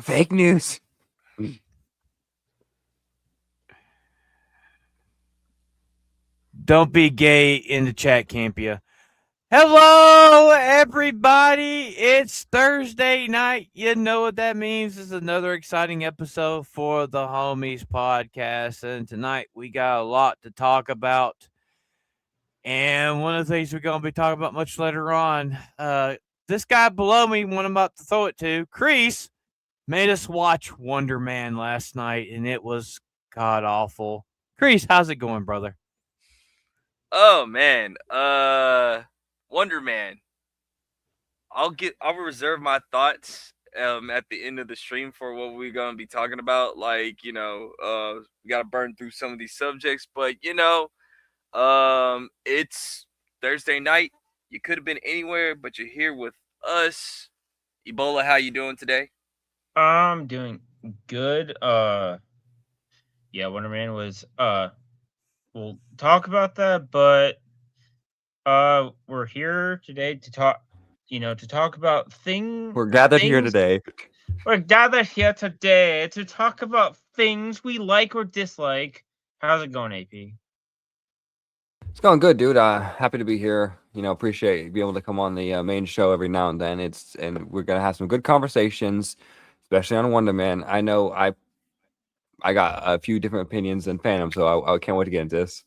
Fake news. Don't be gay in the chat, Campia. Hello, everybody. It's Thursday night. You know what that means. It's another exciting episode for the Homies podcast. And tonight we got a lot to talk about. And one of the things we're going to be talking about much later on, this guy below me, one I'm about to throw it to, Kreese, made us watch Wonder Man last night, and it was god awful. Kreese, how's it going, brother? Oh man, Wonder Man. I'll reserve my thoughts at the end of the stream for what we're gonna be talking about. Like, we gotta burn through some of these subjects, but it's Thursday night. You could have been anywhere, but you're here with us. Ebola, how you doing today? I'm doing good. Yeah, Wonder Man was we'll talk about that, but we're here today to talk about things. We're gathered here today. We're gathered here today to talk about things we like or dislike. How's it going, AP? It's going good, dude. Happy to be here. Appreciate being able to come on the main show every now and then. And we're gonna have some good conversations, especially on Wonder Man. I know I got a few different opinions than Phantom, so I can't wait to get into this.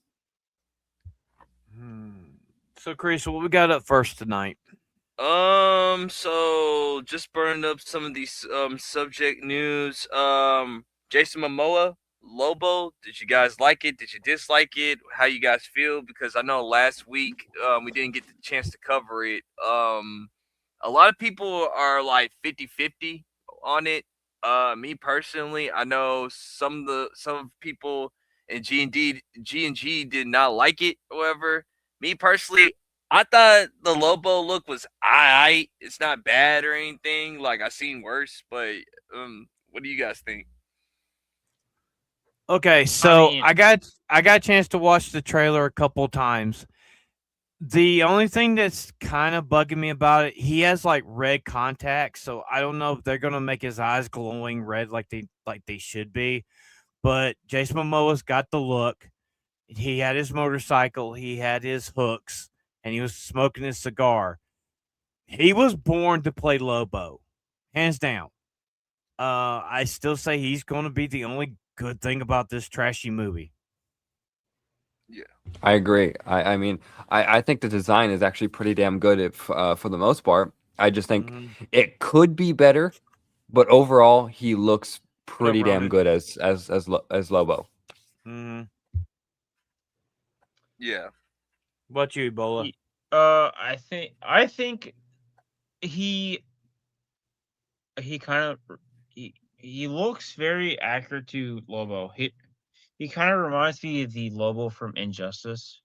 So, Chris, what we got up first tonight? So just burned up some of these subject news. Jason Momoa, Lobo. Did you guys like it? Did you dislike it? How you guys feel? Because I know last week we didn't get the chance to cover it. A lot of people are like 50-50 on it. Me personally, I know some people in G&G did not like it. However, me personally, I thought the Lobo look was alright. It's not bad or anything. Like, I've seen worse, but what do you guys think? Okay, so I got a chance to watch the trailer a couple times. The only thing that's kind of bugging me about it, he has like red contacts, so I don't know if they're gonna make his eyes glowing red like they should be. But Jason Momoa's got the look. He had his motorcycle, he had his hooks, and he was smoking his cigar. He was born to play Lobo, hands down. I still say he's going to be the only good thing about this trashy movie. Yeah, I agree. I mean, I think the design is actually pretty damn good for the most part. I just think it could be better, but overall, he looks pretty damn good as Lobo. Mm-hmm. Yeah. What about you, Ebola? I think he kind of he looks very accurate to Lobo. He kind of reminds me of the Lobo from Injustice.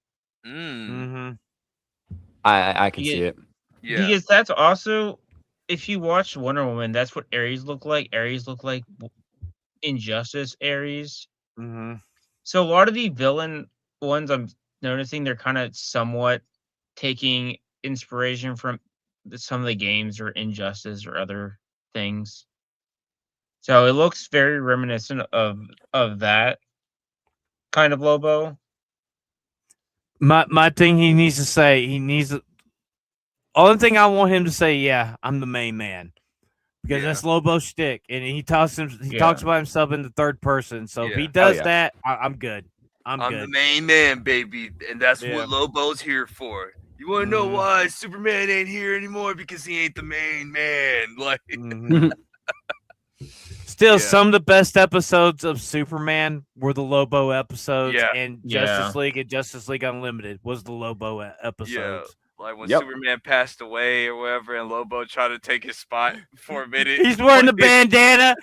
Mm-hmm. I can see it. Yeah. Because that's also, if you watch Wonder Woman, that's what Ares look like. Ares look like Injustice Ares. Mm-hmm. So a lot of the villain ones, I'm noticing they're kind of somewhat taking inspiration from some of the games or Injustice or other things. So it looks very reminiscent of that kind of Lobo. My thing he needs to say, only thing I want him to say, yeah, I'm the main man. Because that's Lobo's shtick. And he talks about himself in the third person. So if he does that, I'm good. I'm good. The main man, baby. And that's what Lobo's here for. You want to know why Superman ain't here anymore? Because he ain't the main man. Like, Still, some of the best episodes of Superman were the Lobo episodes, and Justice League and Justice League Unlimited was the Lobo episodes. Yeah. Like when Superman passed away or whatever, and Lobo tried to take his spot for a minute. He's wearing the bandana.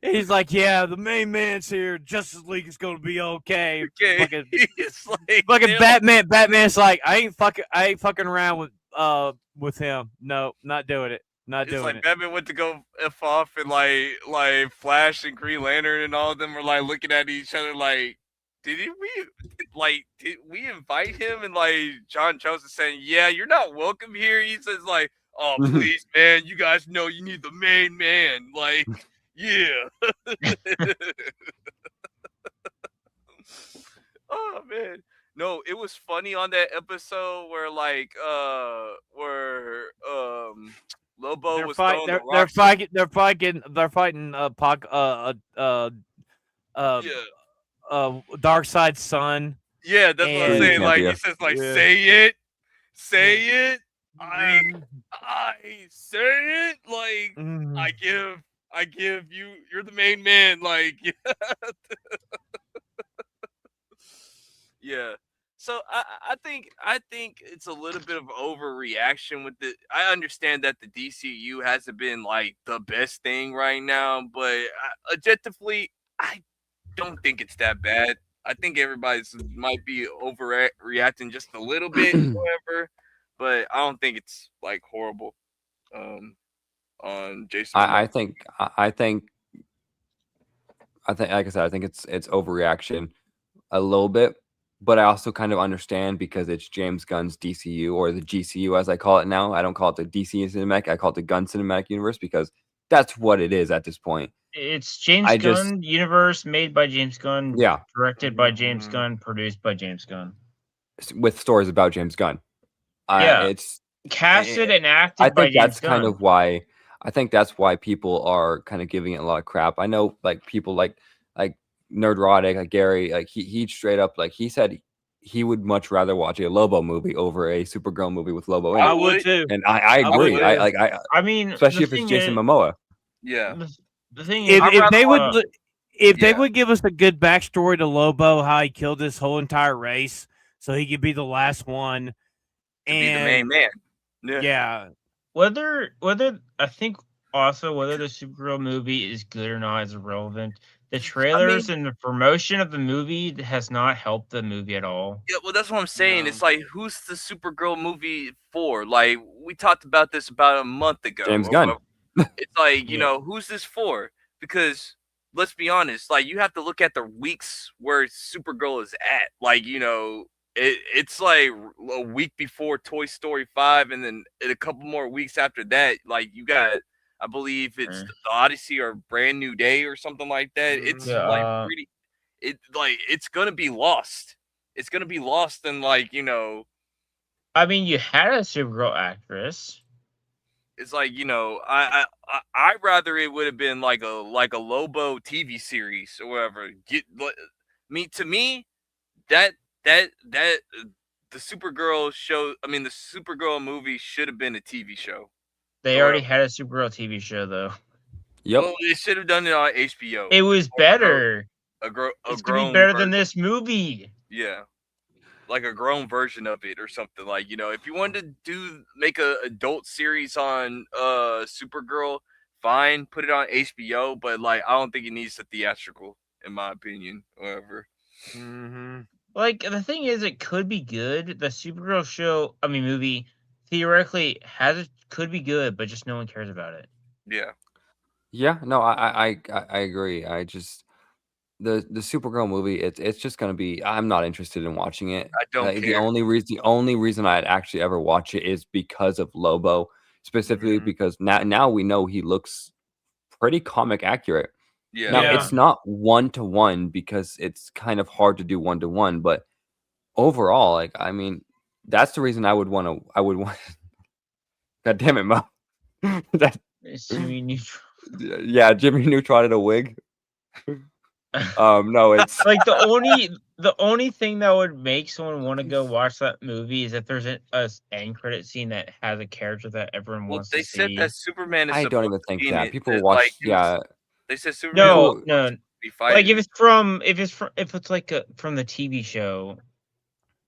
He's like, yeah, the main man's here. Justice League is going to be okay. Fucking Batman. Batman's like, I ain't fucking around with him. No, not doing it. Not doing it. Batman went to go F off, and like Flash and Green Lantern and all of them were like looking at each other like, did we invite him? And like John Jones is saying, yeah, you're not welcome here. He says like, oh please, man, you guys know you need the main man. Like, yeah. Oh man. No, it was funny on that episode where Lobo They're was fight. throwing the They're rocks. fighting. They're fighting. They're fighting. Yeah. Dark Side Sun. Yeah, that's what I'm And saying. Like he Champion. says, like, Yeah. say it. Mhm. I say it. Like Mhm. I give you. You're the main man. Like, yeah. So I think it's a little bit of overreaction with the. I understand that the DCU hasn't been like the best thing right now, but objectively, I don't think it's that bad. I think everybody's might be overreacting just a little bit, however, but I don't think it's like horrible. On Jason Momoa. I think like I said, I think it's overreaction a little bit, but I also kind of understand because it's James Gunn's DCU, or the GCU as I call it now. I don't call it the DC cinematic, I call it the Gunn cinematic universe, because that's what it is at this point. It's James I just- Gunn universe, made by James Gunn, Yeah, directed by James Mhm. Gunn, produced by James Gunn. with stories about James Gunn. Yeah. It's Casted and acted I by think James that's Gunn. kind of why I think that's why people are kind of giving it a lot of crap. I know, like, people like Nerdrotic, like Gary, like he straight up, like, he said he would much rather watch a Lobo movie over a Supergirl movie with Lobo in I it. would too. And I I agree. would I too. I mean, especially the if it's thing Jason is- Momoa. Yeah. The thing is, If they would, if they Yeah. would give us a good backstory to Lobo, how he killed this whole entire race, so he could be the last one, To be the main man. Yeah. whether I think also whether the Supergirl movie is good or not is irrelevant. The trailers and the promotion of the movie has not helped the movie at all. Yeah, well, that's what I'm saying. No. It's like, who's the Supergirl movie for? Like, we talked about this about a month ago. James Gunn. It's like, you Yeah. know, who's this for? Because let's be honest, like, you have to look at the weeks where Supergirl is at. Like, you know, it's like a week before Toy Story 5, and then a couple more weeks after that, like, you got, I believe it's the Odyssey or Brand New Day or something like that. It's Yeah, like pretty, it's gonna be lost. It's gonna be lost in, like, you know, I mean, you had a Supergirl actress. it's like, you know, I'd rather it would have been like a Lobo TV series or whatever. To me, that the Supergirl show, I mean, the Supergirl movie should have been a TV show. They already had a Supergirl TV show, though. Yep. Well, they should have done it on HBO. It was better. It's It's gonna be better than this movie. Yeah. Like a grown version of it or something. Like, you know, if you wanted to make a adult series on Supergirl, fine, put it on HBO, but like, I don't think it needs a theatrical, in my opinion, whatever. Mm-hmm. Like, the thing is, it could be good. The Supergirl show, I mean, movie, theoretically could be good, but just no one cares about it. Yeah. Yeah, no, I agree. I just the Supergirl movie, it's just gonna be. I'm not interested in watching it. I don't The care. only reason I'd actually ever watch it is because of Lobo, specifically because now we know he looks pretty comic accurate. Yeah. Now Yeah. it's not 1-to-1 because it's kind of hard to do 1-to-1, but overall, like, I mean, that's the reason I would want. God damn it, Mo. It's Jimmy Neutron. Yeah, Jimmy Neutron in a wig. No, it's Like, the only thing that would make someone want to go watch that movie is if there's a end credit scene that has a character that everyone Well, wants they to said see. that Superman is I don't even supposed to think be in that it, people that, watch. like, it was- Yeah, they said Superman was No, supposed no. to be fighting. Like, if it's like from the TV show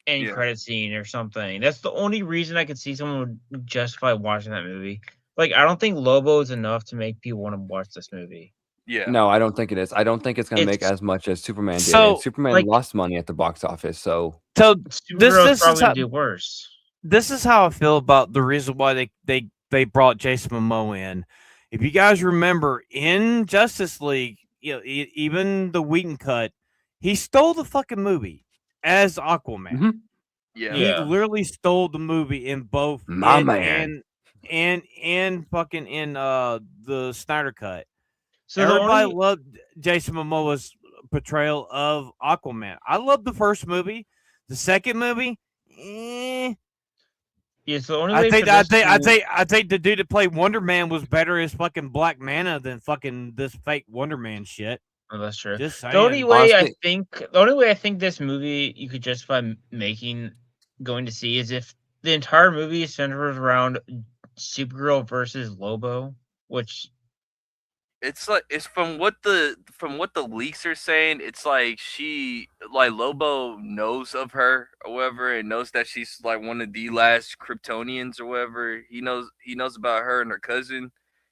end Yeah. credit scene or something. That's the only reason I could see someone would justify watching that movie. Like, I don't think Lobo is enough to make people want to watch this movie. Yeah. no, I don't think it is. I don't think it's gonna make It's- as much as Superman did. So, And Superman like- lost money at the box office, so So Supergirl's this is probably how- gonna do worse. this is how I feel about the reason why they brought Jason Momoa in. If you guys remember in Justice League, you know, even the Whedon cut, he stole the fucking movie as Aquaman. Mhm. Yeah. He Yeah. literally stole the movie in both My it man. and fucking in the Snyder cut. So the Everybody only loved Jason Momoa's portrayal of Aquaman. I loved the first movie. The second movie, eh. yeah, so the only way for I this think I to think I think the dude that played Wonder Man was better as fucking Black Manta than fucking this fake Wonder Man shit. oh, that's true. Just The only saying. way Honestly, I think this movie you could justify making going to see is if the entire movie centers around Supergirl versus Lobo, which It's like it's from what the leaks are saying. It's like Lobo knows of her or whatever, and knows that she's like one of the last Kryptonians or whatever. He knows about her and her cousin,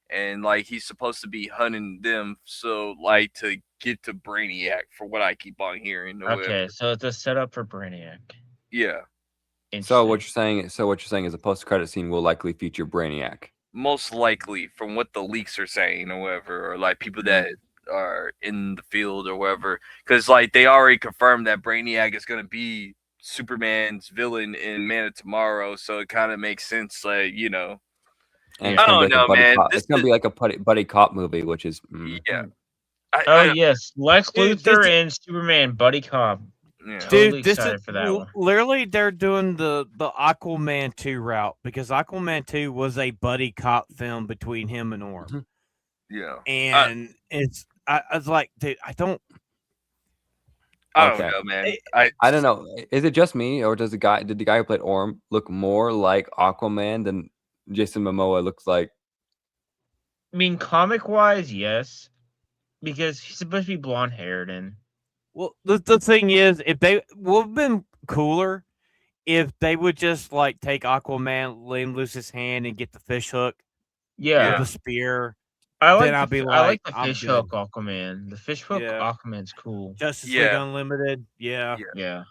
and like he's supposed to be hunting them. So like to get to Brainiac, for what I keep on hearing or whatever. okay, so it's a setup for Brainiac. Yeah, so what Interesting. you're saying is a post-credit scene will likely feature Brainiac. most likely from what the leaks are saying or whatever, or like people that are in the field or whatever, because like they already confirmed that Brainiac is going to be Superman's villain in Man of Tomorrow, so it kind of makes sense, like And Yeah. it's I gonna be don't like a know, buddy man. cop. It's gonna be like a buddy cop movie, which is Yeah, Oh I yes, Lex Dude, Luthor and Superman buddy cop. yeah. Totally Dude, this is excited for that one. literally they're doing the Aquaman 2 route because Aquaman 2 was a buddy cop film between him and Orm. Mhm. Yeah. And I was like, dude, I don't I don't Okay. know, man. I don't know. Is it just me, or did the guy who played Orm look more like Aquaman than Jason Momoa looks like? I mean, comic wise, yes, because he's supposed to be blonde haired and Well, the thing is, if they would have been cooler if they would just like take Aquaman, let him loose his hand, and get the fish hook yeah. or the spear. I Then like I'd be I like like, the I'm fish good. hook Aquaman. The fish hook Yeah. Aquaman's cool. Justice Yeah. League Unlimited, yeah. Yeah.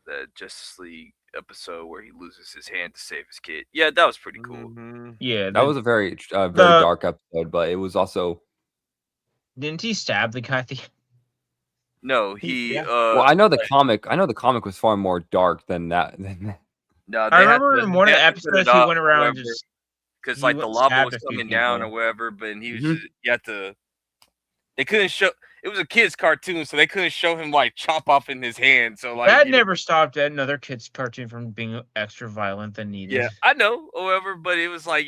The Justice League episode where he loses his hand to save his kid. Yeah, that was pretty cool. Mhm. Yeah. That was a very the- dark episode, but it was also. Didn't he stab the guy at the No, he. Yeah. Well, I know the comic. I know the comic was far more dark than that. No, I remember in one of the episodes he went around and just because he like went the and lava stabbed was a few coming down or people. whatever, but he was Mhm. just, you had to. They couldn't show. It was a kid's cartoon, so they couldn't show him like chop off in his hand. So like that never stopped another kid's cartoon from being extra violent than needed. Yeah, I know, however, but it was like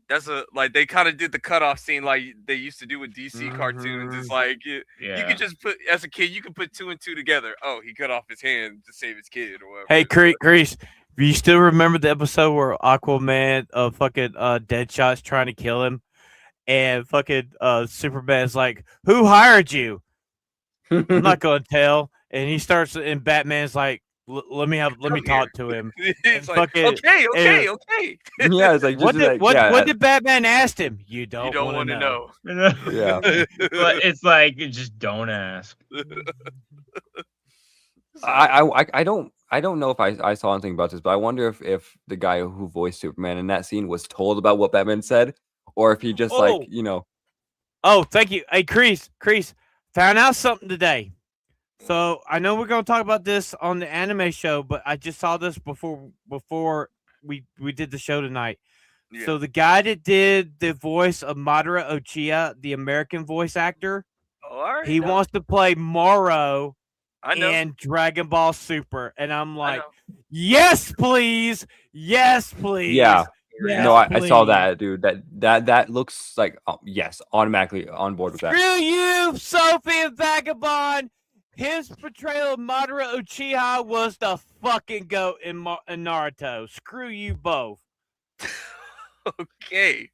that's they kind of did the cutoff scene like they used to do with DC cartoons. It's like you could just put as a kid, you could put 2 and 2 together. Oh, he cut off his hand to save his kid or whatever. Hey, Kreese, do you still remember the episode where Aquaman, fucking Deadshot's trying to kill him, and fucking Superman's like, "Who hired you?" I'm not gonna tell. And he starts, and Batman's like, "Let me talk to him." It's like, fucking- okay. Yeah, it's like What just did like, what did Batman ask him? You don't, You don't want to know. Yeah. But it's like just don't ask. I don't know if I saw anything about this, but I wonder if the guy who voiced Superman in that scene was told about what Batman said, or if he just Oh. Oh, thank you. Hey, Kreese, found out something today. So I know we're gonna talk about this on the anime show, but I just saw this before we did the show tonight. Yeah. So the guy that did the voice of Madara Uchiha, the American voice actor, Oh, all right, he wants to play Moro I know. in Dragon Ball Super, and I'm I like, know. yes, please, yes, please. Yeah. Yes, No, I saw please. that, dude. That looks like yes, automatically on board with that. Screw you, Sophie and Vagabond. His portrayal of Madara Uchiha was the fucking goat in Naruto. Screw you both. Okay.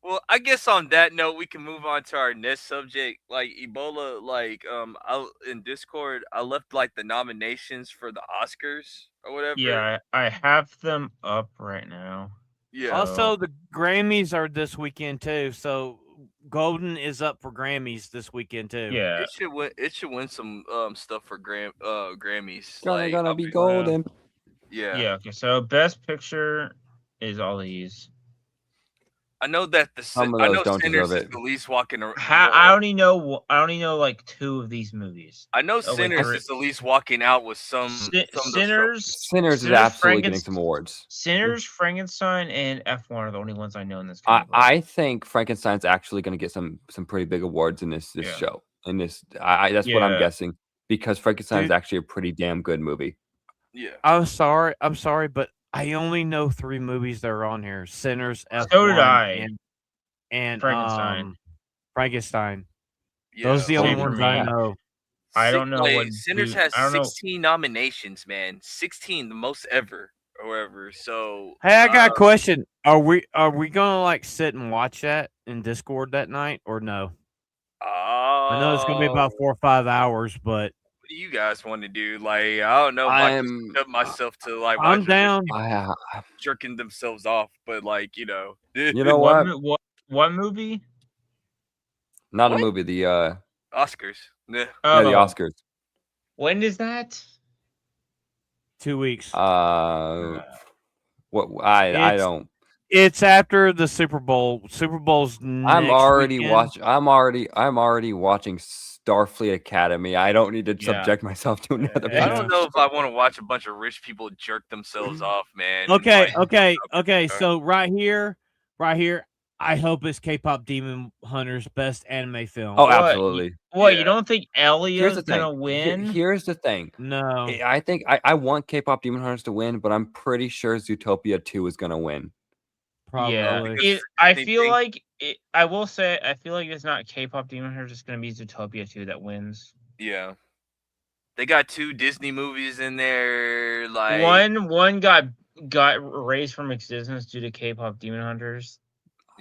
Well, I guess on that note, we can move on to our next subject. Like Ebola, in Discord, I left like the nominations for the Oscars or whatever. Yeah, I have them up right now. Yeah. Also, the Grammys are this weekend too, so Golden is up for Grammys this weekend too. Yeah. It should win some stuff for Grammys. Gonna be up- golden. Yeah. Yeah, okay, so best picture is all these. I know that Some of I those know don't Sinners deserve is it. the least walking. I only know like 2 of these movies. I know Oh, wait, Sinners is the least walking out with some of those trophies. Sinners is absolutely getting some awards. Sinners, Frankenstein, and F1 are the only ones I know in this I, category. I think Frankenstein's actually going to get some pretty big awards in this Yeah. show. In this, that's what I'm Yeah. guessing, because Frankenstein is Dude. actually a pretty damn good movie. Yeah. I'm sorry, but I only know 3 movies that are on here: Sinners, F1, So did I. and Frankenstein. Frankenstein. Yeah. Those are the only Same for ones I me. know. I don't know what Sinners dude- has I don't know. 16 nominations, man. 16, the most ever, or whatever. So Hey, I got a question. Are we gonna like sit and watch that in Discord that night or no? I know it's gonna be about 4 or 5 hours, but what do you guys want to do? Like, I don't know if I can put myself to like I'm watching down. people jerking themselves off, but like, you know. You know what? What movie? Not What? a movie. The Oscars. Yeah. yeah, the Oscars. When is that? 2 weeks. What I don't. It's after the Super Bowl. Super Bowl's next I'm already weekend. watching. I'm already watching Starfleet Academy. I don't need to subject myself to another. I don't know if I want to watch a bunch of rich people jerk themselves off, man. Okay, Like, okay. So right here, I hope it's K-pop Demon Hunter's best anime film. Oh, absolutely. What, you don't think Elia's Here's the gonna thing. win? Here's the thing. No. I think I want K-pop Demon Hunters to win, but I'm pretty sure Zootopia 2 is gonna win. Probably. Yeah, I feel like I will say I feel like it's not K-pop Demon Hunter, it's gonna be Zootopia 2 that wins. Yeah. They got 2 Disney movies in there. Like One got erased from existence due to K-pop Demon Hunters.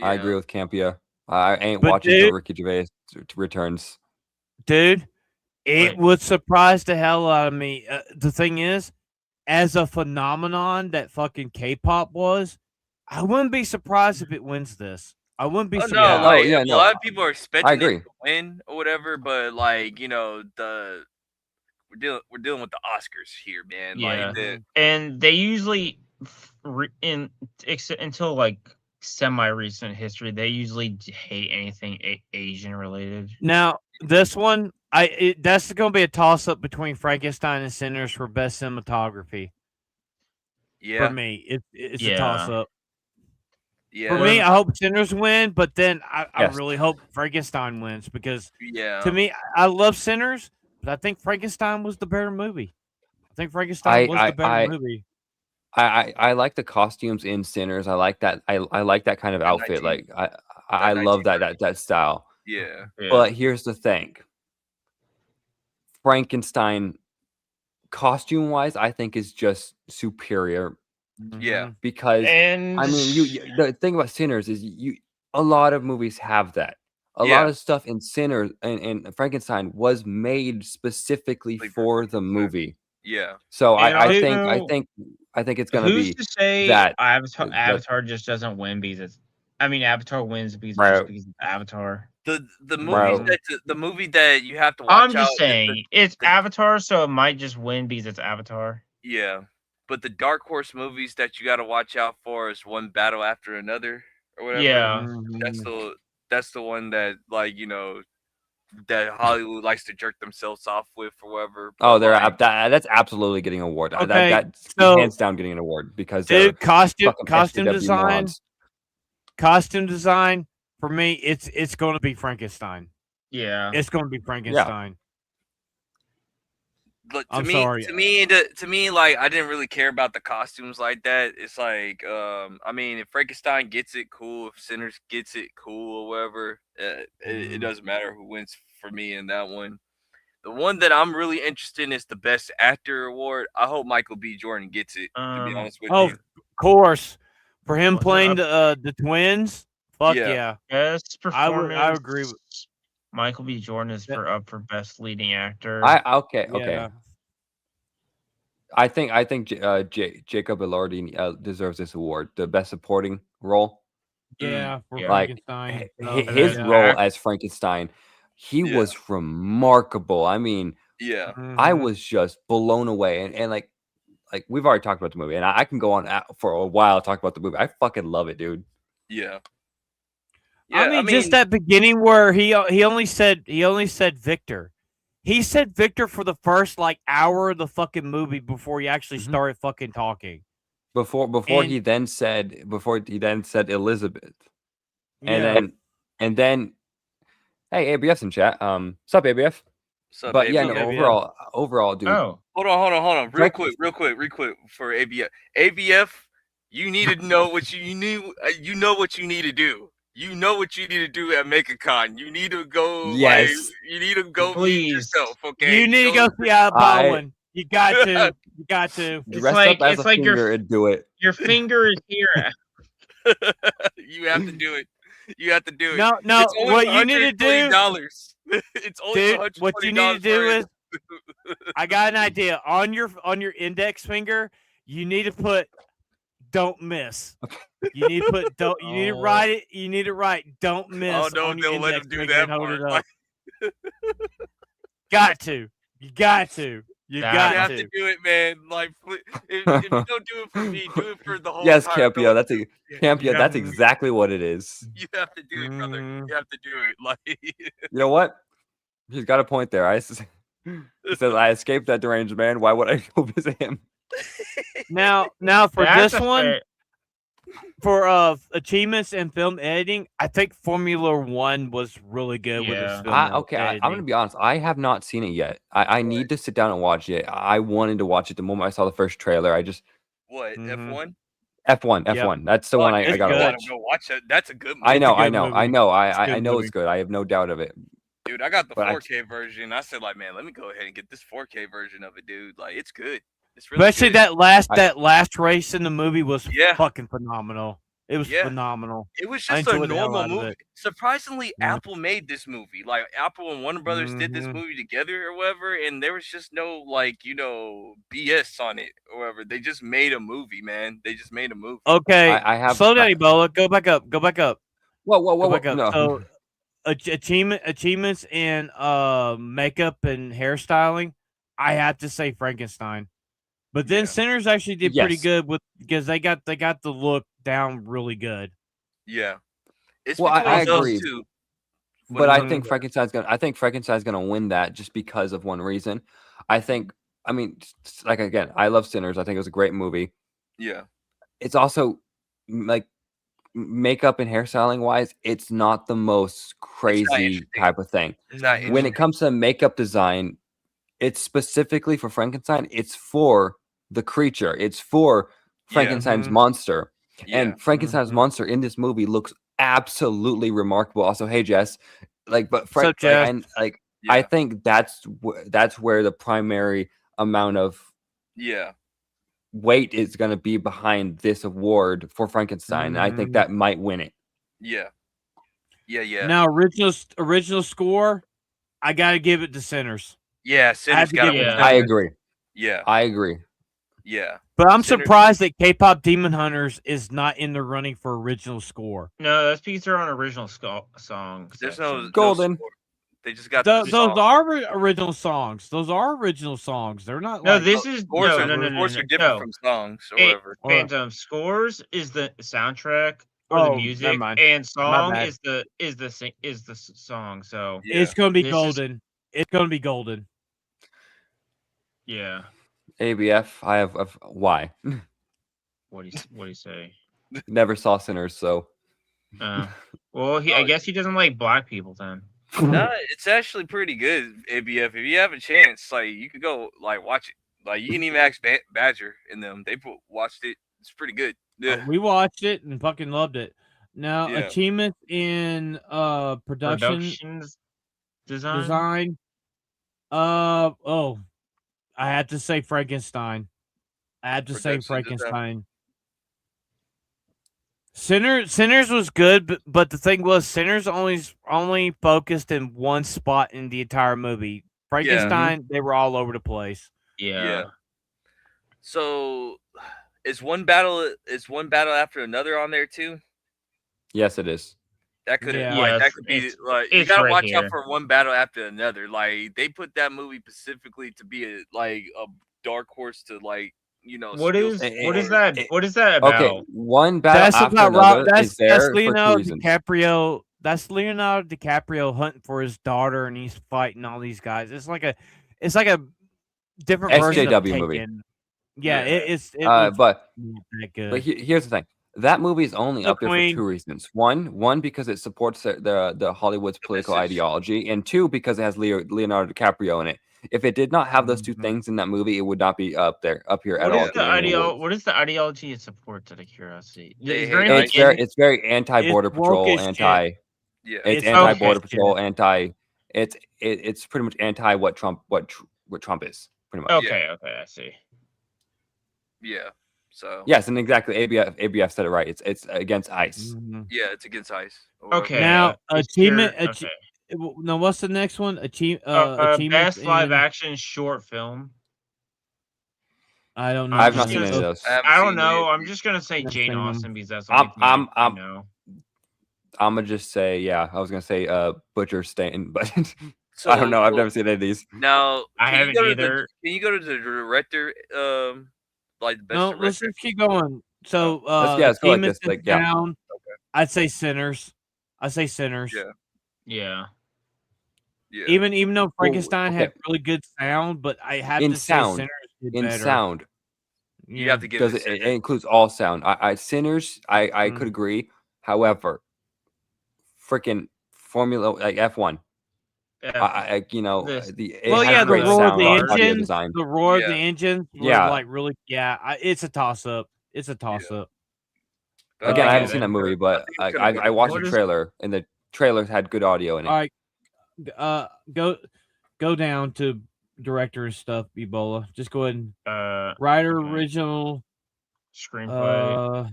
I agree with Campia. I ain't But watching dude- till Ricky Gervais returns. Dude, it would surprise the hell out of me. The thing is, as a phenomenon that fucking K-pop was, I wouldn't be surprised if it wins this. I wouldn't be Oh, surprised. no, like, a lot of people are expecting agree. it to win or whatever, but like, you know, we're dealing with the Oscars here, man. Yeah, Like and they usually until like semi-recent history, they usually hate anything Asian related. Now, this one, that's going to be a toss-up between Frankenstein and Sinners for best cinematography. Yeah. For me, it's a Yeah. toss-up. Yeah. For me, I hope Sinners win, but then I Yes. really hope Frankenstein wins because Yeah. to me, I love Sinners, but I think Frankenstein was the better movie. I think Frankenstein was the better movie. I like the costumes in Sinners. I like that. I like that kind of outfit. Like I love that style. Yeah. But here's the thing. Frankenstein, costume wise, I think is just superior. Yeah. Because I mean, the thing about Sinners is a lot of movies have that. A lot of stuff in Sinners and Frankenstein was made specifically for the movie. Yeah. So And I think it's gonna who's be to say that Avatar just doesn't win because Avatar wins because it's Avatar. The movie that you have to watch I'm just saying it's Avatar, so it might just win because it's Avatar. Yeah. But the Dark Horse movies that you got to watch out for is One Battle After Another or whatever. Yeah. That's the one that, like, you know, that Hollywood likes to jerk themselves off with or whatever. Oh, that's absolutely getting an award. Okay, That's so- hands down getting an award because Dude, costume SJW design. morons. Costume design for me, it's going to be Frankenstein. Yeah. It's going to be Frankenstein. Look, I'm sorry. To me, like, I didn't really care about the costumes like that. It's like, I mean, if Frankenstein gets it, cool. If Sinners gets it, cool, or whatever. It doesn't matter who wins for me in that one. The one that I'm really interested in is the Best Actor award. I hope Michael B. Jordan gets it. To be honest with you. Of course, for him playing the twins. Fuck yeah. Best performance. I agree with Michael B. Jordan is up for best leading actor. Okay. Yeah. I think Jacob Elordi deserves this award, the best supporting role. Yeah, for like Frankenstein. his role as Frankenstein, he was remarkable. I mean, I was just blown away, and like we've already talked about the movie, and I can go on for a while talking about the movie. I fucking love it, dude. Yeah. Yeah, I mean, just that beginning where he only said Victor. He said Victor for the first like hour of the fucking movie before he actually started fucking talking. Before he then said Elizabeth. And then hey, ABF's in chat. Sup ABF? Sup, But yeah, no, ABF? overall, dude. Oh, hold on. Real quick for ABF. ABF, you need to know what you need. You know what you need to do. You know what you need to do at MegaCon. You need to go. Yes. You need to go meet Please. yourself. Okay. You need to go see Baldwin. You got to. You got to. Dress up as a finger and do it. Your finger is here. You have to do it. You have to do it. No. It's only What you need to do, It's only dude. What you need to do is, I got an idea. On your index finger, you need to put "Don't miss." You need to put "Don't." You need to write it. You need to write "Don't miss." Oh no, on your they'll let him index do finger that and hold part. it up. Got to. You got to. You You got have to. to do it, man. Like, if you don't do it for me, do it for the whole. Yes, entire Campio. building. Campio. That's exactly what it is. You have to do it, brother. You have to do it. Like, You know what? He's got a point there. He says, "I escaped that deranged man. Why would I go visit him?" Now for That's this a one, fair- for achievements in film editing, I think Formula One was really good with Yeah. its film I'm editing. gonna be honest. I have not seen it yet. I need to sit down and watch it. I wanted to watch it the moment I saw the first trailer. I just what? Mhm. F1? F1. That's the one I it's gotta good. watch. Go watch it. That's a good movie. I know. a good movie. I know. It's a I good know movie. it's good. I have no doubt of it. Dude, I got the But I- 4K version. I said, like, man, let me go ahead and get this 4K version of it, dude. Like, it's good. It's really Especially good. that last race in the movie was Yeah. fucking phenomenal. It was Yeah. phenomenal. It was I just a enjoyed the hell normal out of movie. it. Surprisingly, Yeah. Apple made this movie. Like, Apple and Warner Brothers did this Mhm. movie together or whatever, and there was just no, like, BS on it or whatever. They just made a movie, man. They just made a movie. Okay, I have slow down, Ebola. Go back up. Go back up. Whoa, Go back up. no. So, achievements in makeup and hairstyling, I have to say Frankenstein. But then Yeah. Sinners actually did pretty Yes. good because they got the look down really good. Yeah. It's Well, I between those agree. two. But I Mhm. think Frankenstein's gonna win that just because of one reason. I mean, like again, I love Sinners. I think it was a great movie. Yeah. It's also like makeup and hairstyling wise, it's not the most crazy interesting. type of thing. It's not When interesting. it comes to makeup design, it's specifically for Frankenstein. It's for the creature. It's for Frankenstein's Mhm. monster. Yeah. And Frankenstein's Mhm. monster in this movie looks absolutely remarkable. Also, hey Jess, but Sup, Jess? I Yeah. think that's where the primary amount of Yeah. weight is going to be behind this award for Frankenstein. And I think Mhm. that might win it. Yeah. Yeah. Now, original score, I got to give it to Sinners. Yeah. Sinners to got give it to to I Sinners. agree. Yeah. I agree. Yeah. But I'm Sinners- surprised that K-pop Demon Hunters is not in the running for original score. No, that's because they're on original song. There's section. no Golden. score. They just got Those the song. are original songs. Those are original songs. They're not. No, like, this is Scores no, are, no, no, no, scores no, are different no. from songs or Hey, whatever. Phantom scores is the soundtrack or the never music, mind. and song bad. is the song. So Yeah. It's gonna be This is- golden. It's gonna be golden. yeah, ABF. I have why? what do you say? Never saw Sinners, so Well, I guess he doesn't like black people then. No, it's actually pretty good, ABF. If you have a chance, like you could go like watch it. Like you can even ask Badger and them. They watched it. It's pretty good. Yeah. We watched it and fucking loved it. Now, Yeah. achievements in production Productions design. design. I had to say Frankenstein. I had to say Production design. Frankenstein. Sinners was good, but the thing was, Sinners only focused in one spot in the entire movie. Frankenstein, they were all over the place. Yeah. So, is one battle after another on there too? yes, it is. That could Yeah. Yeah, that could be it's- like you it's gotta right watch here. out for one battle after another. Like they put that movie specifically to be a dark horse to What steal is some what is awards. that? What is that about? Okay, one battle That's after about another Rob. is there for two Leonardo reasons. DiCaprio. that's Leonardo DiCaprio hunting for his daughter, and he's fighting all these guys. It's like a different version of SJW movie. Taken. Yeah, Yeah. it looks But not that good. But here's the thing. That movie is only The up there for Queen. 2 reasons. One because it supports the Hollywood's political message. ideology, and 2 because it has Leonardo DiCaprio in it. If it did not have those 2 Mhm. things in that movie, it would not be up here at What all. is the getting awards. what is the ideology it supports? Out of curiosity, They is there hate any, ICE. like, It's very anti-border It's woke patrol, as shit. Yeah. it's It's anti-border woke as patrol, shit. it's pretty much anti what Trump is, pretty much. okay, I see. Yeah. So Yes, and exactly ABF said it right. It's against ICE. Mhm. yeah, it's against ICE. or whatever. Okay, Now, is achievement. there- okay. Now, what's the next one? Achievement. Best live in- action short film. I don't know. I've I'm not just seen gonna any of those. I haven't I don't seen know. it. I'm just gonna say Never Jane seen 'em. Austen because that's the only thing I know. I'm gonna just say, yeah, I was gonna say Butcher Stain, but So, I don't know. I've never seen any of these. Now, I can you haven't go to either. Can you go to the director? Like the best No, director? let's just keep going. So, let's go like achievements this, like, and yeah. sound. I'd say Sinners. I say Sinners. Yeah. Yeah. Yeah. Even though Frankenstein had okay. really good sound, but I have In to sound, say Sinners did in better. sound, You have to give because it. it includes all sound. Sinners, I could agree. However, freaking Formula like F1, you know, This- it Well, has yeah, the great roar of sound, the audio engines, design. the roar of Yeah. the engines were Yeah. like really, it's a toss up. It's a toss up. But Again, I haven't Okay, seen that then- movie, but I think it's gonna I watched What the is- trailer, and the trailers had good audio in it. All right, go down to director and stuff. Ebola. Just go ahead and writer okay. original. Screenplay.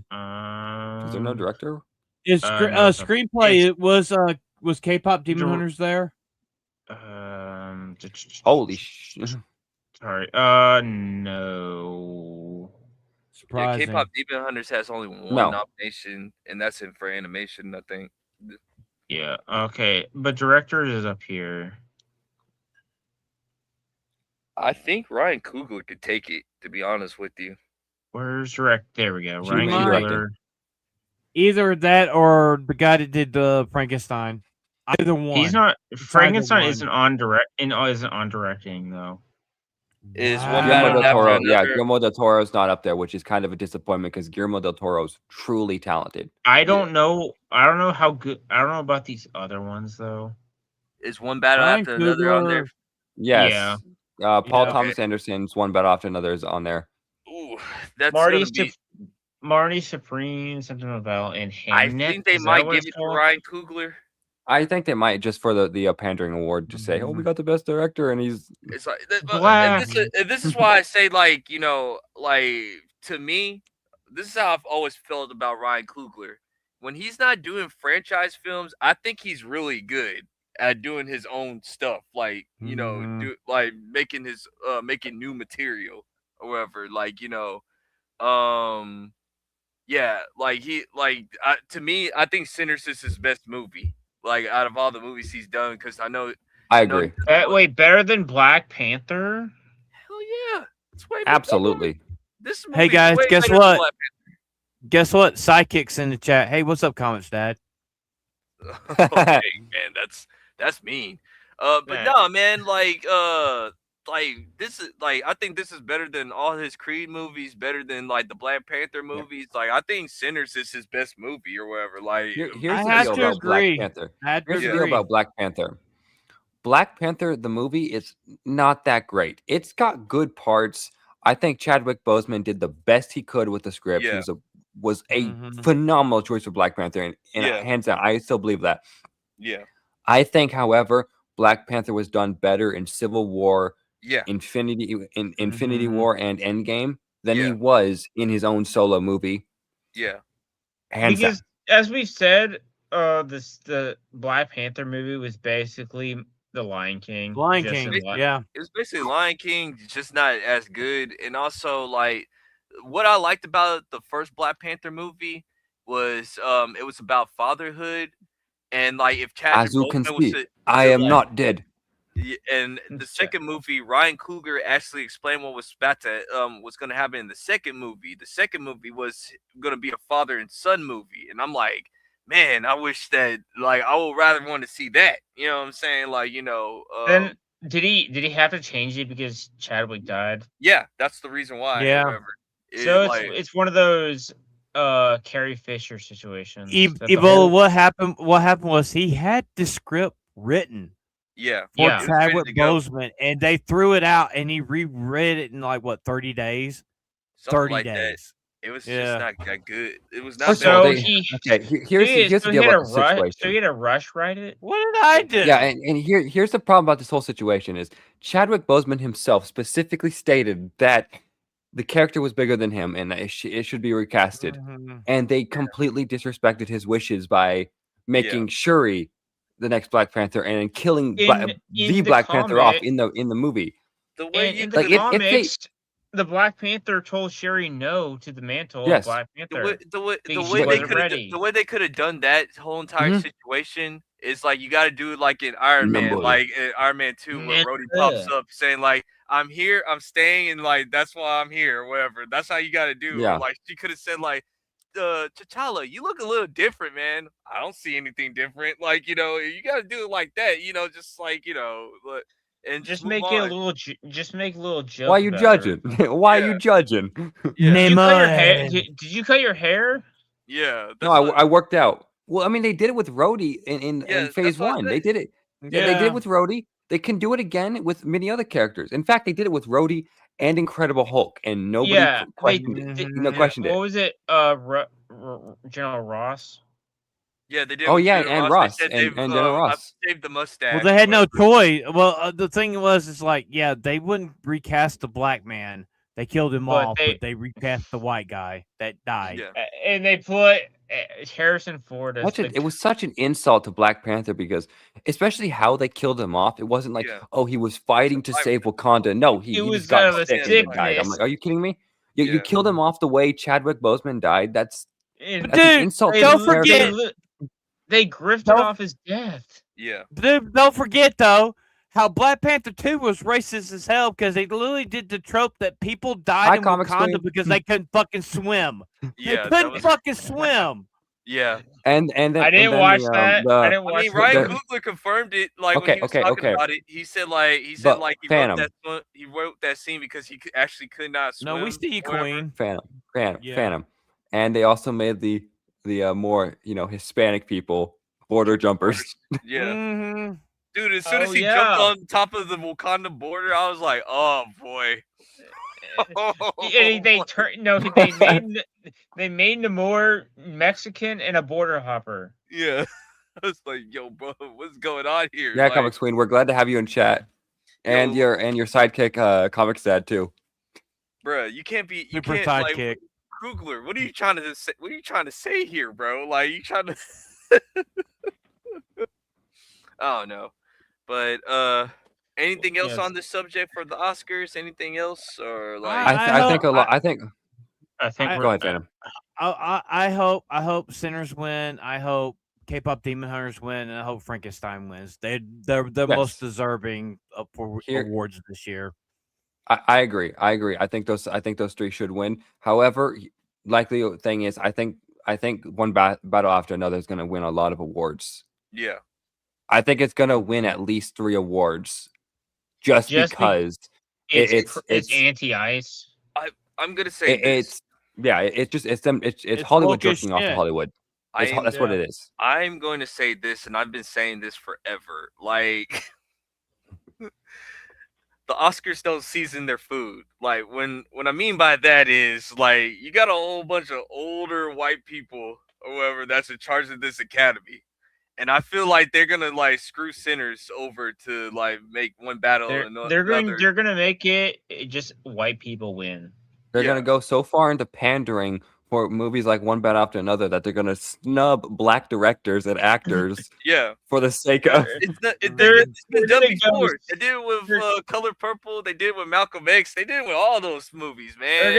Is there no director? Is no, it's a- screenplay? It was K-pop Demon Dir- Hunters there? Holy shit! Sorry. No. Yeah, Surprising. K-pop Demon Hunters has only one No. nomination, and that's in for animation, I think. Yeah. Okay, but directors is up here. I think Ryan Coogler could take it. To be honest with you, Where's direct? There we go. She Ryan might. Coogler. Either that or the guy that did the Frankenstein. Either one. He's not. Frankenstein one. isn't on directing though. is Wow. one Guillermo battle del after Toro, another. Guillermo del Toro's not up there, which is kind of a disappointment because Guillermo del Toro's truly talented. I don't know. I don't know how good. I don't know about these other ones though. Is one battle Ryan after another on there? Coogler- Yes. Paul Yeah. Thomas Anderson's one battle after another is on there. Ooh, that's Marty gonna be. Marty Supreme, something about, and I Hamnet. think they Is that might what give it's it to called? Ryan Coogler. I think they might just for the pandering award just say, "Oh, we got the best director," and he's It's like, Black. and this is why I say, like, you know, like, to me, this is how I've always felt about Ryan Coogler. When he's not doing franchise films, I think he's really good at doing his own stuff, like, you know, making making new material or whatever, like, you know, yeah, like to me, I think Sinners is his best movie, like, out of all the movies he's done, because I know. I agree. Wait, better than Black Panther? Hell yeah, it's way Absolutely. This Hey, movie is guys, way guess better than what? Black Guess what? Sidekicks in the chat. Hey, what's up, comments, Dad? Panther. Okay, man, that's mean. But Yeah. no, man, like this is like, I think this is better than all his Creed movies, better than like the Black Panther movies. Like, I think Sinners is his best movie or whatever. Like, Here's I the have deal to about Black agree. Panther. Had to Here's the deal agree. about Black Panther. Black Panther, the movie, is not that great. It's got good parts. I think Chadwick Boseman did the best he could with the script. Yeah. He was a Mhm. phenomenal choice for Black Panther, and Yeah. hands down, I still believe that. yeah, I think, however, Black Panther was done better in Civil War, yeah, Infinity Mhm. War, and Endgame than Yeah. he was in his own solo movie. yeah. Hands down. Because as we said, the Black Panther movie was basically The Lion King. Lion just King. in li- Yeah. It was basically Lion King, just not as good. And also, like, what I liked about the first Black Panther movie was it was about fatherhood, and like, if Chadwick As you can Boseman was see, I am not dead. and the second movie, Ryan Coogler actually explained what was about to was going to happen in the second movie. The second movie was going to be a father and son movie, and I'm like, man, I wish that like I would rather want to see that. You know what I'm saying? Like, you know, Then did he have to change it because Chadwick died? yeah, that's the reason why or Yeah. whatever. It So like it's one of those Carrie Fisher situations that the Ebola, whole what happened? What happened was he had the script written yeah, for Yeah. it was ready Chadwick to go. Boseman, and they threw it out, and he reread it in like what 30 days. Something 30 like that. days. It was just Yeah. not that good. It was not First of all, that so good. they he okay. Here's the so he deal had about a the rush so situation. he had a rush write it? What did I do? Yeah, and here's the problem about this whole situation is Chadwick Boseman himself specifically stated that the character was bigger than him and it should be recasted. Mhm. And they completely disrespected his wishes by Yeah. making Shuri the next Black Panther and killing In the the Black Panther off comic in the movie. The way and you in the Like could if they comics, the Black Panther told Shuri no to the mantle of yes, Black Panther the because way she they wasn't could have ready. the way they could have done that whole entire Mhm. situation is like you got to do it like in Iron Man, Number. like in Iron Man 2, where Rhodey pops up saying like I'm here, I'm staying, and like that's why I'm here or whatever. That's how you got to do. Or Yeah. like she could have said like, T'Challa, you look a little different, man. I don't see anything different. Like you know, you got to do it like that. You know, just like you know, and just Just move make it a on. little just make a little joke Why are you about her. judging? Why are Yeah. you judging? Yeah, Did you cut your hair? Nemo. Did you cut your hair? yeah. No, That's what. I worked out. Well, I mean, they did it with Rhodey in Yeah, phase that's what I one. said. They did it. Yeah, they did it with Rhodey. They can do it again with many other characters. In fact, they did it with Rhodey and Incredible Hulk, and nobody Yeah, questioned it. No, Mhm. questioned what it. was it? General Ross. Yeah, they did Oh with yeah, General and Ross. They Ross said and they've General Ross. saved the Well, mustache. they had no whatever. choice. Well, the thing was, it's like, yeah, they wouldn't recast the black man. They killed him But off, but they recast the white guy that died. Yeah, and they put Harrison Ford as It was such an insult to Black Panther because, especially how they killed him off. It wasn't like, yeah. oh, he was fighting to save Wakanda. No, he It just was got out of a sick and then died. I'm sickness. like, are you kidding me? You Yeah. killed him off the way Chadwick Boseman died. That's And an Dude, insult. don't to the character. forget. they grifted Don't- off his death. Yeah. Dude, don't forget though how Black Panther 2 was racist as hell because they literally did the trope that people died Hi, in Comic Wakanda Queen. because they couldn't fucking swim. Yeah. They That couldn't was fucking swim. yeah. And then I didn't and then watch the, that. the I didn't I watch mean, the- Ryan the- Coogler confirmed it. Like when Okay, he was okay, talking okay. about it, he said But like he Phantom. wrote that scene because he actually could not swim. No, we see you, or whatever. Queen. Yeah. Phantom, and they also made the more Hispanic people border jumpers. Yeah, Mhm. dude. As soon as Oh, he yeah. jumped on top of the Wakanda border, I was like, oh boy. And they made him more Mexican and a border hopper. Yeah. I was like, yo, bro, what's going on here? Yeah, Like, Comics Queen, we're glad to have you in chat, and Yo. your sidekick, Comics Dad too. bruh, you can't Super like sidekick. Kugler. What are you trying to say? What are you trying to say here, bro? Like you trying to I don't know. But anything else Yes. on this subject for the Oscars? Anything else or like I think a lot. I think. I think I- Go ahead, Phantom. I hope Sinners win. I hope K-pop Demon Hunters win, and I hope Frankenstein wins. They're Yes. most deserving for Here- awards this year. I agree. I think those three should win. However, likely thing is, I think one battle after another is going to win a lot of awards. yeah. I think it's going to win at least 3 awards, just Just be- because it's anti-ice. I'm gonna say this. it's Hollywood woke as jerking off to shit. Hollywood. That's what it is. I'm going to say this, and I've been saying this forever. Like, the Oscars don't season their food. Like, what I mean by that is, like, you got a whole bunch of older white people or whoever that's in charge of this academy, and I feel like they're gonna like screw Sinners over to like make one battle and They're gonna make it just white people win. They're Yeah. going to go so far into pandering for movies like One Battle After Another that they're going to snub black directors and actors Yeah, for the sake of. it's been They're done gonna before. go- They did it with Color Purple. They did it with Malcolm X. They did it with all those movies, man.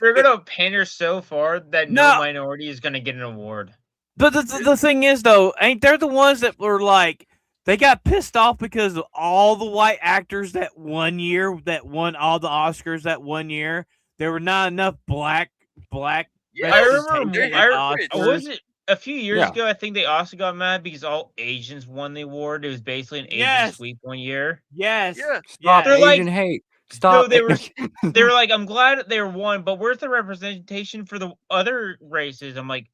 They're gonna pander so far that no No. minority is gonna get an award. But the thing is, though, ain't they're the ones that were like, they got pissed off because of all the white actors that one year that won all the Oscars that one year. There were not enough black. Yeah, I they're remember. hypocrites. Oscars. a few years Yeah. ago, I think they also got mad because all Asians won the award. It was basically an Asian Yes. sweep one year. Yes. Yeah. Stop They're like- Asian hate. So Stop. they were like, I'm glad they were won, but where's the representation for the other races? I'm like,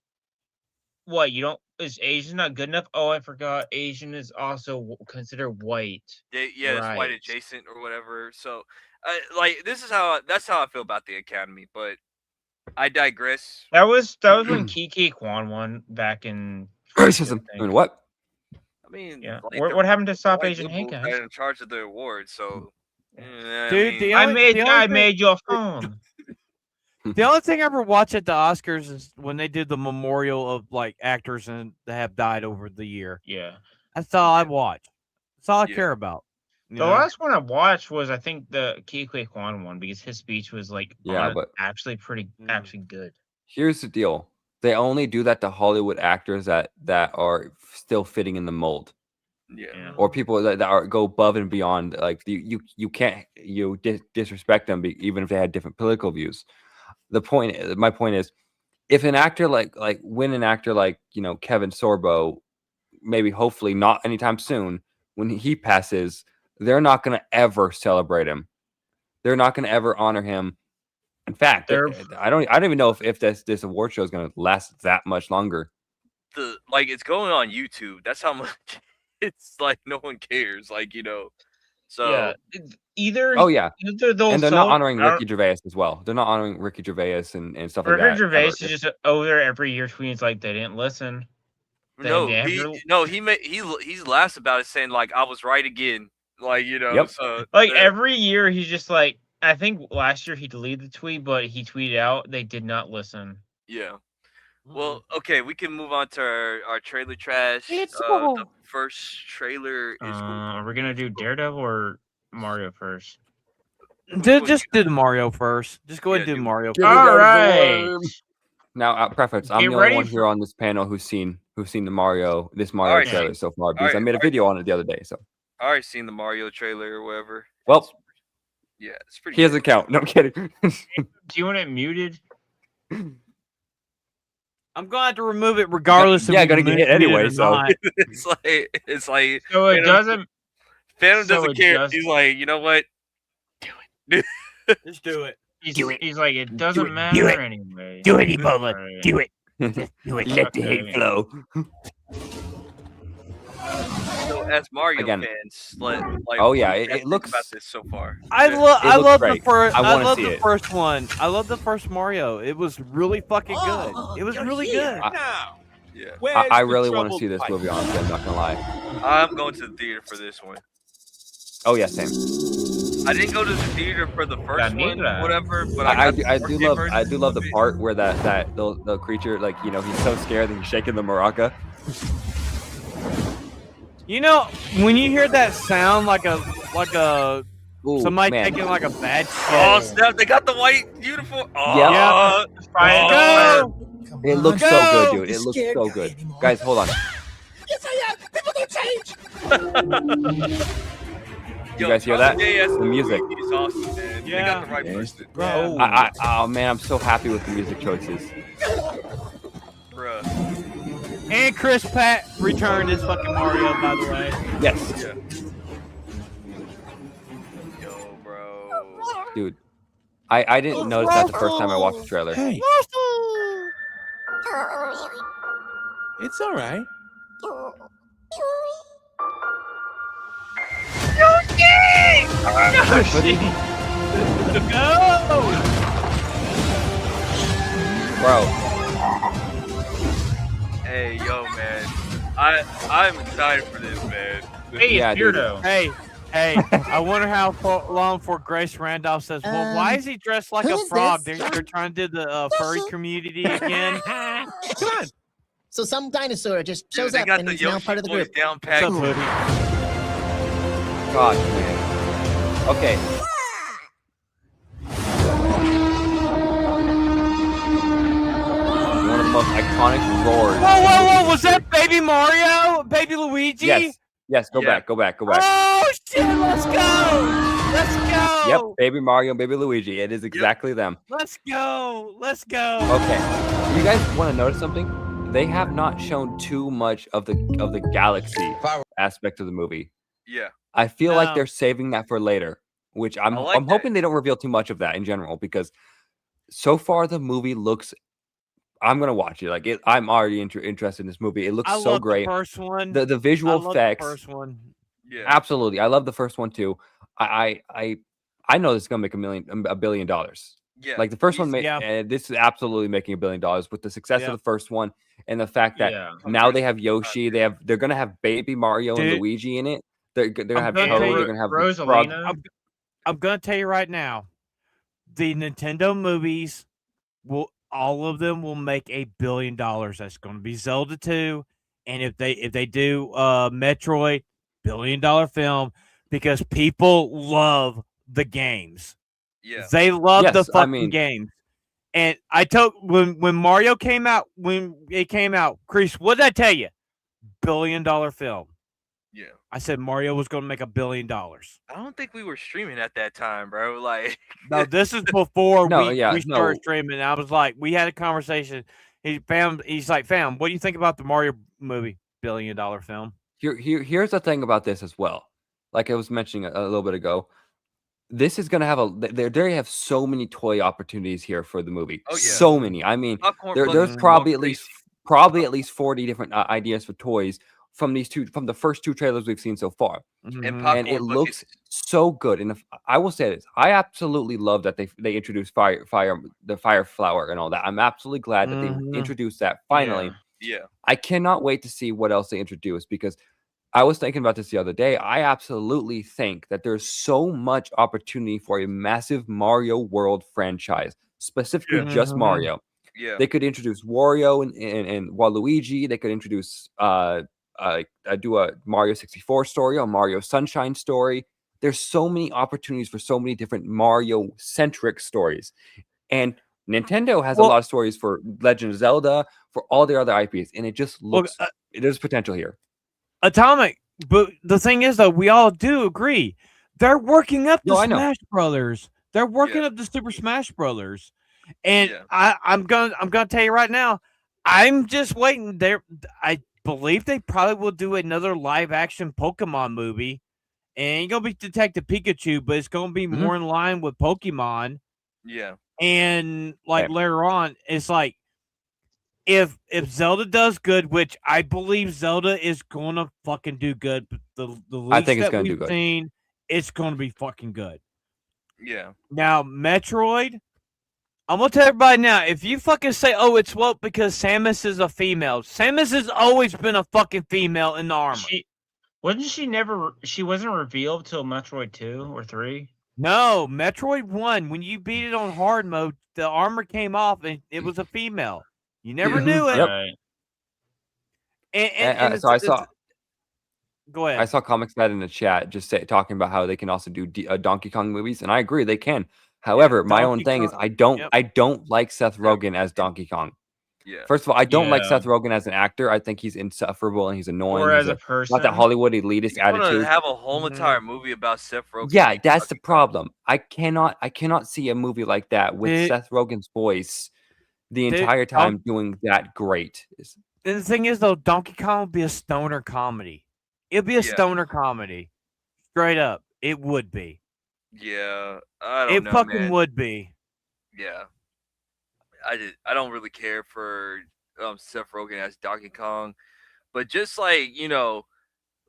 what? You don't? Is Asian not good enough? Oh, I forgot. Asian is also considered white. Yeah, it's white Right. adjacent or whatever. So, that's how I feel about the Academy. But I digress. That was when Kiki Kwan won back in Racism. I mean, what? I mean, Yeah. like, What happened to the Stop white Asian Hate, liberals guys? that are in charge of the award. So, Dude, the I only thing- made your phone. The only thing I ever watch at the Oscars is when they do the memorial of like actors and that have died over the year. Yeah. That's all I watch. That's all I Yeah. care about. you The know? last one I watched was I think the Kiki Kwan one because his speech was like Yeah, but actually pretty actually good. here's the deal. They only do that to Hollywood actors that are still fitting in the mold, yeah. or people that are go above and beyond. Like you can't disrespect them even if they had different political views. My point is, if an actor like when an actor like Kevin Sorbo, maybe hopefully not anytime soon, when he passes, they're not going to ever celebrate him. They're not going to ever honor him. In fact, I don't even know if this award show is going to last that much longer. It's going on YouTube. That's how much it's like no one cares. So Yeah. Either Oh yeah, either they'll and they're not sell- honoring I don't- Ricky Gervais as well. They're not honoring Ricky Gervais and stuff like Ricky that. Gervais ever. is just over there every year tweets like they didn't listen. no, They he's laughs about it, saying like I was right again. Yep. So Like every year he's just like I think last year he deleted the tweet, but he tweeted out they did not listen. yeah. Well, okay, we can move on to our trailer trash. Let's The go. first trailer is Are we gonna do Daredevil or Mario first? Just do the Mario first. Just go ahead Yeah, and do do- Mario. Give first. me All that right. worm. Now, preference. I'm Get the only ready one for- here on this panel who's seen the Mario Alright. trailer so far because I Alright, made a alright. video on it the other day. So, I already seen the Mario trailer or whatever. well, Yeah, it's pretty. he good. doesn't count. No, I'm kidding. Do you want it muted? I'm going to have to remove it regardless of Yeah, if gonna you get hit muted it anyway, or so. not. It's like So it Phantom- doesn't. Phantom So doesn't it care. does- He's like, you know what? Just do it. He's like it doesn't it, matter do it. anyway. Do it, Ebola. Right. Do it. Do it. Let the hate Okay. flow. So as Mario Again. fans, Oh, yeah, what do you it guys think looks- about this so far. I Yeah. love looks the great. first. I I wanna love see the it. first one. I love the first Mario. It was really fucking good. It was really good. Yeah, I really want to see this movie. Honestly, I'm not gonna lie. I'm going to the theater for this one. Oh yeah, same. I didn't go to the theater for the first one, neither. whatever. But I got the do 4K love version the of it. part where the creature he's so scared that he's shaking the maraca. You know, when you hear that sound like a Ooh, somebody man. taking like a bad shit. Oh snap! They got the white uniform. Oh, Yeah. Fine. Go! It looks so Go! good, dude. It looks so good. Guys, hold on. Yes, I am. People don't change. You guys hear that? Yeah, The music. He's awesome, man. They got the right person, Bro. Oh man, I'm so happy with the music choices. bruh. And Chris Pratt returned as fucking Mario, by the way. Yes, Yeah. Yo, bro. dude. I didn't notice that the first time I watched the trailer. Hey, it's all right. Bro, Hey, yo, man. I'm excited for this, man. Hey, Yeah, it's dude. Beardo. Hey, I wonder how long before Grace Randolph says, "Well, why is he dressed like who a is frog?" this? They're trying to do the furry community again. Come on. So some dinosaur just shows Dude, they up got and the he's now Yoshi part of the boys group. down What's pat. up, Hoodie? gosh, man. Okay. One of the most iconic roars. Whoa! Was that Baby Mario? Baby Luigi? Yes. Go Yeah. back. Oh shit! Let's go! Let's go! Yep, Baby Mario and Baby Luigi. It is exactly them. Let's go! Let's go! Okay. You guys want to notice something? they have not shown too much of the galaxy aspect of the movie. Yeah. I feel like No. they're saving that for later, which I'm I like I'm hoping they don't reveal too much of that in general, because so far the movie looks. I'm gonna watch it. Like I'm already interested in this movie. It looks I so love great. the first one. The I visual love effects. the first one. Yeah. Absolutely, I love the first one too. I know this is gonna make $1 billion. Yeah. Like the first one, Easy. Yeah. this is absolutely making $1 billion with the success Yeah. of the first one and the fact that Yeah. now they have Yoshi. They're gonna have baby Mario and Dude. Luigi in it. They're gonna I'm have gonna Toad. tell you- They're gonna have the frog. Rosalina. I'm gonna tell you right now, the Nintendo movies all of them will make $1 billion. That's going to be Zelda 2, and if they do Metroid, $1 billion film, because people love the games. Yeah. They love the Yes, fucking I mean, games. And I told when Mario came out, Kreese, what did I tell you? $1 billion film. Yeah. I said Mario was going to make $1 billion. I don't think we were streaming at that time, bro. Like, No, this is before No, we yeah, started no. streaming. I was like, we had a conversation. He's like, fam, what do you think about the Mario movie? $1 billion film. Here's the thing about this as well. Like I was mentioning a little bit ago, this is gonna have they have so many toy opportunities here for the movie. Oh, yeah. So many. I mean, popcorn there's buckets probably going at least 40 different ideas for toys from the first two trailers we've seen so far. crazy. Mhm. And popcorn And it buckets. looks so good. And I will say this, I absolutely love that they introduced the fire flower and all that. I'm absolutely glad that Mhm. they introduced that finally. Yeah. I cannot wait to see what else they introduce, because I was thinking about this the other day. I absolutely think that there's so much opportunity for a massive Mario World franchise, specifically Yeah. just Mhm. Mario. Yeah. They could introduce Wario and Waluigi. They could introduce do a Mario 64 story, a Mario Sunshine story. There's so many opportunities for so many different Mario centric stories, and Nintendo has a lot of stories for Legend of Zelda, for all their other IPs, and it just looks there's potential here. Atomic. But the thing is, though, we all do agree they're working up the No, I know. Smash Brothers. They're working Yeah. up the Super Smash Brothers, and Yeah. I'm gonna tell you right now, I'm just waiting. I believe they probably will do another live action Pokemon movie. It ain't gonna be Detective Pikachu, but it's gonna be more in line with Pokemon. Yeah. And like Okay. later on, it's like if Zelda does good, which I believe Zelda is gonna fucking do good, but the leaks think it's that gonna do we've good. seen, it's gonna be fucking good. Yeah. Now, Metroid, I'm gonna tell everybody now, if you fucking say, oh, it's because Samus is a female, Samus has always been a fucking female in the armor. She wasn't revealed till Metroid 2 or 3. No, Metroid 1, when you beat it on hard mode, the armor came off and it was a female. You never knew it. Yep. Right. And So I saw go ahead. I saw Comics Net in the chat just talking about how they can also do Donkey Kong movies, and I agree they can. However, my own Donkey thing is Kong- I don't like Seth Rogen as Donkey Kong. Yeah. First of all, I don't like Yeah. Seth Rogen as an actor. I think he's insufferable and he's annoying. Or He's as a person. got that Hollywood elitist You want to attitude. have a whole entire movie about Seth Rogen? Yeah, being that's the Donkey Kong. problem. I cannot see a movie like that with Dude. Seth Rogen's voice the Dude, entire time doing that great. And the thing is, though, Donkey Kong would be a stoner comedy. It'd be a Yeah. stoner comedy. Straight up. It would be. Yeah. I don't It know, fucking man. would be. Yeah. I don't really care for Seth Rogen as Donkey Kong, but just like,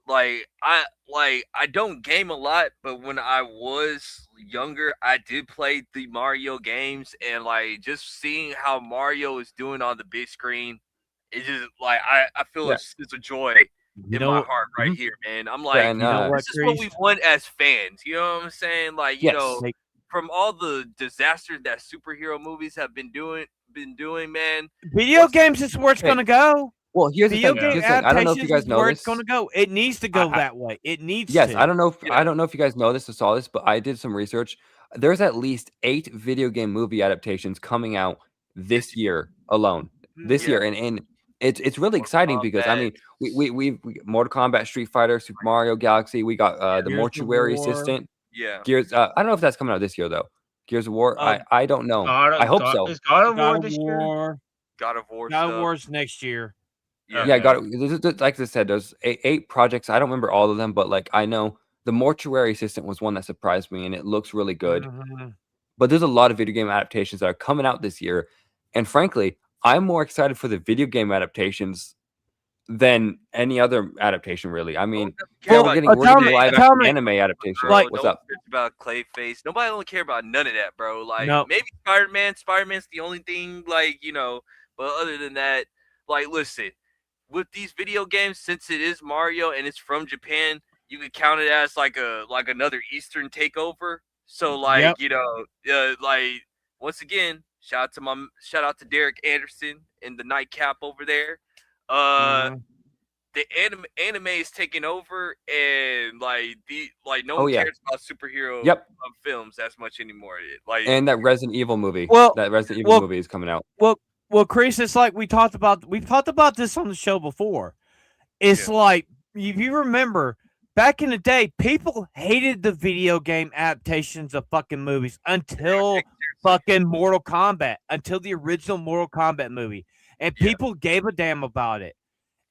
I don't game a lot, but when I was younger, I did play the Mario games, and like just seeing how Mario is doing on the big screen, it just like I feel Yeah. a sense of joy You in know my what? heart right Mhm. here, man. I'm like, and, You know what, this is what we Kreese? want as fans. You know what I'm saying? Like, Yes. from all the disasters that superhero movies have been doing, man. Video What's- games is where it's Hey, going to go. Well, here's the Video thing. game Here's the thing. I don't know if you adaptations guys is know where this. it's going to go. It needs to go I- that way. It needs Yes, to. I don't know if Yeah. I don't know if you guys know this or saw this, but I did some research. There's at least 8 video game movie adaptations coming out this year alone. This Yeah. year, and it's really Mortal exciting because I mean we Mortal Kombat, Street Fighter, Super Mario Galaxy. We got the Gears of Mortuary War. Assistant. Yeah. Gears. I don't know if that's coming out this year though. Gears of War. I don't know. God, I hope God, so. Is God of War God of this year? War. God of War God stuff. of War's next year. Yeah. Yeah, like I said, there's 8 projects. I don't remember all of them, but like I know the Mortuary Assistant was one that surprised me, and it looks really good. Mhm. But there's a lot of video game adaptations that are coming out this year, and frankly, I'm more excited for the video game adaptations than any other adaptation. Really, I mean, Well, we're getting Atomic- live Atomic- action anime adaptation. like- What's no up? one cares about Clayface. Nobody don't care about none of that, bro. Like Nope. maybe Spider-Man. Spider-Man's the only thing, like, but other than that, like, listen, with these video games, since it is Mario and it's from Japan, you could count it as like another Eastern takeover. So like, Yep. like once again, shout out to Derek Anderson and the Nightcap over there. Mhm. The anime is taking over, and no Oh, one yeah. cares about superhero films as much anymore. And that Resident Evil movie. Well- that Resident Evil movie is coming out. Well, Chris, it's like we've talked about this on the show before. It's like, if you remember, back in the day, people hated the video game adaptations of fucking movies until fucking Mortal Kombat, until the original Mortal Kombat movie, and people gave a damn about it.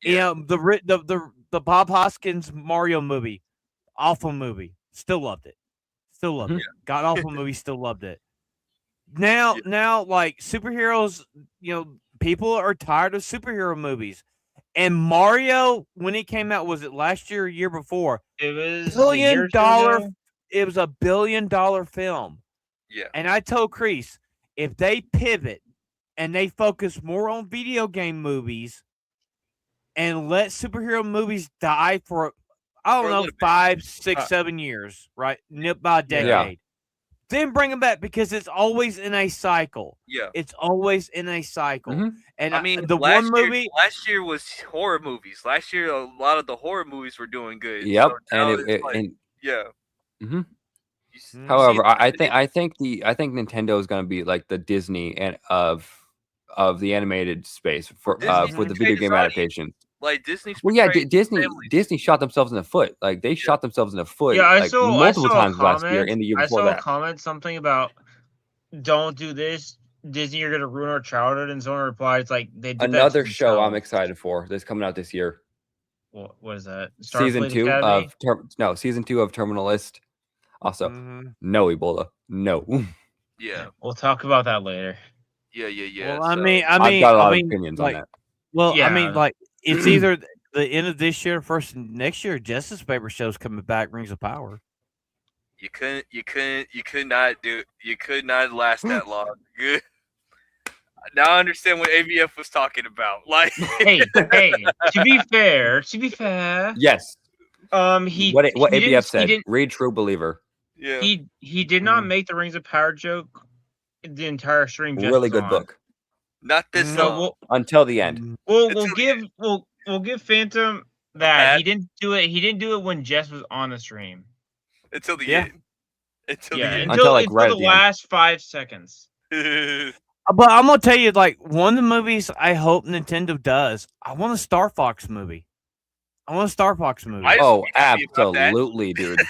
Yeah. The Bob Hoskins Mario movie, awful movie. Still loved it. Still loved it. God awful movie. Still loved it. Now, like superheroes, people are tired of superhero movies. And Mario, when it came out, was it last year or year before? It was $1 billion. It was $1 billion film. Yeah. And I told Kreese, if they pivot and they focus more on video game movies and let superhero movies die for, I For don't a know, little bit. 5, 6, 7 years, right? Nip by a decade. Then bring them back, because it's always in a cycle. Yeah. It's always in a cycle. Mhm. And I mean, the one movie. last year was horror movies. Last year, a lot of the horror movies were doing good. Yep, So now and it's like, yeah. Mhm. You see However, it- I think Nintendo is going to be like the Disney and of the animated space for Disney's the video portrayed game its audience. adaptation. Like Disney's. Well, yeah, portrayed families. Disney shot themselves in the foot. Like they shot themselves in the foot. Yeah, I like, saw multiple I saw times a last year comment. and the year I before saw that. a comment something about don't do this. Disney, you're gonna ruin our childhood. And someone replied, "It's like they did Another that to show I'm themselves." excited for that's coming out this year. What is that? Season Starfleet 2 Academy? of season 2 of Terminalist. Also, Mhm. no Ebola, no. Yeah. We'll talk about that later. Yeah. Well, so- I've got a lot of opinions like, on that. Well, I Yeah. mean, like, it's either the end of this year, first next year. Justice Paper show's coming back. Rings of Power. You could not last that long. Good. Now I understand what AVF was talking about. Like, hey, to be fair, Yes. he What he didn't- ABF he said. didn't- Read True Believer. yeah. He did not make the Rings of Power joke the entire stream. Just Really was good on. book Not this No, song. So until the end. we'll Until give Phantom that pat. he didn't do it. He didn't do it when Jess was on the stream. Until the Yeah. end. Until Yeah, the Until, like, until right at the the end. last 5 seconds. end. But I'm gonna tell you, like, one of the movies I hope Nintendo does. I want a Star Fox movie. I want a Star Fox movie. I just Oh, be happy about that. absolutely, dude.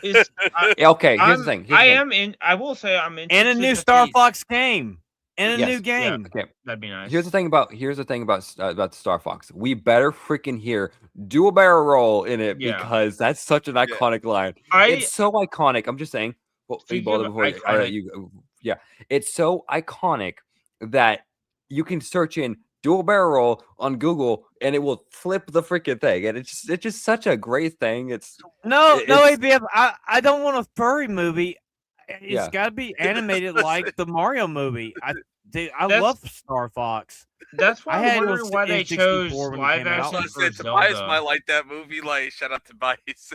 Is- I- Yeah, okay, here's the I'm- thing. I am in. I will say I'm in. and a new Star Fox game. And a Yes. new Yeah. game. Okay. That'd be nice. Here's the thing about the Star Fox. We better freaking hear do a barrel roll in it Yeah. because that's such an iconic line. It's so iconic. I'm just saying. Well, Speaking Ebola, of before I let you, yeah, it's so iconic that you can search in dual barrel roll on Google and it will flip the freaking thing. And it's just such a great thing. No, It's- ABF. I don't want a furry movie. It's Yeah. got to be animated like the Mario movie. I That's- love Star Fox. That's why I I'm had wondering it why on they N64 chose when it live came out. So I action for said Tobias Zelda. might like that movie. Like, shout out to Tobias.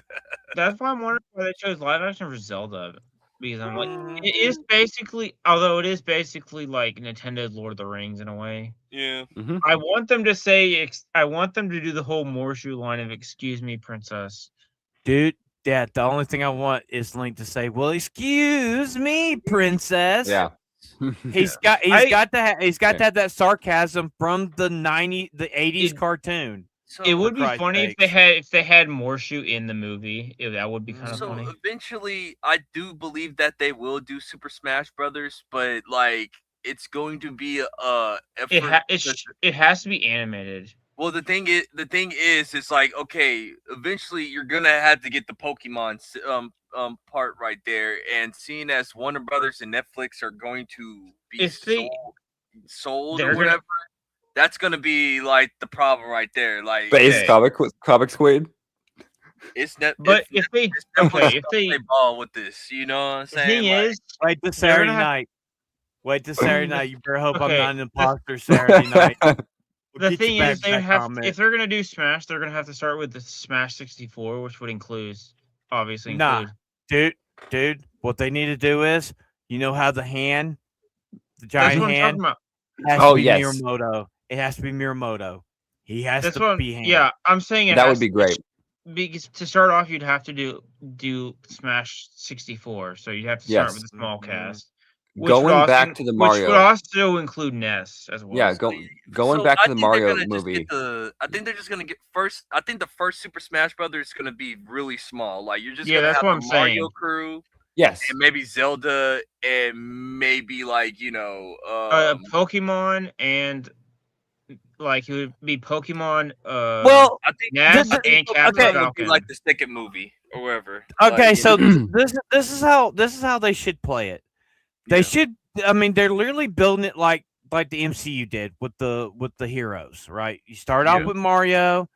That's why I'm wondering why they chose live action for Zelda. Because I'm like, Mm. it is basically, although it is basically like Nintendo's Lord of the Rings in a way. Yeah. I want them to say, I want them to do the whole Morshu line of "Excuse me, princess." Dude, yeah, the only thing I want is Link to say, "Well, excuse me, princess." Yeah. He's got to Okay. have that sarcasm from the 80s It- cartoon. So, It would be Christ's funny if they had Morshu in the movie. That would be kind of so funny. eventually, I do believe that they will do Super Smash Brothers, but like it's going to be It has to be animated. Well, the thing is, it's like, okay, eventually you're gonna have to get the Pokemon part right there, and seeing as Warner Brothers and Netflix are going to be sold or whatever, that's gonna be like the problem right there. Like, Base comic squid. It's But if they play ball with this, you know what I'm saying? The thing is, wait till Saturday night. Wait till Saturday night. You better hope I'm not an imposter Saturday night. The thing is, if they're gonna do Smash, they're gonna have to start with the Smash 64, which would include. Dude. What they need to do is, you know how the giant hand, has to be Miyamoto. It has to be Miyamoto. He has to be hand. Yeah, I'm saying that would be great. Because to start off, you'd have to do Smash 64, so you'd have to start with a small cast. Going back to the Mario, which would also include Ness as well. Yeah, going back to the Mario movie. I think they're just gonna get first. I think the first Super Smash Brothers is gonna be really small. Like, you're just gonna have the Mario crew. Yes, and maybe Zelda, and maybe like Pokemon, and like it would be Pokemon. Well, I think Ness and Captain Falcon, like the second movie or wherever. Okay, like, so this is how they should play it. They should. I mean, they're literally building it like the MCU did with the heroes, right? You start off with Mario,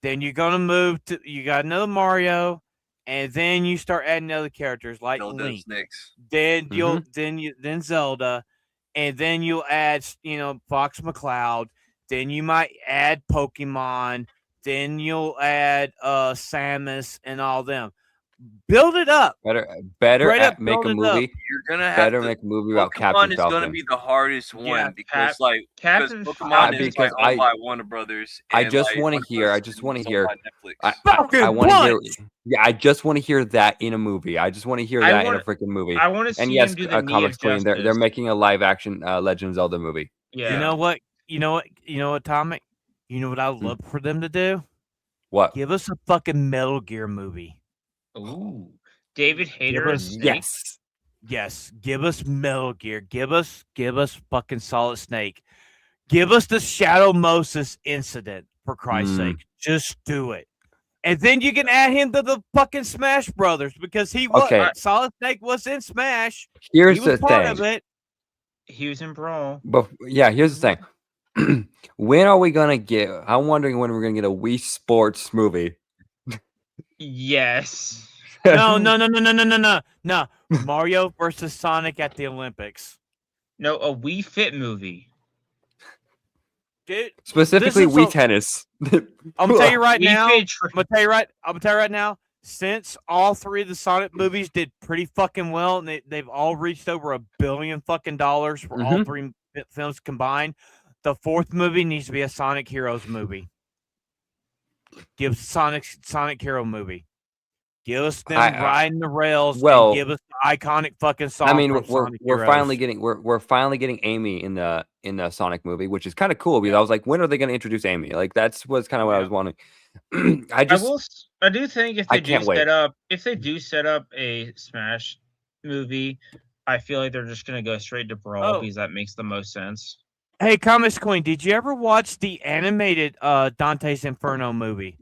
then you're gonna move to you got another Mario, and then you start adding other characters like Link. Then then Zelda, and then you'll add Fox McCloud. Then you might add Pokemon. Then you'll add Samus and all them. Build it up. Better make a movie. You're gonna have to make a movie about Pokemon Captain is Falcon. gonna be the hardest one because Captain Pokemon is like owned by Warner Brothers. I just want to hear. I just want to hear. I want to hear. Yeah, I just want to hear that in a movie. I just want to hear that in a freaking movie. I want to see. And yes, them do the Comics Queen. They're making a live action Legend of Zelda movie. Yeah. You know what? Atomic. You know what I'd love for them to do? What? Give us a fucking Metal Gear movie. Ooh. David Hayter. Yes. Give us Metal Gear. Give us fucking Solid Snake. Give us the Shadow Moses incident, for Christ's sake. Just do it. And then you can add him to the fucking Smash Brothers because he was Solid Snake was in Smash. Here's he was the part thing. Of it. He was in Brawl. But yeah, here's the thing. When are we gonna get? I'm wondering when we're gonna get a Wii Sports movie. Yes. No. Mario versus Sonic at the Olympics. No, a Wii Fit movie. Dude, specifically Wii Tennis. I'm gonna tell you right now. I'm gonna tell you right now. Since all three of the Sonic movies did pretty fucking well, and they've all reached over $1 billion fucking dollars for all three films combined, the fourth movie needs to be a Sonic Heroes movie. Give Sonic Hero movie. Give us them riding the rails. And give us the iconic fucking song. I mean, we're finally getting Amy in the Sonic movie, which is kind of cool because I was like, when are they going to introduce Amy? Like was kind of what I was wanting. I do think if they do set up a Smash movie, I feel like they're just going to go straight to Brawl because that makes the most sense. Hey, Comics Queen, did you ever watch the animated Dante's Inferno movie?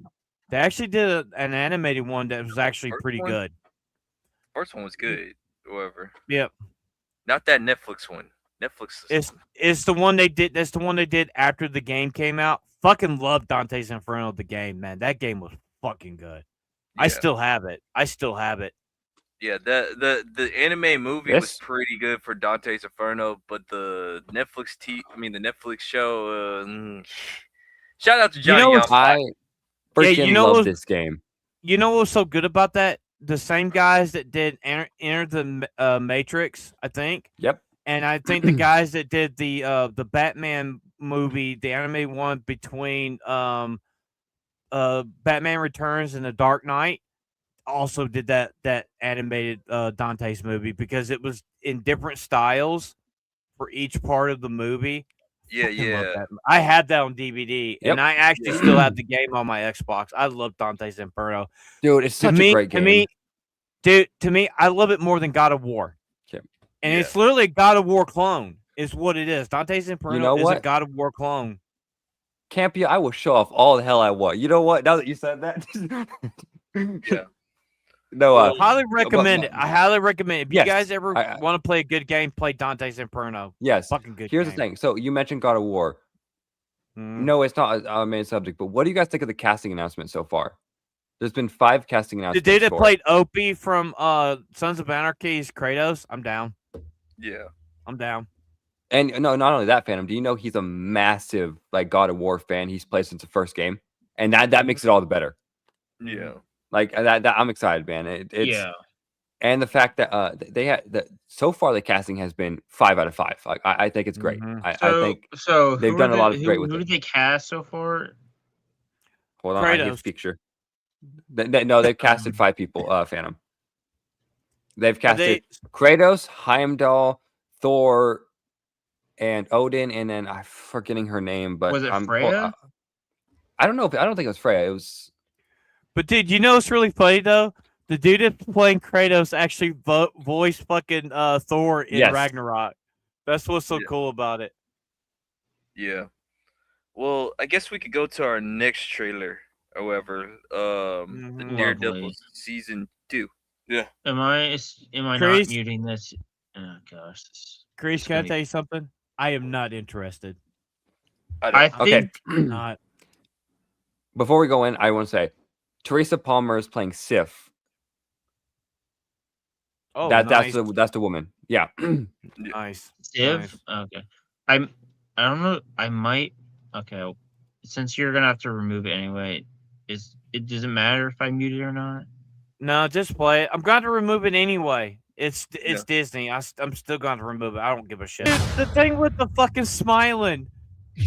They actually did an animated one that was actually pretty good. First one was good, however. Yep. Not that Netflix one. Netflix. It's the one they did. That's the one they did after the game came out. Fucking love Dante's Inferno, the game, man. That game was fucking good. Yeah. I still have it. Yeah, the anime movie was pretty good for Dante's Inferno, but the Netflix show. Shout out to Johnny. I freaking love this game. You know what's so good about that? The same guys that did Enter the Matrix, I think. Yep. And I think the guys that did the Batman movie, the anime one between Batman Returns and The Dark Knight, also did that animated Dante's movie because it was in different styles for each part of the movie. Yeah. I had that on DVD, and I actually still have the game on my Xbox. I love Dante's Inferno. Dude, it's such a great game. To me, I love it more than God of War. Okay. And it's literally a God of War clone. is what it is. Dante's Inferno know is a what? God of War clone. Campia, I will show off all the hell I want. You know what? Now that you said that, Yeah. no, Well, Highly recommend it. I highly recommend it. If you Yes, guys ever I- want to play a good game, play Dante's Inferno. yes. Fucking good Here's the game. thing. So you mentioned God of War. Mhm. No, it's not our main subject. But what do you guys think of the casting announcement so far? There's been 5 casting The announcements. dude that for it. played Opie from Sons of Anarchy's Kratos, I'm down. yeah. I'm down. And no, not only that, Phantom. Do you know he's a massive like God of War fan? He's played since the first game, and that makes it all the better. Yeah. Like that I'm excited, man. It's Yeah. and the fact that they had that so far the casting has been 5 out of 5. Like I think it's great. Mhm. I So, think so they've who done are a lot of the- great who, with who it. did they cast so far? Hold on, I have Kratos. a picture. No, they've casted 5 people. Phantom. They've Are casted they Kratos, Heimdall, Thor, and Odin, and then I'm forgetting her name, but Was it I'm Freya? I don't know. I don't think it was Freya. It was But dude, you know what's really funny though? The dude that's playing Kratos actually voiced fucking Thor in Yes. Ragnarok. That's what's so Yeah. cool about it. Yeah. Well, I guess we could go to our next trailer. However, the Mhm. Daredevil Lovely. season 2. Am I not Chris? muting this? Oh gosh. Kreese, It's can I gonna- tell you something? I am not interested. I don't. okay. think Not. Before we go in, I want to say Teresa Palmer is playing Sif. Oh, That's nice. that's the woman. Yeah. Nice. Civ. Nice. Okay. I don't know. I might. Okay. Since you're gonna have to remove it anyway, does it matter if I mute it or not? No, just play it. I'm going to remove it anyway. It's Yeah. Disney. I'm still going to remove it. I don't give a shit. The thing with the fucking smiling,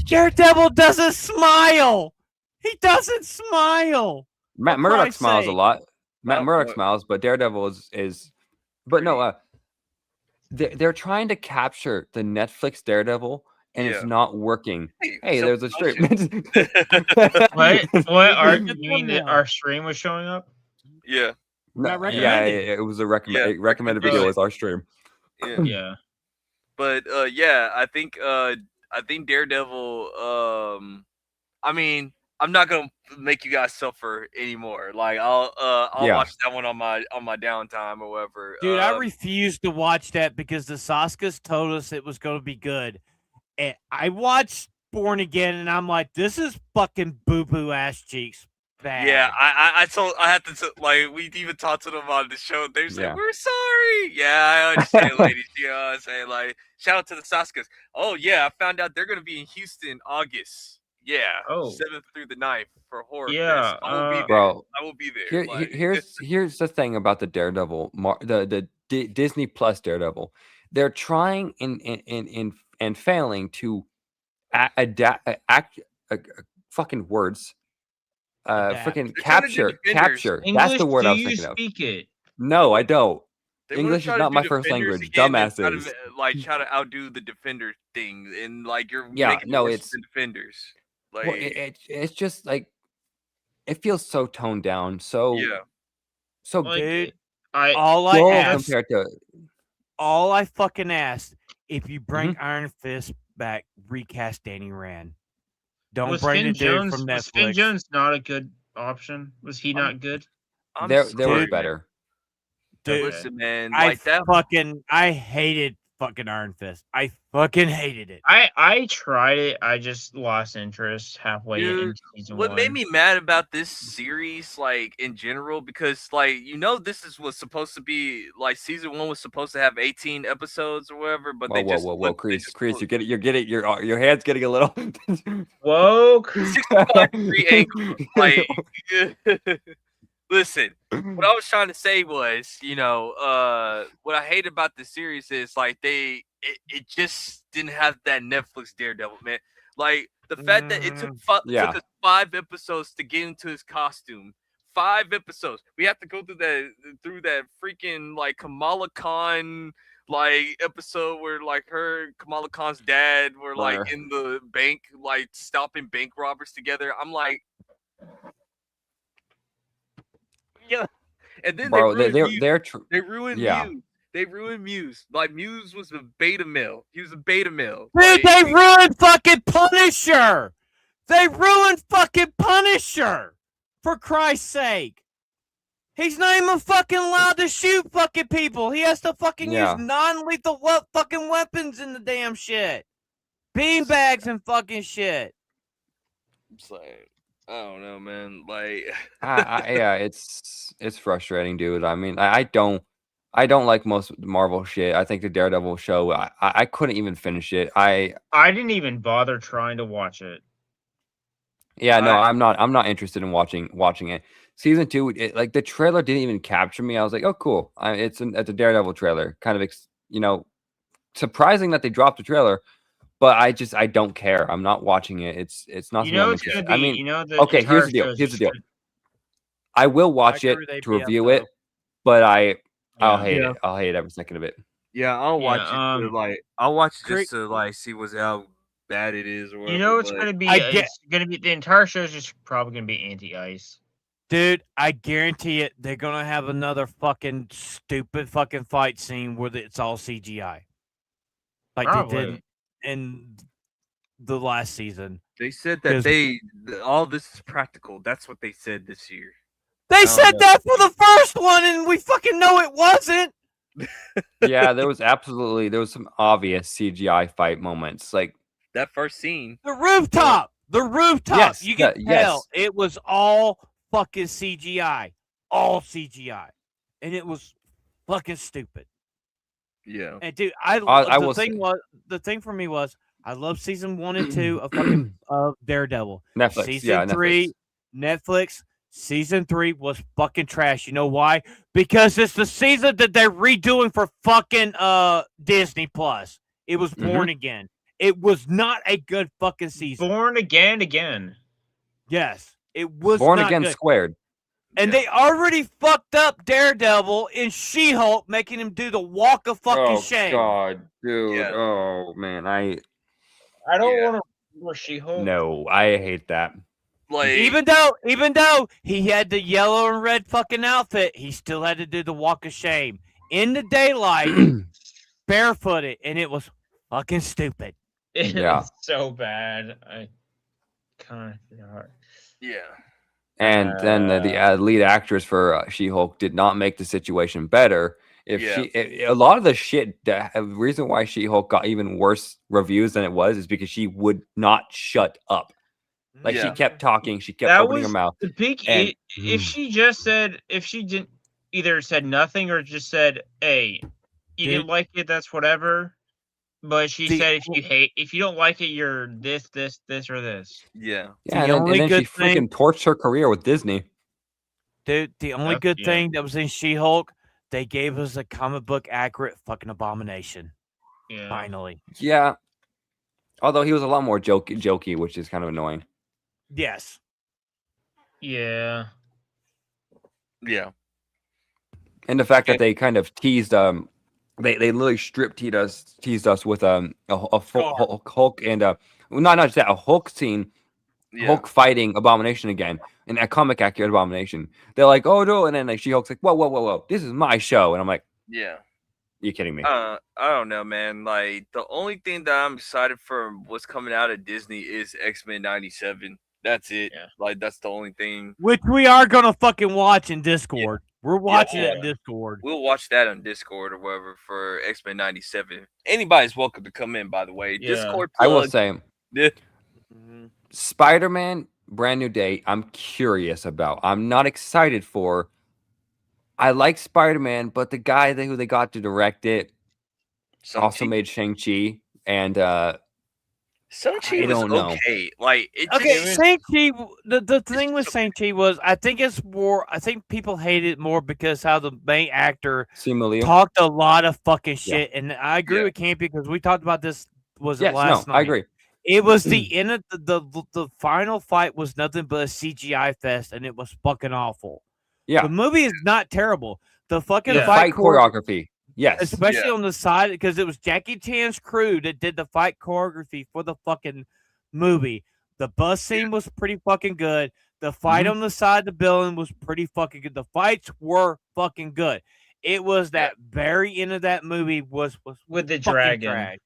Daredevil doesn't smile. He doesn't smile. Matt For Murdock Christ's smiles a sake. lot. Matt Oh, Murdock what? smiles, but Daredevil is but no, they're trying to capture the Netflix Daredevil, and it's Yeah. not working. Hey, so- there's a oh, strip. What? What are It's you mean that thumbnail. our stream was showing up? Yeah. No, Not yeah, recommended. it was a Yeah, recommended video recommendation. was our stream. Yeah. Yeah. But yeah, I think Daredevil. I mean, I'm not gonna make you guys suffer anymore. Like I'll Yeah. watch that one on my downtime or whatever. Dude, I refuse to watch that because the Saskas told us it was going to be good. And I watched Born Again, and I'm like, this is fucking boo-boo ass cheeks. Bad. Yeah, I had to like we even talked to them on the show. They're just Yeah. like, we're sorry. Yeah, I understand, ladies. You know what I'm saying? Like, shout out to the Saskas. Oh yeah, I found out they're gonna be in Houston August. Yeah, Oh. 7th through the 9th for Horror Yeah, Fest. I will be there. Bro, I will be there. Like, here's the thing about the Daredevil, the Disney Plus Daredevil. They're trying and failing to adapt fucking words. Adapt. Freaking They're trying to do capture. Defenders. That's English, the word do I was you thinking of. speak it? No, I don't. They wanna English is try to not do my first Defenders language, again and try dumbasses. to, try to outdo the Defender thing, and like you're Yeah, making no, it worse it's- than Defenders. Like, Well, it's just like it feels so toned down, so yeah, so Like, Dude, I all I dull asked, compared to all I fucking asked, if you bring Mm-hmm. Iron Fist back, recast Danny Rand. Don't was bring Finn the dude Jones. from Was Finn Netflix. Jones not a good option? Was he not good? I'm there was sorry, man. better. Dude, Listen, man, I like that. I hated fucking Iron Fist. I fucking hated it. I tried it. I just lost interest halfway Dude, into season What one. made me mad about this series, like in general, because this was supposed to be like season 1 was supposed to have 18 episodes or whatever, but they just Whoa, Crease, your hand's getting a little. Whoa, 65-degree angle. Like, listen, what I was trying to say was, what I hate about the series is like it just didn't have that Netflix Daredevil, man. Like the fact that it took Yeah. us 5 episodes to get into his costume. 5 episodes. We have to go through that freaking like Kamala Khan episode where Kamala Khan's dad were Where- in the bank stopping bank robbers together. I'm like, yeah. And then Bro, they ruined they're they ruined yeah. Muse. They ruined Muse. Like Muse was a beta male. He was a beta male. Dude, they ruined fucking Punisher. They ruined fucking Punisher. For Christ's sake. He's not even fucking allowed to shoot fucking people. He has to fucking use non-lethal fucking weapons in the damn shit. Beanbags and fucking shit. It's like, I don't know, man. Like, yeah, it's frustrating, dude. I mean, I don't like most Marvel shit. I think the Daredevil show, I couldn't even finish it. I didn't even bother trying to watch it. Yeah, no, I'm not interested in watching it. Season 2, like the trailer didn't even capture me. I was like, oh, cool. It's a Daredevil trailer. Kind of, surprising that they dropped the trailer, but I don't care. I'm not watching it. It's not. You know, it's gonna be. I mean, okay. Here's the deal. I will watch it to review it, but I'll hate it. I'll hate every second of it. Yeah, I'll watch it to, like, I'll watch it just to like see how bad it is or whatever. You know, it's gonna be. It's gonna be the entire show is just probably gonna be anti-ice. Dude, I guarantee it. They're gonna have another fucking stupid fucking fight scene where it's all CGI, like they did in the last season. They said that all this is practical. That's what they said this year. They said that for the first one, and we fucking know it wasn't. Yeah, there was some obvious CGI fight moments, like that first scene. The rooftop. Yes, you can tell it was all fucking CGI, and it was fucking stupid. Yeah. And dude, the thing for me was I love season 1 and 2 of fucking Daredevil. Netflix. Season 3, Netflix. Season 3 was fucking trash. You know why? Because it's the season that they're redoing for fucking Disney Plus. It was Born Again. It was not a good fucking season. Born Again. Yes. It was Born not Again good. squared. And they already fucked up Daredevil in She-Hulk, making him do the walk of fucking shame. Oh god, dude. Yeah. Oh man, I don't want to wear She-Hulk. No, I hate that. Like, even though he had the yellow and red fucking outfit, he still had to do the walk of shame in the daylight, barefooted, and it was fucking stupid. It's so bad. I kind of feel it. Yeah. And then the lead actress for She-Hulk did not make the situation better. A lot of the shit, the reason why She-Hulk got even worse reviews than it was is because she would not shut up. Like she kept talking, she kept opening her mouth. The big if she didn't either said nothing or just said, "Hey, you didn't like it, that's whatever." But she said, if you don't like it, you're this, or this. Yeah. Yeah, and then she freaking torched her career with Disney. Dude, the only good thing that was in She-Hulk, they gave us a comic book accurate fucking Abomination. Yeah. Finally. Yeah. Although he was a lot more jokey, which is kind of annoying. Yes. Yeah. Yeah. And the fact that they kind of teased they literally teased us with a Hulk and not just that, a Hulk scene, Hulk fighting Abomination again, and a comic accurate Abomination. They're like, oh no, and then like She-Hulk's like, whoa, this is my show, and I'm like, yeah, you kidding me? I don't know, man. Like the only thing that I'm excited for what's coming out of Disney is X-Men '97. That's it. Yeah. Like that's the only thing. Which we are gonna fucking watch in Discord. Yeah. We're watching it in Discord. We'll watch that on Discord or whatever for X-Men '97. Anybody's welcome to come in, by the way. Yeah. Discord. I will say, Spider-Man Brand New Day, I'm curious about. I'm not excited for. I like Spider-Man, but the guy who they got to direct it also made Shang-Chi, and Shang-Chi was okay. Like Shang-Chi. The thing with Shang-Chi was, I think people hate it more because how the main actor talked a lot of fucking shit, and I agree with Campy because we talked about this. Was it last night? I agree. It was the end of the final fight was nothing but a CGI fest, and it was fucking awful. Yeah, the movie is not terrible. The fucking fight choreography. Yes. Especially on the side, because it was Jackie Chan's crew that did the fight choreography for the fucking movie. The bus scene was pretty fucking good. The fight on the side of the building was pretty fucking good. The fights were fucking good. It was that very end of that movie was With the fucking dragon. trash.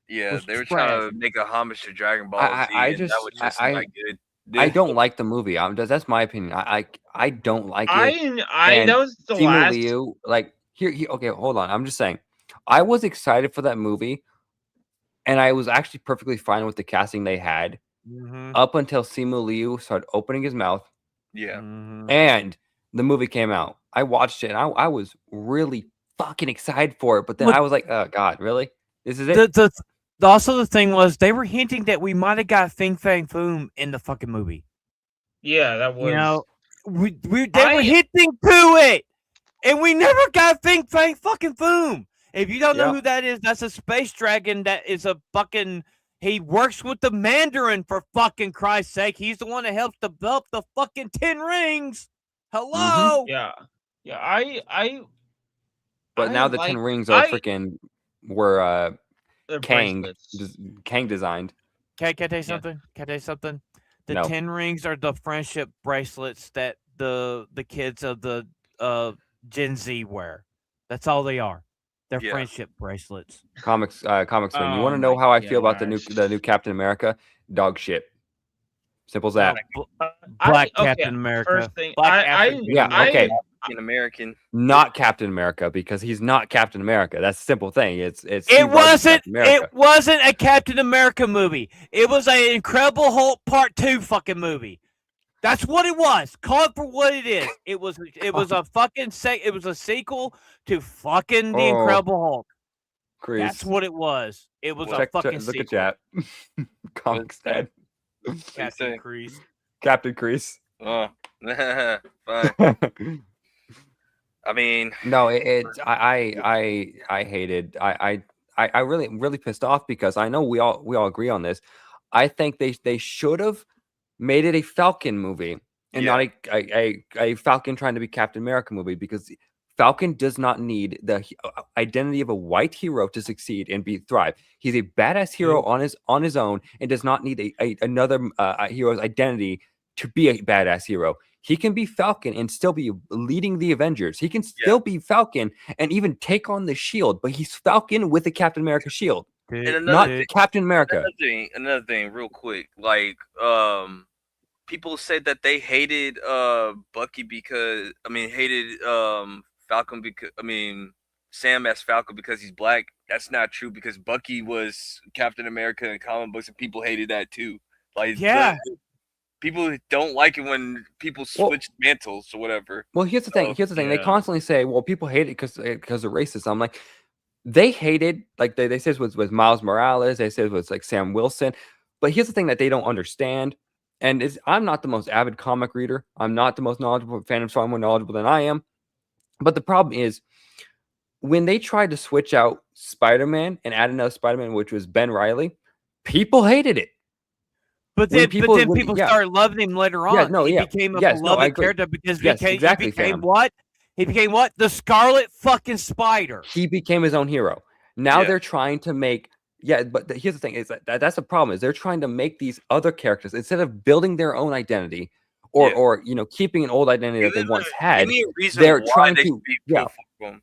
Yeah, Was they were trash. trying to make a homage to Dragon Ball I- Z, I and that just- was just I- not good. I don't like the movie. That's my opinion. I don't like it. I And that was the Simu last. Liu, like here, okay, hold on. I'm just saying, I was excited for that movie, and I was actually perfectly fine with the casting they had Mhm, up until Simu Liu started opening his mouth, Yeah, mhm. and the movie came out. I watched it, and I was really fucking excited for it. But then But- I was like, oh god, really? This is it? Also the thing was they were hinting that we might have got Fing Fang Foom in the fucking movie. Yeah, that was. You know, they were hinting to it, and we never got Fing Fang fucking Foom. If you don't know Yeah. who that is, that's a space dragon that is a fucking. He works with the Mandarin, for fucking Christ's sake. He's the one that helps develop the fucking 10 rings. Hello. Yeah, I. But I now the like- 10 rings are I- freaking were they're Kang bracelets. Kang designed. Can I tell you Yeah. something? Can I tell you something? The No. 10 rings are the friendship bracelets that the kids of the Gen Z wear. That's all they are. They're Yeah. friendship bracelets. Comics fan. You Oh want to know my how I feel about the gosh. new Captain America? Dog shit. Simple as that. Black okay, Captain America. First thing, Black I African Yeah, American. okay. in American. Not Captain America, because he's not Captain America. That's a simple thing. It's It Steve Rogers' wasn't. Captain America. It wasn't a Captain America movie. It was an Incredible Hulk Part 2 fucking movie. That's what it was. Call it for what it is. It was a fucking it was a sequel to fucking the Oh, Incredible Hulk. Kreese. That's what it was. It was a Check, fucking look sequel. at chat. Comics What's dad. Captain say? Kreese. Captain Kreese. Oh, fine. I mean, No, I hated. I really pissed off because I know we all agree on this. I think they should have made it a Falcon movie and Yeah. not a Falcon trying to be Captain America movie, because Falcon does not need the identity of a white hero to succeed and thrive. He's a badass hero on his own and does not need another hero's identity to be a badass hero. He can be Falcon and still be leading the Avengers. He can still be Falcon and even take on the Shield, but he's Falcon with the Captain America shield, and not another Captain America. another thing, real quick, like people said that they hated Bucky because hated Falcon because Sam as Falcon because he's black. That's not true, because Bucky was Captain America in comic books and people hated that too. Like, Yeah. people don't like it when people switch mantles or whatever. Well, here's the thing. They yeah. constantly say, "Well, people hate it because they're racist." I'm like, they hated, like they said it was Miles Morales. They said it was like Sam Wilson. But here's the thing that they don't understand, and I'm not the most avid comic reader. I'm not the most knowledgeable fan of someone more knowledgeable than I am. But the problem is, when they tried to switch out Spider-Man and add another Spider-Man, which was Ben Reilly, people hated it. But When then people- started loving him later on. Yeah, no, he yeah. became a Yes, no, I beloved agree. character because Yes, he exactly, became fam. what? He became what? The Scarlet fucking Spider. He became his own hero. Now Yeah. they're trying to make but here's the thing: is that's the problem. Is they're trying to make these other characters, instead of building their own identity or Yeah. or keeping an old identity that they once had. Give me a reason they're why trying they to- should be yeah. cool for them.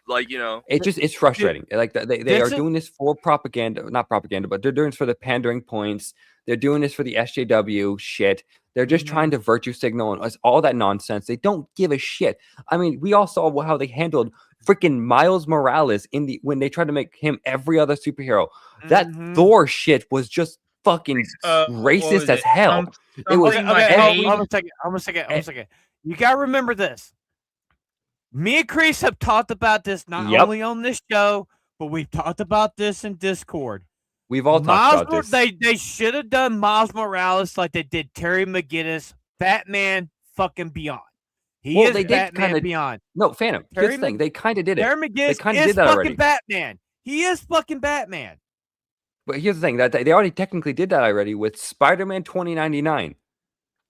Like, It's frustrating. Like they are this is- doing this for propaganda, not propaganda, but they're doing this for the pandering points. They're doing this for the SJW shit. They're just trying to virtue signal and all that nonsense. They don't give a shit. I mean, we all saw how they handled freaking Miles Morales when they tried to make him every other superhero. That Mhm. Thor shit was just fucking what was racist as it? hell. It was Something Okay, like hold on a second. You gotta remember this. Me and Kreese have talked about this not Yep. only on this show, but we've talked about this in Discord. We've all talked about this. They should have done Miles Morales like they did Terry McGinnis, Batman fucking Beyond. He Well, is they did Batman kinda- Beyond. No, Phantom. Terry Here's the thing. They kind of did it. Terry McGinnis kinda is did that fucking already. Batman. He is fucking Batman. But here's the thing, that they already technically did that already with Spider-Man 2099.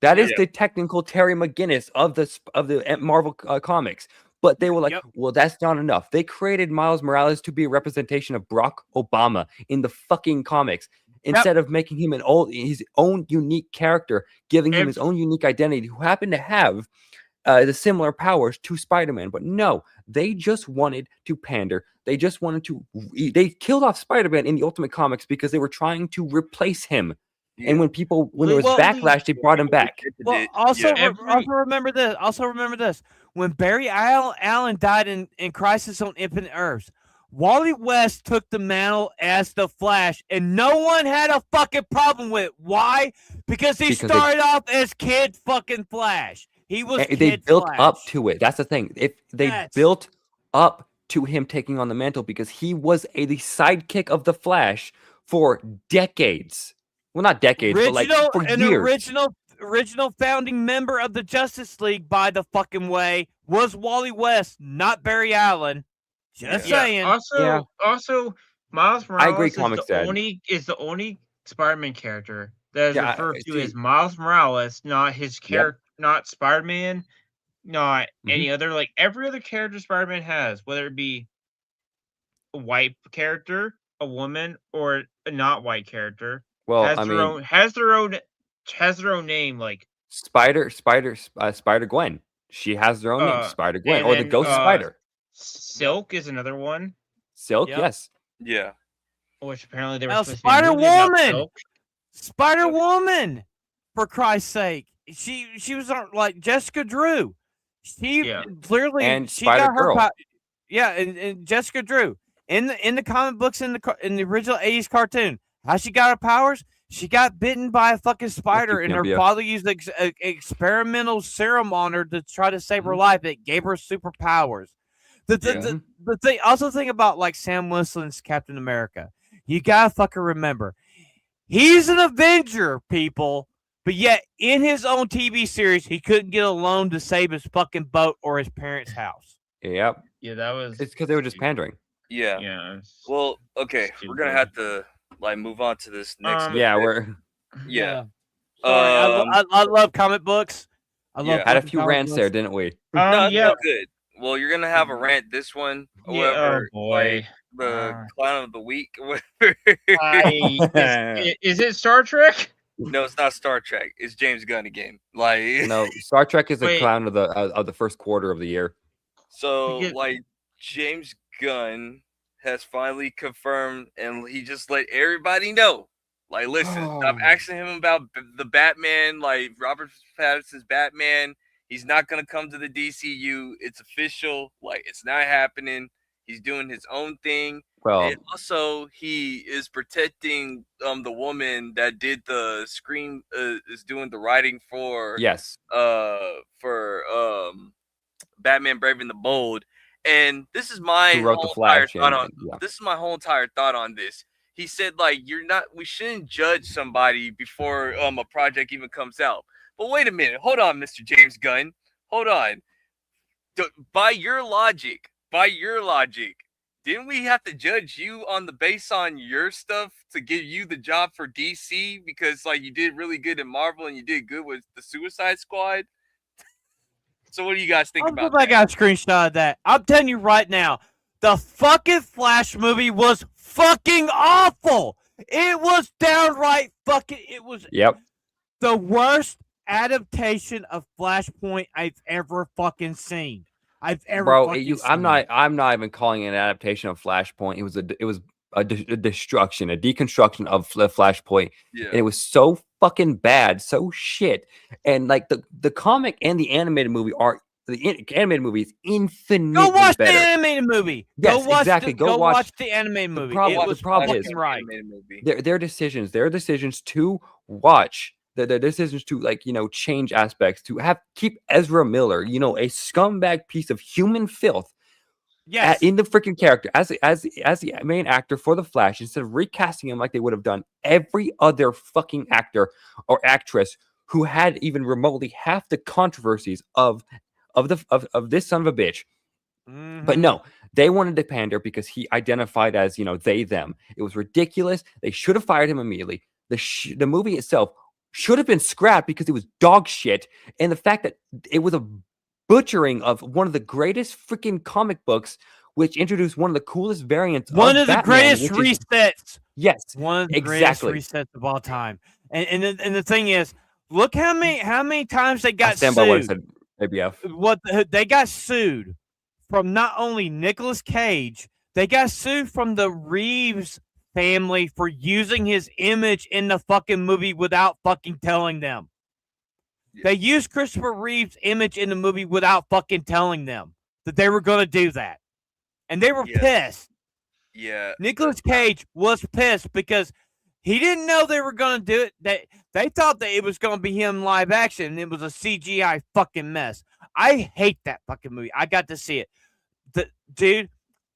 That is Yeah. the technical Terry McGinnis of the Marvel comics. But they were like, Yep. well, that's not enough. They created Miles Morales to be a representation of Barack Obama in the fucking comics, instead of making him his own unique character, giving him his own unique identity, who happened to have the similar powers to Spider-Man. But no, they just wanted to pander. They just wanted to. They killed off Spider-Man in the Ultimate Comics because they were trying to replace him. Yeah. And when there was Well, backlash, they brought him back. Well, also, Yeah. also remember this. Also remember this. When Barry Allen died in Crisis on Infinite Earths, Wally West took the mantle as the Flash, and no one had a fucking problem with it. Why? Because he started off as Kid fucking Flash. He was. They built up to it. That's the thing. If they built up to him taking on the mantle, because he was the sidekick of the Flash for decades. Well, not decades, but like for years. Original founding member of the Justice League, by the fucking way, was Wally West, not Barry Allen. Just saying. Also, Miles Morales I agree, is the only Spider-Man character that is referred to as Miles Morales, not his character, not Spider-Man, not any other. Like every other character Spider-Man has, whether it be a white character, a woman, or a not white character. Well, has their own name, like Spider Gwen. She has their own name, Spider Gwen, or the Ghost Spider. Silk is another one. Silk, yes. Yeah. Which apparently they were supposed Spider to be a movie about Woman. Silk. Spider Woman, for Christ's sake, she was like Jessica Drew. She clearly and she Spider got her Girl. and Jessica Drew in the comic books in the original 80s cartoon. How she got her powers? She got bitten by a fucking spider, and her father used experimental serum on her to try to save her life. It gave her superpowers. The thing, also think about like Sam Wilson's Captain America. You gotta fucking remember, he's an Avenger, people, but yet in his own TV series, he couldn't get a loan to save his fucking boat or his parents' house. Yep. Yeah, that was. It's because they were just pandering. Yeah. Yeah. Well, okay, we're gonna have to move on to this next. We're. Yeah. Sorry, I love comic books. I love had a few rants there, didn't we? No, good. Well, you're gonna have a rant this one. However, boy. The clown of the week. Is it Star Trek? No, it's not Star Trek. It's James Gunn again. Like no, Star Trek is the clown of the first quarter of the year. So like James Gunn has finally confirmed, and he just let everybody know. Like, listen, stop asking him about the Batman, like Robert Pattinson's Batman. He's not gonna come to the DCU. It's official. Like, it's not happening. He's doing his own thing. Well, and also he is protecting the woman that did the Scream, is doing the writing for Batman Brave and the Bold. And this is my whole entire thought on this is my whole entire thought on this. He said, like, we shouldn't judge somebody before a project even comes out. But wait a minute, hold on, Mr. James Gunn. Hold on. By your logic, didn't we have to judge you based on your stuff to give you the job for DC because like you did really good in Marvel and you did good with the Suicide Squad? So what do you guys think about that? I got a screenshot of that. I'm telling you right now, the fucking Flash movie was fucking awful. It was downright fucking. It was the worst adaptation of Flashpoint I've ever fucking seen. I'm not even calling it an adaptation of Flashpoint. It was a destruction, a deconstruction of Flashpoint, and it was so fucking bad, so shit. And like the comic and the animated movie the animated movie is infinitely better. Go watch the animated movie. Yes, exactly. Go watch the animated movie. The problem is their decisions to watch. The decisions to change aspects to keep Ezra Miller, a scumbag piece of human filth, in the freaking character as the main actor for the Flash, instead of recasting him like they would have done every other fucking actor or actress who had even remotely half the controversies of this son of a bitch. But no, they wanted to pander because he identified as they them. It was ridiculous. They should have fired him immediately. The movie itself should have been scrapped because it was dog shit. And the fact that it was a butchering of one of the greatest freaking comic books, which introduced one of the coolest variants of Batman, the greatest resets. Yes, one of the greatest resets of all time. And the thing is, look how many times they got sued. ABF. They got sued from not only Nicolas Cage, they got sued from the Reeves family for using his image in the fucking movie without fucking telling them. Yeah. They used Christopher Reeves' image in the movie without fucking telling them that they were going to do that. And they were pissed. Yeah. Nicolas Cage was pissed because he didn't know they were going to do it. They thought that it was going to be him live action, and it was a CGI fucking mess. I hate that fucking movie. I got to see it. Dude,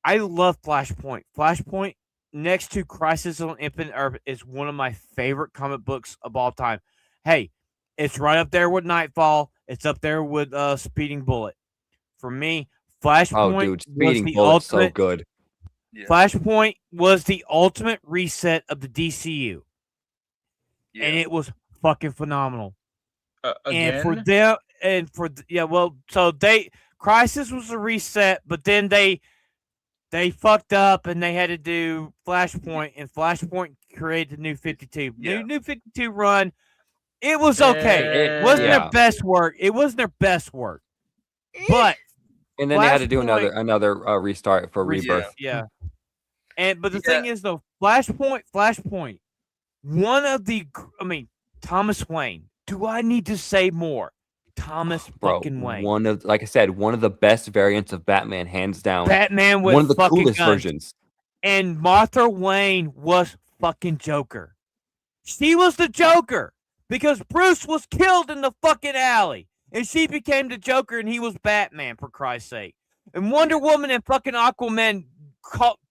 I love Flashpoint. Flashpoint, next to Crisis on Infinite Earth, is one of my favorite comic books of all time. Hey, it's right up there with Nightfall. It's up there with Speeding Bullet. For me, Flashpoint Speeding Bullet's so good. Yeah. Flashpoint was the ultimate reset of the DCU. Yeah. And it was fucking phenomenal. Again? And for them, Crisis was a reset, but then they fucked up and they had to do Flashpoint, and Flashpoint created the New 52. Yeah. New 52 run. It was okay. It wasn't their best work. It wasn't their best work. But and then they had to do another restart for Rebirth. Yeah. But the thing is though, Flashpoint, Thomas Wayne. Do I need to say more? Thomas fucking Wayne. Like I said, one of the best variants of Batman, hands down. Batman with one of the fucking coolest guns. versions. And Martha Wayne was fucking Joker. She was the Joker because Bruce was killed in the fucking alley, and she became the Joker, and he was Batman, for Christ's sake. And Wonder Woman and fucking Aquaman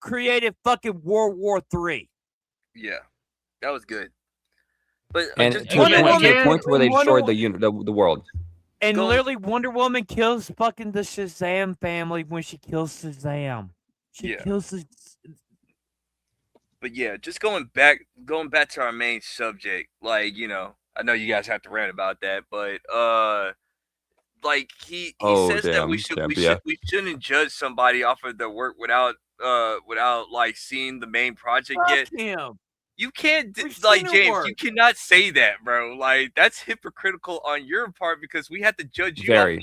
created fucking World War III. Yeah, that was good. But and just to the point where they destroyed the world. And literally, Wonder Woman kills fucking the Shazam family when she kills Shazam. She kills the. But yeah, just going back to our main subject, like, you know, I know you guys have to rant about that, but like he says that we shouldn't judge somebody off of their work without like seeing the main project yet. Him. You can't like James. You cannot say that, bro. Like that's hypocritical on your part because we have to judge you off of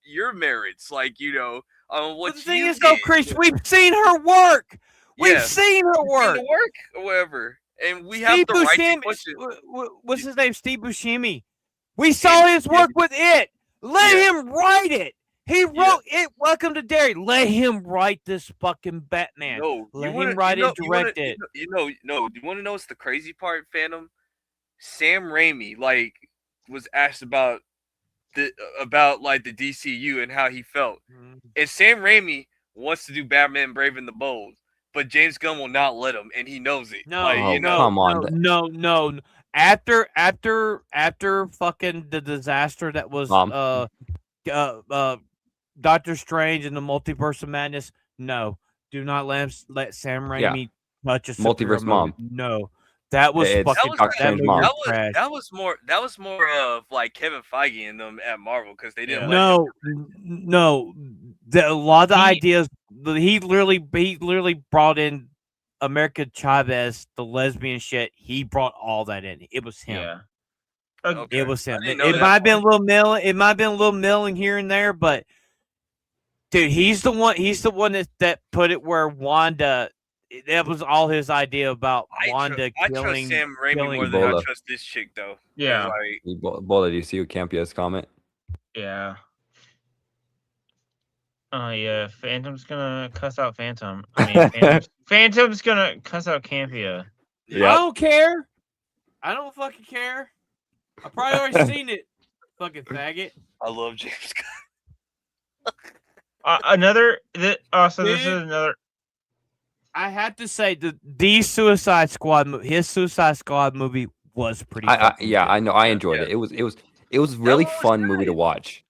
your merits. Like you know, on what the thing is, though, Chris, we've seen her work. We've seen her work. Or whatever, and we have the right to question. What's his name? Steve Buscemi. We saw his work with it. Let him write it. He wrote it. Welcome to Derry. Let him write this fucking Batman. No, let him write it, direct it. Do you want to know what's the crazy part, Phantom? Sam Raimi was asked about the DCU and how he felt, and Sam Raimi wants to do Batman Brave and the Bold, but James Gunn will not let him, and he knows it. No, come on. No. After fucking the disaster that was Doctor Strange and the Multiverse of Madness. No, do not let Sam Raimi touch a Multiverse Mom. No, that was fucking trash. That was more of like Kevin Feige and them at Marvel because they didn't. No. A lot of the ideas he literally brought in America Chavez, the lesbian shit. He brought all that in. It was him. Yeah. Okay. It was him. It might have been a little milling. It might have been a little milling here and there, but dude, he's the one that put it where Wanda. That was all his idea about Wanda killing. I trust Sam Raimi more than I trust this chick, though. Yeah. Bola, do you see Campia's comment? Yeah. Yeah. Phantom's gonna cuss out Phantom. Phantom's gonna cuss out Campia. Yeah. I don't care. I don't fucking care. I probably already seen it. Fucking faggot. I love James Gunn. This is another. I have to say his Suicide Squad movie was pretty. I know. I enjoyed it. It was really fun movie to watch.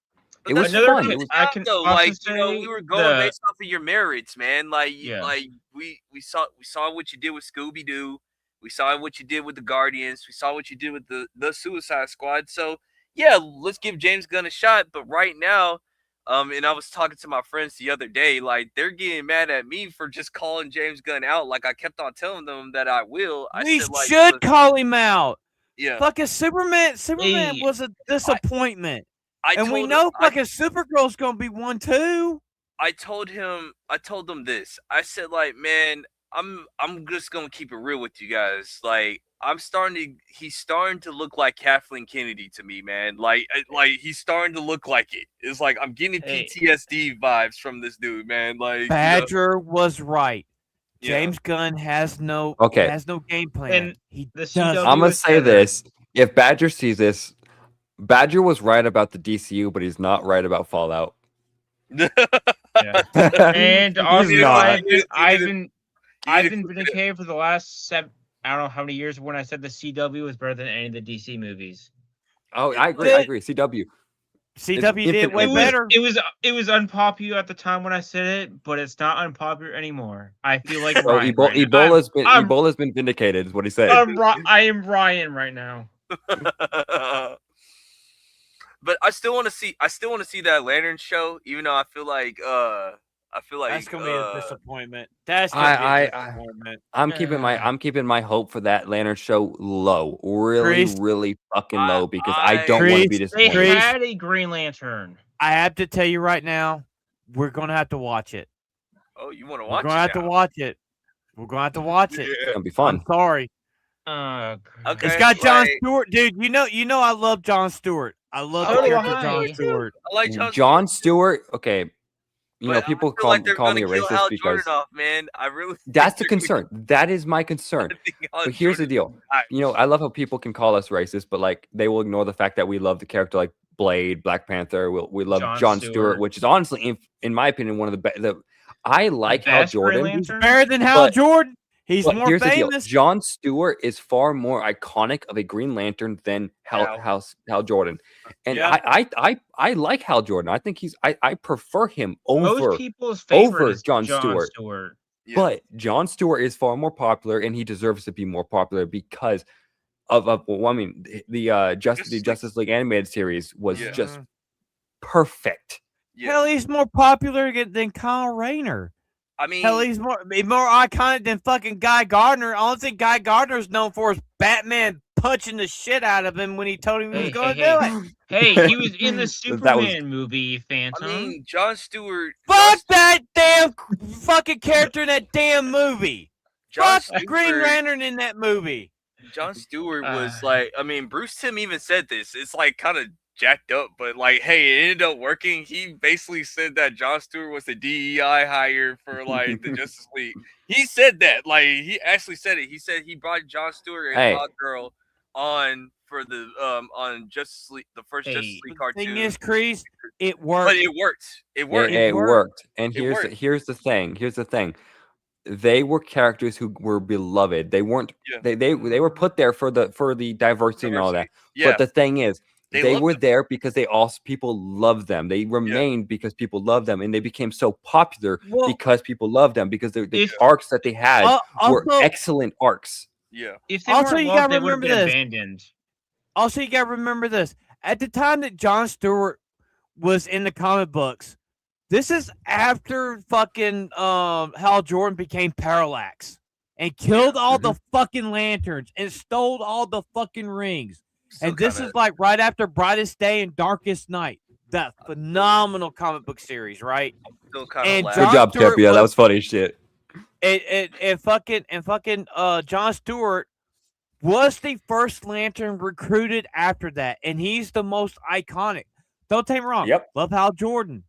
It was fun. We were going based off of your merits, man. We saw what you did with Scooby Doo. We saw what you did with the Guardians. We saw what you did with the Suicide Squad. So yeah, let's give James Gunn a shot. But right now, and I was talking to my friends the other day, like they're getting mad at me for just calling James Gunn out. Like I kept on telling them that I will. We should call him out. Yeah. Fucking Superman was a disappointment. And we told know I, fucking Supergirl's gonna be one too. I told him this. I said, like, man, I'm just gonna keep it real with you guys. Like, he's starting to look like Kathleen Kennedy to me, man. Like he's starting to look like it. It's like I'm getting Hey. PTSD vibes from this dude, man. Like, Badger was right. Yeah. James Gunn has no game plan. And He the doesn't. CW I'm gonna was say better. this: if Badger sees this, Badger was right about the DCU, but he's not right about Fallout. Yeah. And He's also, not. I've been vindicated for the last I don't know how many years when I said the CW was better than any of the DC movies. Oh, I agree. I agree. CW. CW did infinite- way it was- better. It was unpopular at the time when I said it, but it's not unpopular anymore. I feel like So Ryan. Right now. Ebola's been vindicated. Is what he said. I am Ryan right now. But I still want to see that Lantern show, even though I feel like That's gonna be a disappointment. That's gonna be a disappointment. I'm keeping my hope for that Lantern show low, really, Kreese, really fucking low, because I don't want to be Kreese, They disappointed. had a Green Lantern. I have to tell you right now, we're gonna have to watch it. Oh, you want to We're watch gonna have to watch it. We're gonna have to watch it. It's gonna be I'm fun. sorry. Okay. It's got John like- Stewart, dude. You know I love John Stewart. I love So the do character I. John Stewart. I like John Stewart. Okay, you know, but people I feel like they're call me a gonna kill racist Hal because Jordan off, man. I really that's the think they're concern. That is my concern. gonna think Hal But here's the Jordan deal. dies. You know, I love how people can call us racist, but like they will ignore the fact that we love the character like Blade, Black Panther. We love John Stewart, which is honestly, in my opinion, one of the best. I like Hal best Green Jordan. He's Lantern? better than Hal But- Jordan. He's But more here's the deal. famous. John Stewart is far more iconic of a Green Lantern than Hal Jordan. And Yeah. I like Hal Jordan. I think I prefer him over. Most people's favorite over is John John Stewart. Stewart. Yeah. But John Stewart is far more popular, and he deserves to be more popular because of well, I mean, the Justice League animated series was Yeah. just perfect. Yeah. Hell, he's more popular than Kyle Rayner. I mean, Hell, he's more iconic than fucking Guy Gardner. Only thing Guy Gardner is known for is Batman punching the shit out of him when he told him he was going to do it. Hey, he was in the That Superman movie, Phantom. I mean, John Stewart. Fuck that damn fucking character in that damn movie. John Fuck Green Lantern in that movie. John Stewart was like, I mean, Bruce Timm even said this. It's like kind of jacked up, but like, hey, it ended up working. He basically said that John Stewart was the DEI hire for like the Justice League. He said that, like, he actually said it. He said he brought John Stewart and Hot Girl on for the on Justice League, the first Justice League cartoon. Thing is, Kreese, it worked. But it worked. It worked. It worked. And It worked. here's the thing. They were characters who were beloved. They weren't. Yeah. They were put there for the diversity and all that. Yeah. But the thing is, they loved were them. there because people loved them. They remained because people loved them, and they became so popular because people loved them, because the arcs that they had were also- excellent arcs. Yeah. If they Also, weren't you loved, gotta they would have remember been this. abandoned. Also, you gotta remember this. At the time that John Stewart was in the comic books, this is after fucking Hal Jordan became Parallax and killed all the fucking lanterns and stole all the fucking rings. Still And this kinda- is like right after Brightest Day and Darkest Night. That phenomenal comic book series, right? still kind of and laugh. John Good job, Stewart Kip. Yeah, that was- was funny as shit. And fucking John Stewart was the first Lantern recruited after that, and he's the most iconic. Don't take me wrong. Yep. Love Hal Jordan.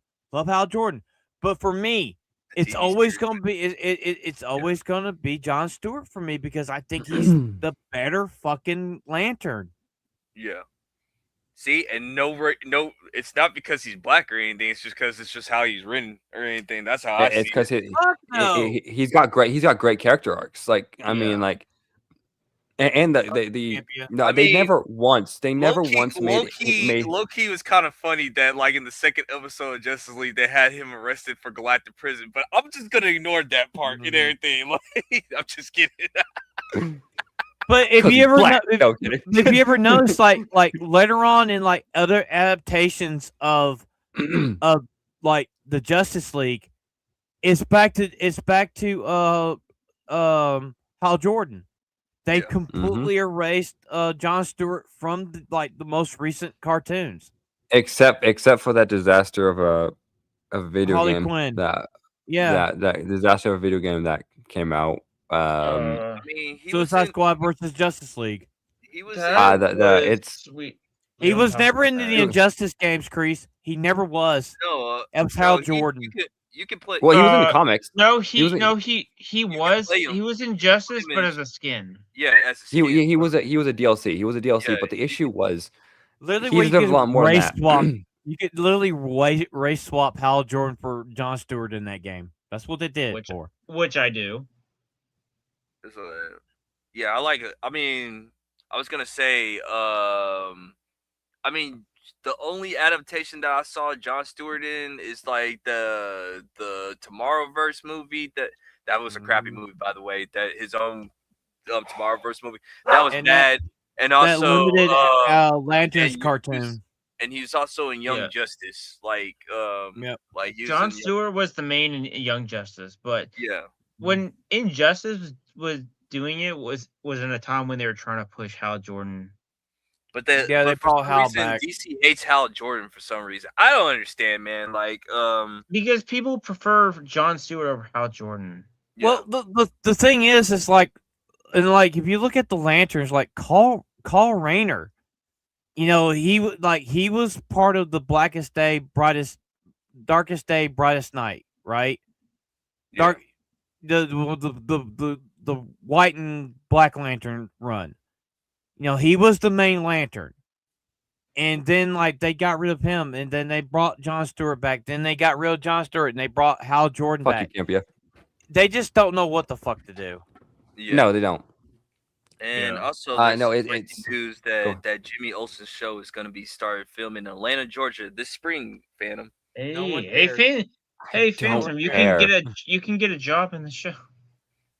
But for me, it's TV always series. gonna be it's always gonna be John Stewart for me, because I think he's the better fucking Lantern. Yeah. See, and no, it's not because he's black or anything. It's just because it's just how he's written or anything. That's how I see It's because Fuck no. he's got great character arcs. Like I mean, like, and the Champion. no, I they mean, never once made Low key was kind of funny that like in the second episode of Justice League they had him arrested for Galactic Prison, but I'm just gonna ignore that part and everything. Like, I'm just kidding. But if 'cause you he's ever black. know, No, kidding. if you ever notice, like later on in like other adaptations of like the Justice League, it's back to Hal Jordan. They Yeah. completely erased John Stewart from the most recent cartoons. except for that disaster of a video Harley game Quinn. that Yeah. that disaster of a video game that came out. I mean, he was Suicide in. Squad versus Justice League. He was that in. It's sweet. He Don't was talk never about into that. the Injustice games, Kreese. He never was. No, It was Hal no, Jordan. you could play. well, he was in the comics. No, He was in- he can was play him. he was You can Injustice, play him but in- as a skin. Yeah, as a skin. he was a DLC. He was a DLC, Yeah, but the issue was Literally, he where you deserves could a lot more than race that. swap. You could literally race swap Hal Jordan for John Stewart in that game. That's what they did for. Which I do. So, yeah, I like it. I mean, I was gonna say, I mean, the only adaptation that I saw John Stewart in is like the Tomorrowverse movie. That was a crappy movie, by the way. That his own Tomorrowverse movie that was And bad, and That also limited Lanterns and cartoon. and he was also in Young Yeah. Justice. Like, Yep. like he was John in Stewart was the main in Young Justice, but yeah. when Injustice was doing it was in a time when they were trying to push Hal Jordan. But they for brought some Hal reason, back. DC hates Hal Jordan for some reason. I don't understand, man. Like, Because people prefer John Stewart over Hal Jordan. yeah. Well, the thing is, it's like, and like if you look at the Lanterns, like Carl Rayner, you know, he was part of the darkest day, brightest night, right? Yeah. Dark, the white and black lantern run. You know, he was the main lantern. And then like they got rid of him, and then they brought John Stewart back. Then they got rid of John Stewart, and they brought Hal Jordan Fuck back. you, Campia. They just don't know what the fuck to do. Yeah. No, they don't. And Yeah. also, No, there's it's news go. that Jimmy Olsen's show is going to be started filming in Atlanta, Georgia this spring. Phantom. No one Hey, cares. hey, don't Phantom, you care. can get a job in the show.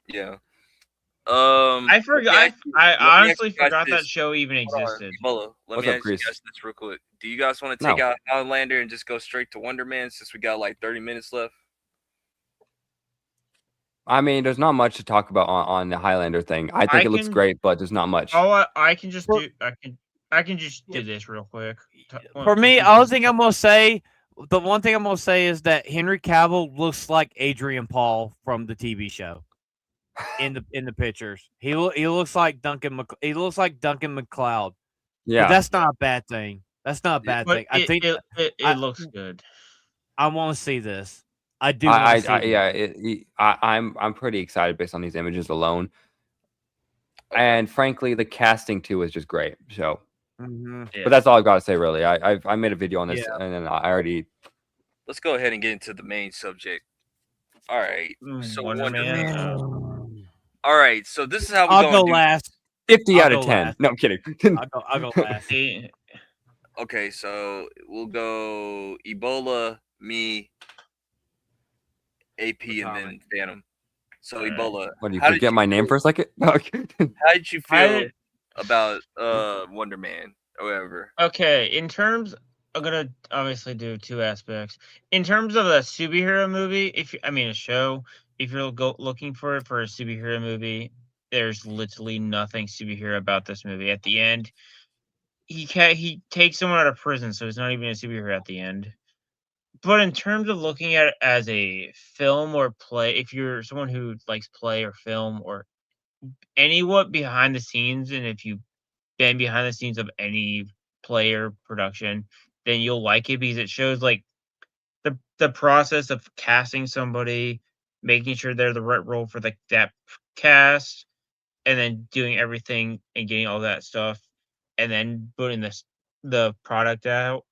Yeah. I forgot. let me I ask honestly you guys forgot that this. show even Hold on, existed. Ebola, let What's me up, ask you Chris? guys this real quick. Do you guys want to take No. out Highlander and just go straight to Wonder Man since we got like 30 minutes left? I mean, there's not much to talk about on the Highlander thing. I think it looks great, but there's not much. I can just do. I can just do this real quick. For me, the one thing I'm gonna say is that Henry Cavill looks like Adrian Paul from the TV show. In the pictures, he looks like Duncan McLeod. Yeah, But that's not a bad thing. That's not a bad thing. I think it looks good. I want to see this. I do. Want to see I'm pretty excited based on these images alone, and frankly, the casting too is just great. So, Yeah. but that's all I've got to say really. I made a video on this, Yeah. and then I already. Let's go ahead and get into the main subject. All right. So Wonder Man. All right. So this is how we're I'll going go to do. last. 50 I'll out of go 10. last. No, I'm kidding. I'll go last. Okay, so we'll go Ebola, me, AP, and then Phantom. So Alright. Ebola, What, do you how did forget my name feel- for a second? Okay. How did you feel did- about Wonder Man or whatever? Okay, in terms, I'm gonna obviously do two aspects. In terms of a superhero movie, a show, if you're looking for it for a superhero movie, there's literally nothing superhero about this movie. At the end, he takes someone out of prison, so he's not even a superhero at the end. But in terms of looking at it as a film or play, if you're someone who likes play or film or what behind the scenes, and if you've been behind the scenes of any play or production, then you'll like it because it shows like the process of casting somebody, making sure they're the right role for that cast, and then doing everything and getting all that stuff, and then putting the product out.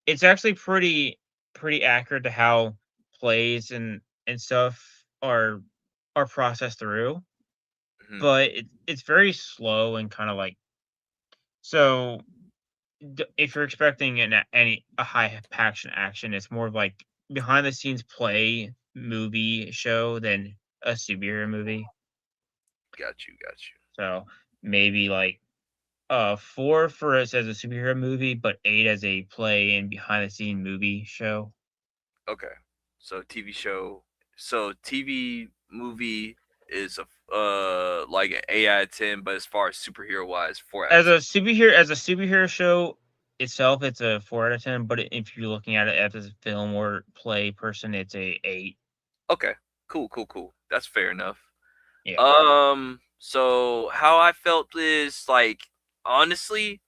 It's actually pretty accurate to how plays and stuff are processed through, Mhm. but it's very slow and kind of like so. If you're expecting a high action, it's more of like behind the scenes play movie show than a superhero movie. Got you. So maybe like 4 for us as a superhero movie, but 8 as a play and behind the scene movie show. Okay. So TV show. So TV movie is a like an 8 out of 10, but as far as superhero wise, 4 out As of a superhero show, itself, it's a 4 out of 10. But if you're looking at it as a film or play person, it's a 8. Okay, cool. That's fair enough. Yeah. So how I felt is like, honestly,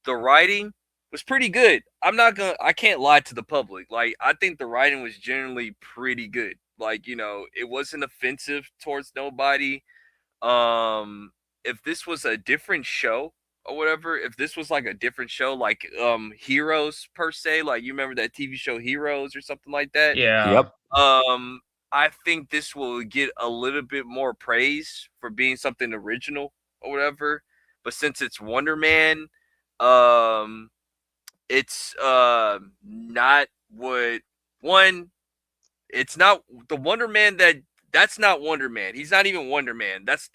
the writing was pretty good. I can't lie to the public. Like, I think the writing was generally pretty good. Like, it wasn't offensive towards nobody. If this was a different show or whatever, if this was like a different show, like Heroes per se, like you remember that TV show Heroes or something like that. Yeah. Yep. I think this will get a little bit more praise for being something original or whatever. But since it's Wonder Man, it's not what one. It's not the Wonder Man that's not Wonder Man. He's not even Wonder Man. That's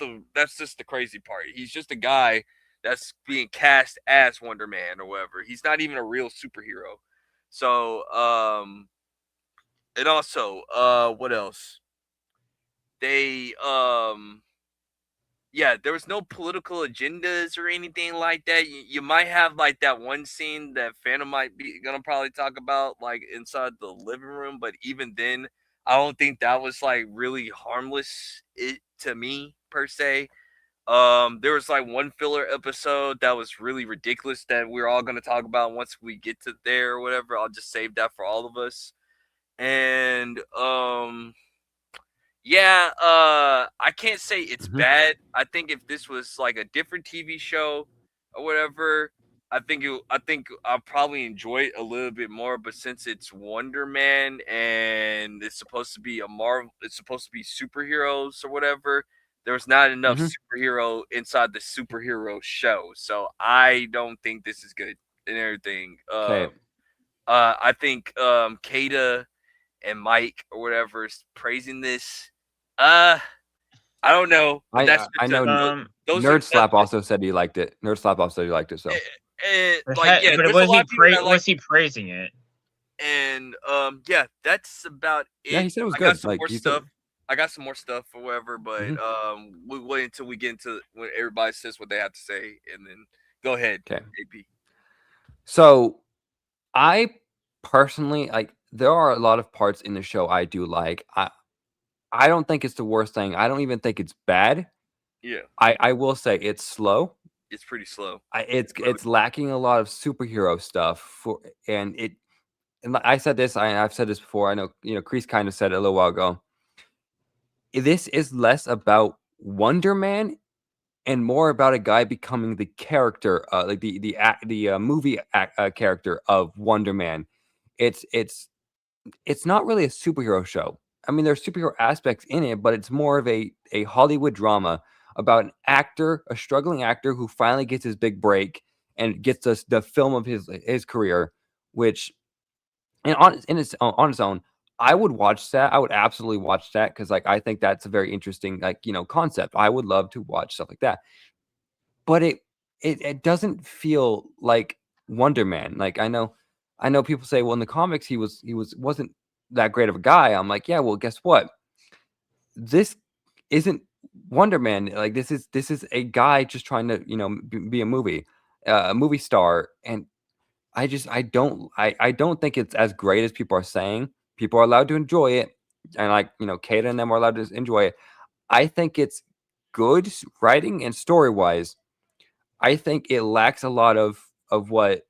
just the crazy part. He's just a guy that's being cast as Wonder Man or whatever. He's not even a real superhero. So and also what else? They yeah, there was no political agendas or anything like that. You might have like that one scene that Phantom might be gonna probably talk about, like inside the living room, but even then, I don't think that was like really harmless to me per se. There was like one filler episode that was really ridiculous that we're all gonna talk about once we get to there or whatever. I'll just save that for all of us. And yeah, I can't say it's bad. I think if this was like a different TV show or whatever, I think I'll probably enjoy it a little bit more. But since it's Wonder Man and it's supposed to be it's supposed to be superheroes or whatever. There's not enough superhero inside the superhero show, so I don't think this is good and everything. Okay. I think Kata and Mike or whatever is praising this. I don't know. But I know. Nerd Slap also said he liked it. Nerd Slap also said he liked it. So like, yeah, but there's a lot of people that like, was he praising it? And yeah, that's about it. yeah, he said it was I good. got some Like more he stuff. said, I got some more stuff or whatever, but we wait until we get into when everybody says what they have to say, and then go ahead. Okay. AP. So I personally like. There are a lot of parts in the show I do like. I don't think it's the worst thing. I don't even think it's bad. Yeah, I will say it's slow. it's pretty slow. It's lacking a lot of superhero stuff and I said this. I've said this before. I know Kreese kind of said it a little while ago. This is less about Wonder Man and more about a guy becoming the character, like the movie character of Wonder Man. It's not really a superhero show. I mean, there's superhero aspects in it, but it's more of a Hollywood drama about an actor, a struggling actor who finally gets his big break and gets us the film of his career, which and on its own, I would watch that. I would absolutely watch that because like I think that's a very interesting concept. I would love to watch stuff like that. But it doesn't feel like Wonder Man. Like I know people say, well, in the comics he wasn't that great of a guy. I'm like, yeah, well, guess what? This isn't Wonder Man. Like this is a guy just trying to be a movie star, and I don't think it's as great as people are saying. People are allowed to enjoy it, and like Kata and them are allowed to enjoy it. I think it's good writing and story wise. I think it lacks a lot of what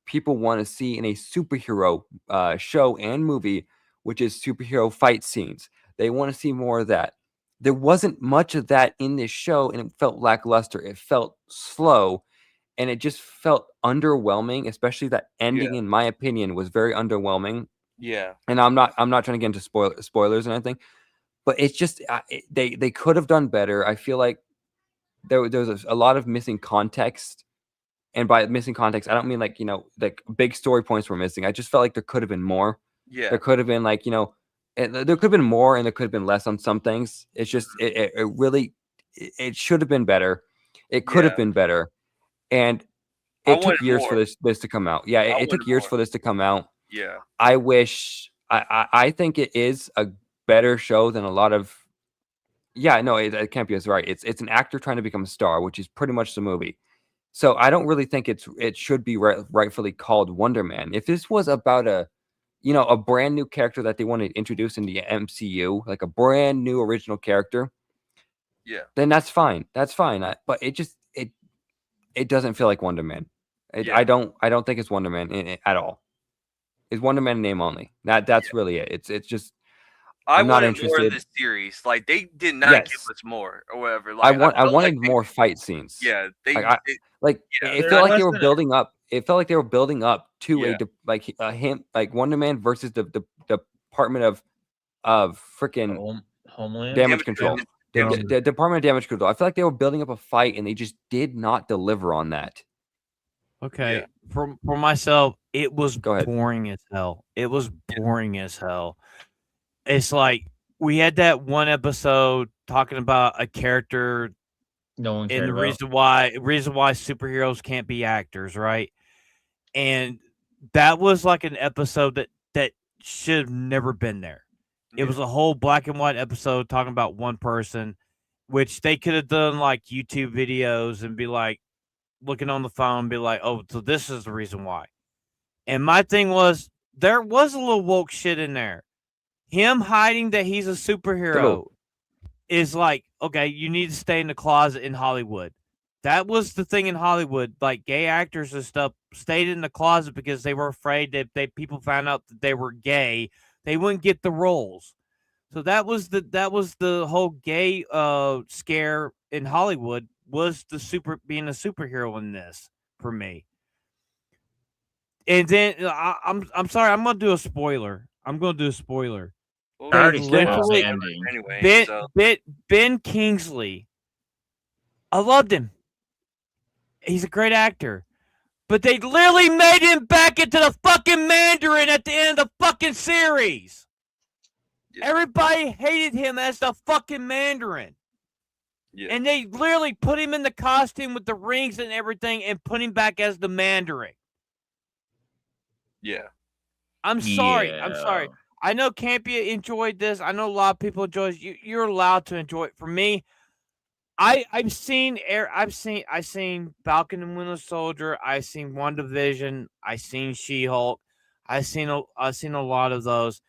people want to see in a superhero show and movie, which is superhero fight scenes. They want to see more of that. There wasn't much of that in this show, and it felt lackluster. It felt slow, and it just felt underwhelming. Especially that ending, in my opinion, was very underwhelming. Yeah, and I'm not trying to get into spoilers or anything, but it's just they could have done better. I feel like there was a lot of missing context. And by missing context, I don't mean like big story points were missing. I just felt like there could have been more. yeah, There could have been like there could have been more, and there could have been less on some things. It's just it really it should have been better. It could have been better, and it took years for this to come out. Yeah, it took years for this to come out. Yeah, I wish I think it is a better show than a lot of. Yeah, no, it can't be as right. It's an actor trying to become a star, which is pretty much the movie. So I don't really think it should be rightfully called Wonder Man. If this was about a brand new character that they wanted to introduce in the MCU, like a brand new original character, Yeah. then that's fine. That's fine. But it doesn't feel like Wonder Man. Yeah. I don't think it's Wonder Man at all. It's Wonder Man in name only. That's really it. It's just I'm not wanted more of interested. this series. Like they did not give Yes. us more or whatever. I Like wanted felt like they, more fight scenes. yeah, they, Like yeah, it there felt like they were wasn't a- building up. It felt like they were building up to Yeah. him like Wonder Man versus the Department of freaking Homeland. Damage Control. Damage The Department of Damage Control. I feel like they were building up a fight and they just did not deliver on that. Okay, Yeah. for myself, it was Go ahead. boring as hell. It was boring as hell. It's like we had that one episode talking about a character No one cared and the about. reason why superheroes can't be actors, right? And that was like an episode that should have never been there. It was a whole black and white episode talking about one person, which they could have done like YouTube videos and be like looking on the phone and be like, oh, so this is the reason why. And my thing was there was a little woke shit in there. Him hiding that he's a superhero is like, okay, you need to stay in the closet in Hollywood. That was the thing in Hollywood. Like gay actors and stuff stayed in the closet because they were afraid that people found out that they were gay, they wouldn't get the roles. So that was the whole gay scare in Hollywood was being a superhero in this for me. And then I'm sorry, I'm gonna do a spoiler. Well, I already They said it was the literally- ending. anyway. Ben Kingsley, I loved him. He's a great actor. But they literally made him back into the fucking Mandarin at the end of the fucking series. Yeah. Everybody hated him as the fucking Mandarin. Yeah. And they literally put him in the costume with the rings and everything and put him back as the Mandarin. Yeah. I'm sorry. Yeah. I know Campia enjoyed this. I know a lot of people enjoy it. You're allowed to enjoy it. For me, I've seen Falcon and Winter Soldier. I've seen WandaVision. I've seen She-Hulk. I've seen a lot of those.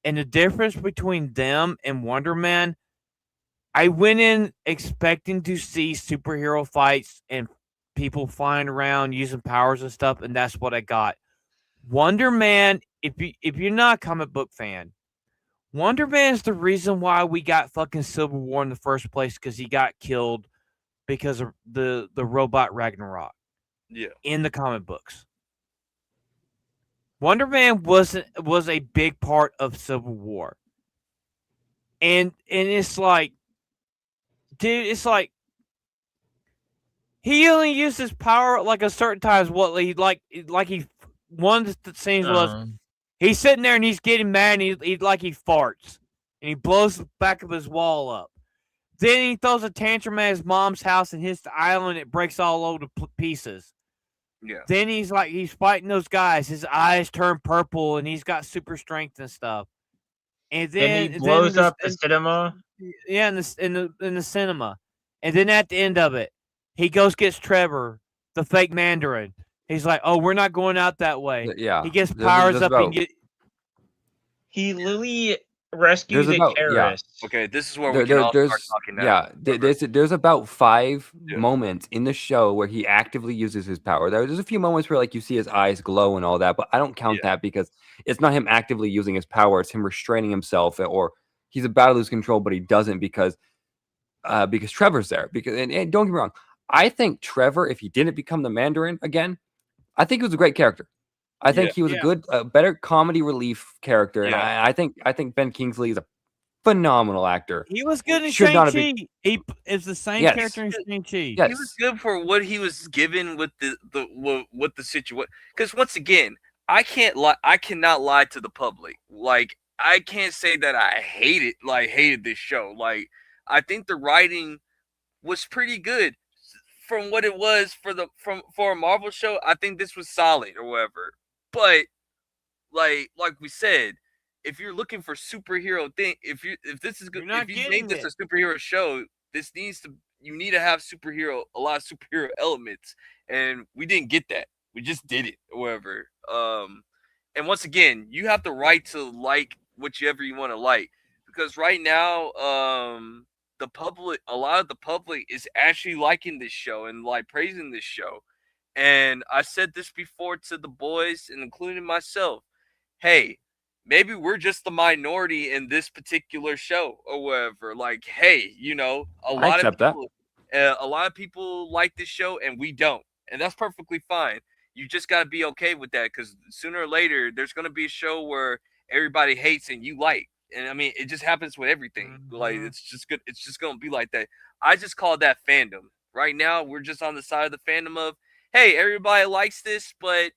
And the difference between them and Wonder Man, I went in expecting to see superhero fights and people flying around using powers and stuff, and that's what I got. Wonder Man, if you're not a comic book fan, Wonder Man's the reason why we got fucking Civil War in the first place, because he got killed because of the robot Ragnarok. Yeah. In the comic books. Wonder Man was a big part of Civil War. And it's like, dude, it's like he only used his power like a certain times. What he one of the scenes was he's sitting there and he's getting mad and he farts and he blows the back of his wall up. Then he throws a tantrum at his mom's house and hits the island. It breaks all over to pieces. Yeah. Then he's fighting those guys. His eyes turn purple and he's got super strength and stuff. And then he blows up the cinema. Yeah, in the cinema. And then at the end of it, he gets Trevor, the fake Mandarin. He's like, "Oh, we're not going out that way." Yeah. He gets powers up and He literally rescued the terrorists. Okay, this is where we can all start talking now. Yeah, there's about 5 moments in the show where he actively uses his power. There's a few moments where like you see his eyes glow and all that, but I don't count that because it's not him actively using his power. It's him restraining himself, or he's about to lose control, but he doesn't because Trevor's there. And don't get me wrong, I think Trevor, if he didn't become the Mandarin again, I think he was a great character. I think he was a better comedy relief character, and I think Ben Kingsley is a phenomenal actor. He was good in Shang-Chi. He is the same character in Shang-Chi. He was good for what he was given with the situation. Because once again, I cannot lie to the public. Like I can't say that I hated this show. Like I think the writing was pretty good from what it was for a Marvel show. I think this was solid or whatever. But like we said, if you're looking for superhero thing, if this is good, if you made this a superhero show, this needs to you need to have a lot of superhero elements, and we didn't get that. We just did it, or whatever. And once again, you have the right to like whichever you want to like, because right now, a lot of the public is actually liking this show and like praising this show. And I said this before to the boys, and including myself. Hey, maybe we're just the minority in this particular show or whatever. Like, hey, I accept that. a lot of people like this show and we don't, and that's perfectly fine. You just got to be okay with that, because sooner or later there's going to be a show where everybody hates and you like. And I mean, it just happens with everything. Like, it's just good. It's just going to be like that. I just call that fandom. Right now, we're just on the side of the fandom of, hey, everybody likes this, but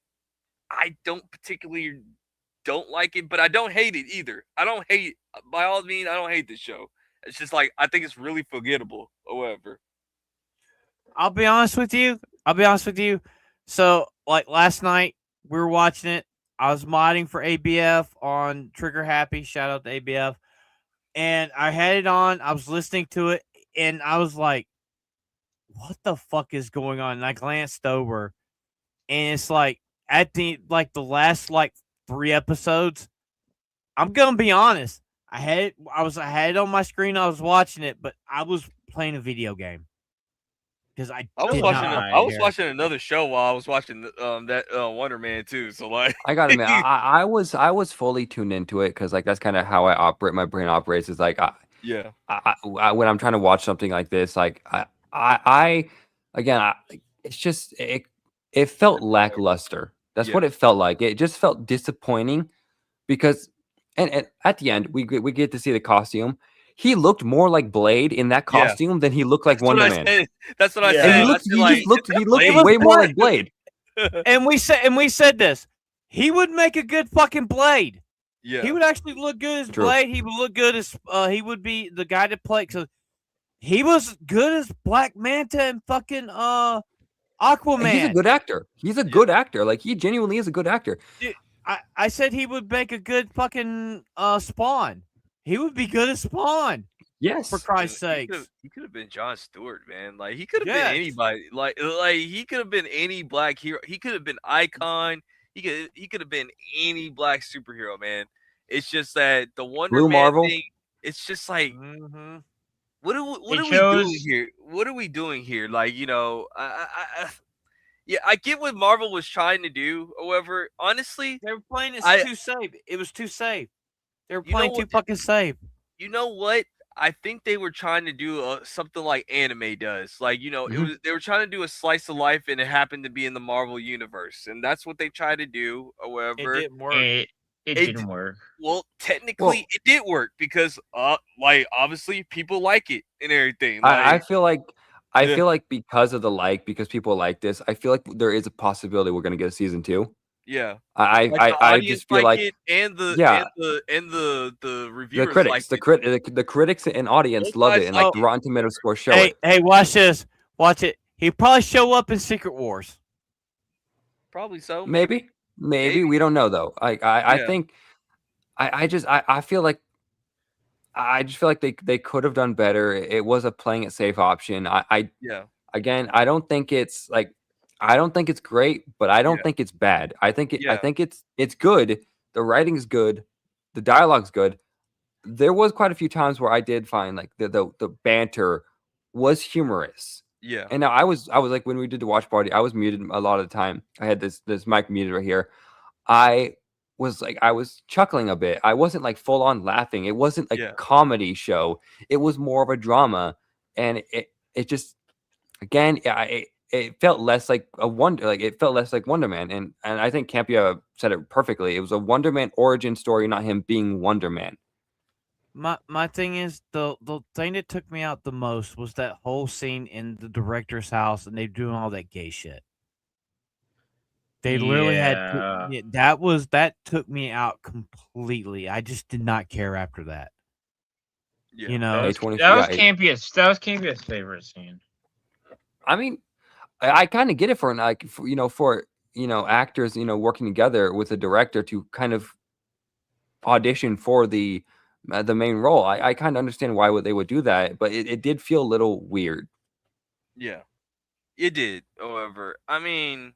I don't like it, but I don't hate it either. I don't hate, by all means, I don't hate this show. It's just like, I think it's really forgettable or whatever. I'll be honest with you. So, like last night, we were watching it. I was modding for ABF on Trigger Happy. Shout out to ABF. And I had it on. I was listening to it, and I was like, what the fuck is going on? And I glanced over, and it's like at the last 3 episodes. I'm gonna be honest. I had it on my screen. I was watching it, but I was playing a video game because I was watching another show while I was watching that Wonder Man too. So like, I gotta admit, I was fully tuned into it, because like that's kind of how I operate. My brain operates is like, when I'm trying to watch something like this, like it's just it felt lackluster. That's what it felt like. It just felt disappointing, because and at the end we get to see the costume. He looked more like Blade in that costume than he looked like Wonder Man. That's what I said. And he looked way more like Blade. And we said this. He would make a good fucking Blade. Yeah. He would actually look good as True. Blade. He would look good as he would be the guy to play. So he was good as Black Manta and fucking Aquaman. And he's a good actor. He's a good actor. Like, he genuinely is a good actor. Dude, I said he would make a good fucking Spawn. He would be good as Spawn. Yes. For Christ's sake. He could have been Jon Stewart, man. Like, he could have been anybody. Like he could have been any black hero. He could have been Icon. He could have been any black superhero, man. It's just that the Wonder Blue Man Marvel thing, it's just like, what are we doing here? What are we doing here? Like, I get what Marvel was trying to do. However, honestly, they were playing it too safe. It was too safe. They were playing too fucking safe. You know what? I think they were trying to do something like anime does. Like, they were trying to do a slice of life, and it happened to be in the Marvel universe, and that's what they tried to do. However, it didn't work. It didn't work. Well, technically, it did work, because, obviously, people like it and everything. Like, I feel like because people like this, I feel like there is a possibility we're gonna get a season 2. Yeah. I just feel like it, and the reviewers, the critics and audience love it, and like the Rotten Tomatoes score show it. Hey, watch this. Watch it. He'd probably show up in Secret Wars. Probably so. Maybe. We don't know though. I think I just feel like they could have done better. It was a playing it safe option. Again, I don't think it's great, but I don't think it's bad. I think it's good. The writing's good. The dialogue's good. There was quite a few times where I did find like the banter was humorous. Yeah. And now I was like, when we did the watch party, I was muted a lot of the time. I had this mic muted right here. I was chuckling a bit. I wasn't like full on laughing. It wasn't like a comedy show. It was more of a drama, and it just, again, it felt less like it felt less like Wonder Man, and I think Campia said it perfectly. It was a Wonder Man origin story, not him being Wonder Man. My thing is, the thing that took me out the most was that whole scene in the director's house, and they doing all that gay shit. They literally had that took me out completely. I just did not care after that. Yeah. That was Campia's favorite scene. I mean, I kind of get it for actors, working together with a director to kind of audition for the main role. I kind of understand why they would do that, but it did feel a little weird. Yeah, it did. However, I mean,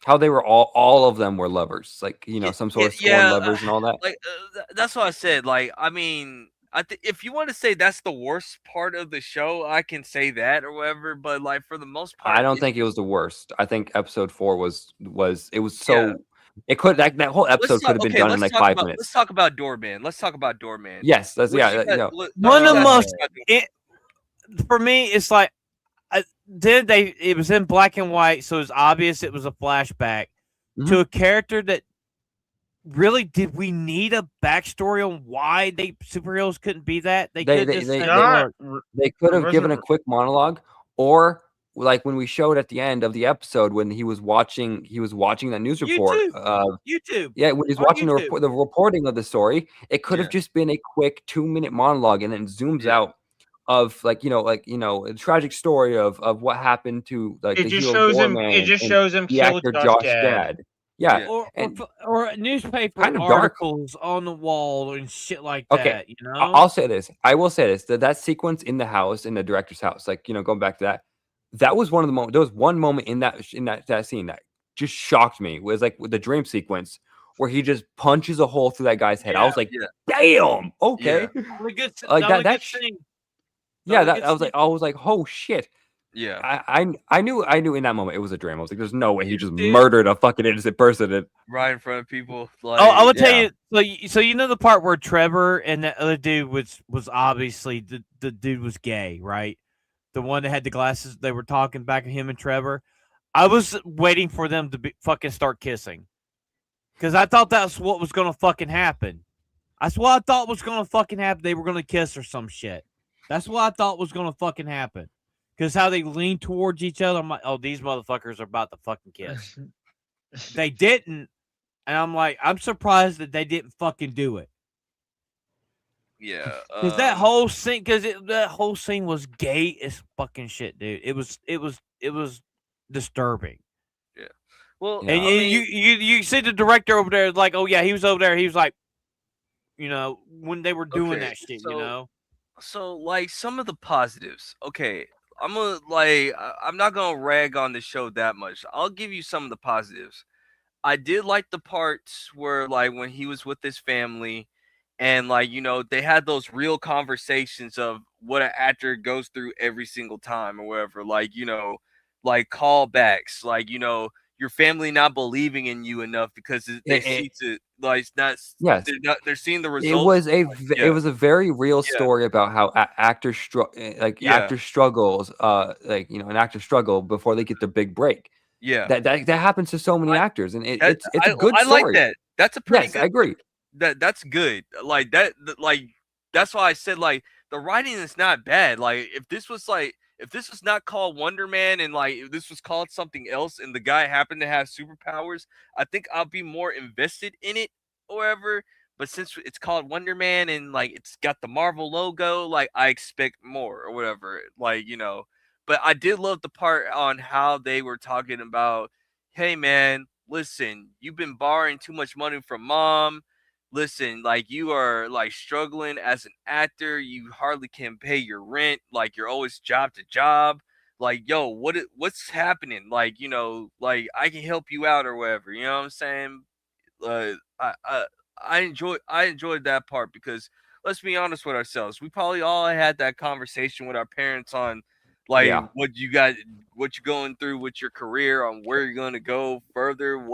How they were all of them were lovers, like, you know, some sort of scorn yeah, lovers and all that. like that's what I said. Like, I mean, if you want to say that's the worst part of the show, I can say that or whatever. But like for the most part, I don't think it was the worst. I think episode 4 was it was Yeah. so it could that whole episode could have been done in like 5 let's minutes. talk about Doorman. Let's talk about Doorman. Yes, that's What did you yeah, guys- you know. what- One what of did the you guys most think about Doorman? for me, it's like it was in black and white, so it's obvious it was a flashback to a character that really did we need a backstory on why superheroes couldn't be that? They could just say they could have given a wasn't- quick monologue, or like when we showed at the end of the episode when he was watching that news report. YouTube. Yeah, when he's On watching YouTube. the reporting of the story, it could have just been a quick 2-minute monologue, and then zooms out of like a tragic story of what happened to like It the just hero shows him. Doorman It just and shows him the kill actor Josh Josh Gad. Gad. Yeah, Yeah. Or newspaper kind of dark. articles on the wall and shit like Okay, that. You know, I'll say this. I will say this. That sequence in the house, in the director's house, like, you know, going back to that, that was one of the moments. There was one moment in that scene that just shocked me. It was like with the dream sequence where he just punches a hole through that guy's head. I was like, damn, okay. Like that thing. Yeah, I was like, oh shit. Yeah. I knew in that moment it was a dream. I was like, there's no way he just murdered a fucking innocent person. Right in front of people. Like, I will tell you. So you know the part where Trevor and the other dude was obviously the dude was gay, right? The one that had the glasses. They were talking back at him and Trevor. I was waiting for them to fucking start kissing, because I thought that's what was gonna fucking happen. That's what I thought was gonna fucking happen. They were gonna kiss or some shit. That's what I thought was gonna fucking happen. Because how they lean towards each other, I'm like, oh, these motherfuckers are about to fucking kiss. They didn't, and I'm like, I'm surprised that they didn't fucking do it. Yeah, Because that whole scene was gay as fucking shit, dude. It was disturbing. Yeah. Well, And you see the director over there, like, oh yeah, he was over there. He was like, you know, when they were doing that shit, you know. So like some of the positives. Okay, I'm not gonna rag on the show that much. I'll give you some of the positives. I did like the parts where like when he was with his family and like, you know, they had those real conversations of what an actor goes through every single time or whatever. Like, you know, like callbacks, like, you know, your family not believing in you enough because they see to like that's they're seeing the results. It was a very real story about how actors struggles, like, you know, an actor struggle before they get their big break. Yeah, that happens to so many actors, and it's a good story. I like that. That's a pretty good. I agree. That's good. Like that. Like that's why I said like the writing is not bad. Like if this was not called Wonder Man and like if this was called something else and the guy happened to have superpowers, I think I'll be more invested in it or whatever. But since it's called Wonder Man and like it's got the Marvel logo, like I expect more or whatever. Like, you know, but I did love the part on how they were talking about, hey man, listen, you've been borrowing too much money from mom. Listen, like you are like struggling as an actor, you hardly can pay your rent, like you're always job to job. Like, yo, what's happening? Like, you know, like I can help you out or whatever. You know what I'm saying? I enjoyed that part because let's be honest with ourselves. We probably all had that conversation with our parents on like what you going through with your career, on where you're going to go further.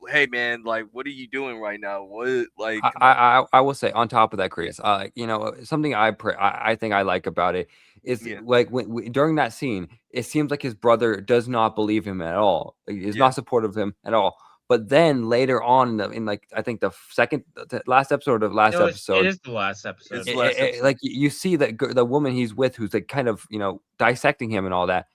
Hey man, like what are you doing right now? What like I will say on top of that, Chris, you know, something I think I like about it is like when during that scene, it seems like his brother does not believe him at all. He's not supportive of him at all. But then later on in like I think the last episode of last episode, it is the last episode. Like you see that the woman he's with, who's like kind of, you know, dissecting him and all that.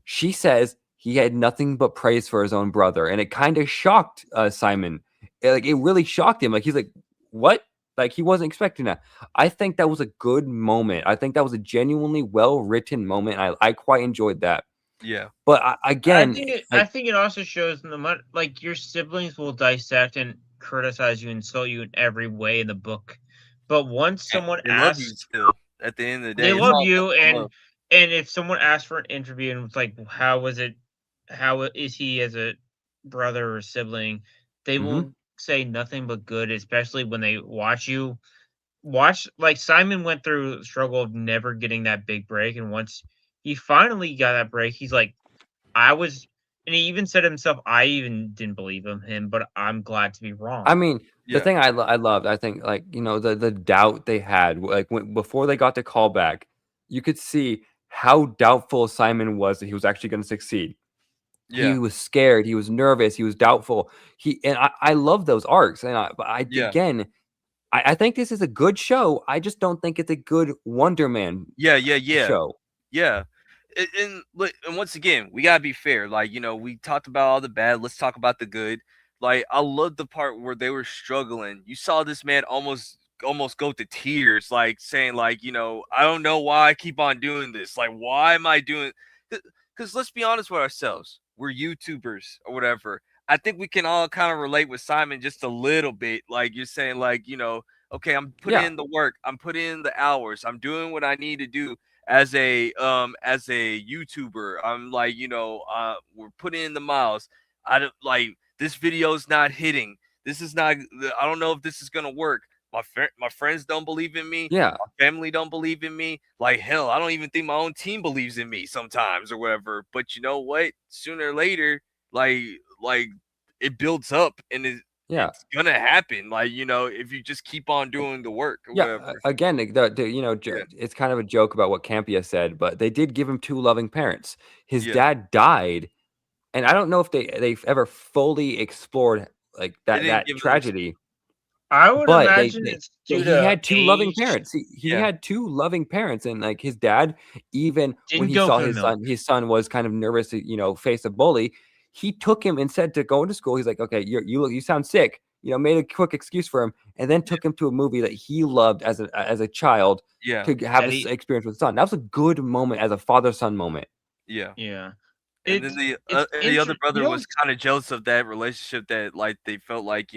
She says he had nothing but praise for his own brother, and it kind of shocked Simon. It really shocked him. Like he's like, what? Like he wasn't expecting that. I think that was a good moment. I think that was a genuinely well written moment. I quite enjoyed that. Yeah, but again, I think it also shows like your siblings will dissect and criticize you, insult you in every way in the book. But once someone asks, love you still at the end of the day, they love you, and And if someone asked for an interview and was like, "How was it? How is he as a brother or sibling?" They Hmm. will say nothing but good, especially when they watch like Simon went through the struggle of never getting that big break, and once he finally got that break, he's like, "I was," and he even said himself, "I even didn't believe him, but I'm glad to be I wrong." mean, the Yeah. thing I loved, I think, like, the doubt they had, like, before they got the call back, you could see how doubtful Simon was that he was actually gonna succeed. He Yeah. was scared, he was nervous, he was doubtful. I love those arcs, and Yeah. again, I think this is a good show, I just don't think it's a good Wonder Man Yeah. Yeah. Yeah. show. Yeah. And once again, we gotta be fair. Like, we talked about all the bad. Let's talk about the good. Like, I love the part where they were struggling. You saw this man almost go to tears, like saying, like, I don't know why I keep on doing this. Like, why am I doing? Because let's be honest with ourselves. We're YouTubers or whatever. I think we can all kind of relate with Simon just a little bit. Like, you're saying, like, okay, I'm putting Yeah, in the work. I'm putting in the hours. I'm doing what I need to do as a YouTuber. I'm like, we're putting in the miles. I don't like this video's not hitting. This is not. I don't know if this is gonna work. My friends don't believe in me. yeah, My family don't believe in me. Like, hell, I don't even think my own team believes in me sometimes or whatever. But you know what? Sooner or later, like like it builds up and yeah. it's gonna happen. Like, if you just keep on doing the work or Yeah, whatever. again, Yeah. it's kind of a joke about what Campia said, but they did give him 2 loving parents. His Yeah. dad died, and I don't know if they've ever fully explored, like, They didn't that give us. tragedy, I would but imagine it's due he to had 2 loving age. parents. He Yeah. had 2 loving parents, and, like, his dad, even when Didn't he go saw for the milk. his son was kind of nervous to, face a bully, he took him instead to go into school. He's like, "Okay, you sound sick," made a quick excuse for him, and then took him to a movie that he loved as a child Yeah. to have That this he experience with his son. That was a good moment as a father-son moment. Yeah. Yeah. And then the other You brother know, was kind of jealous of that relationship, that like they felt like,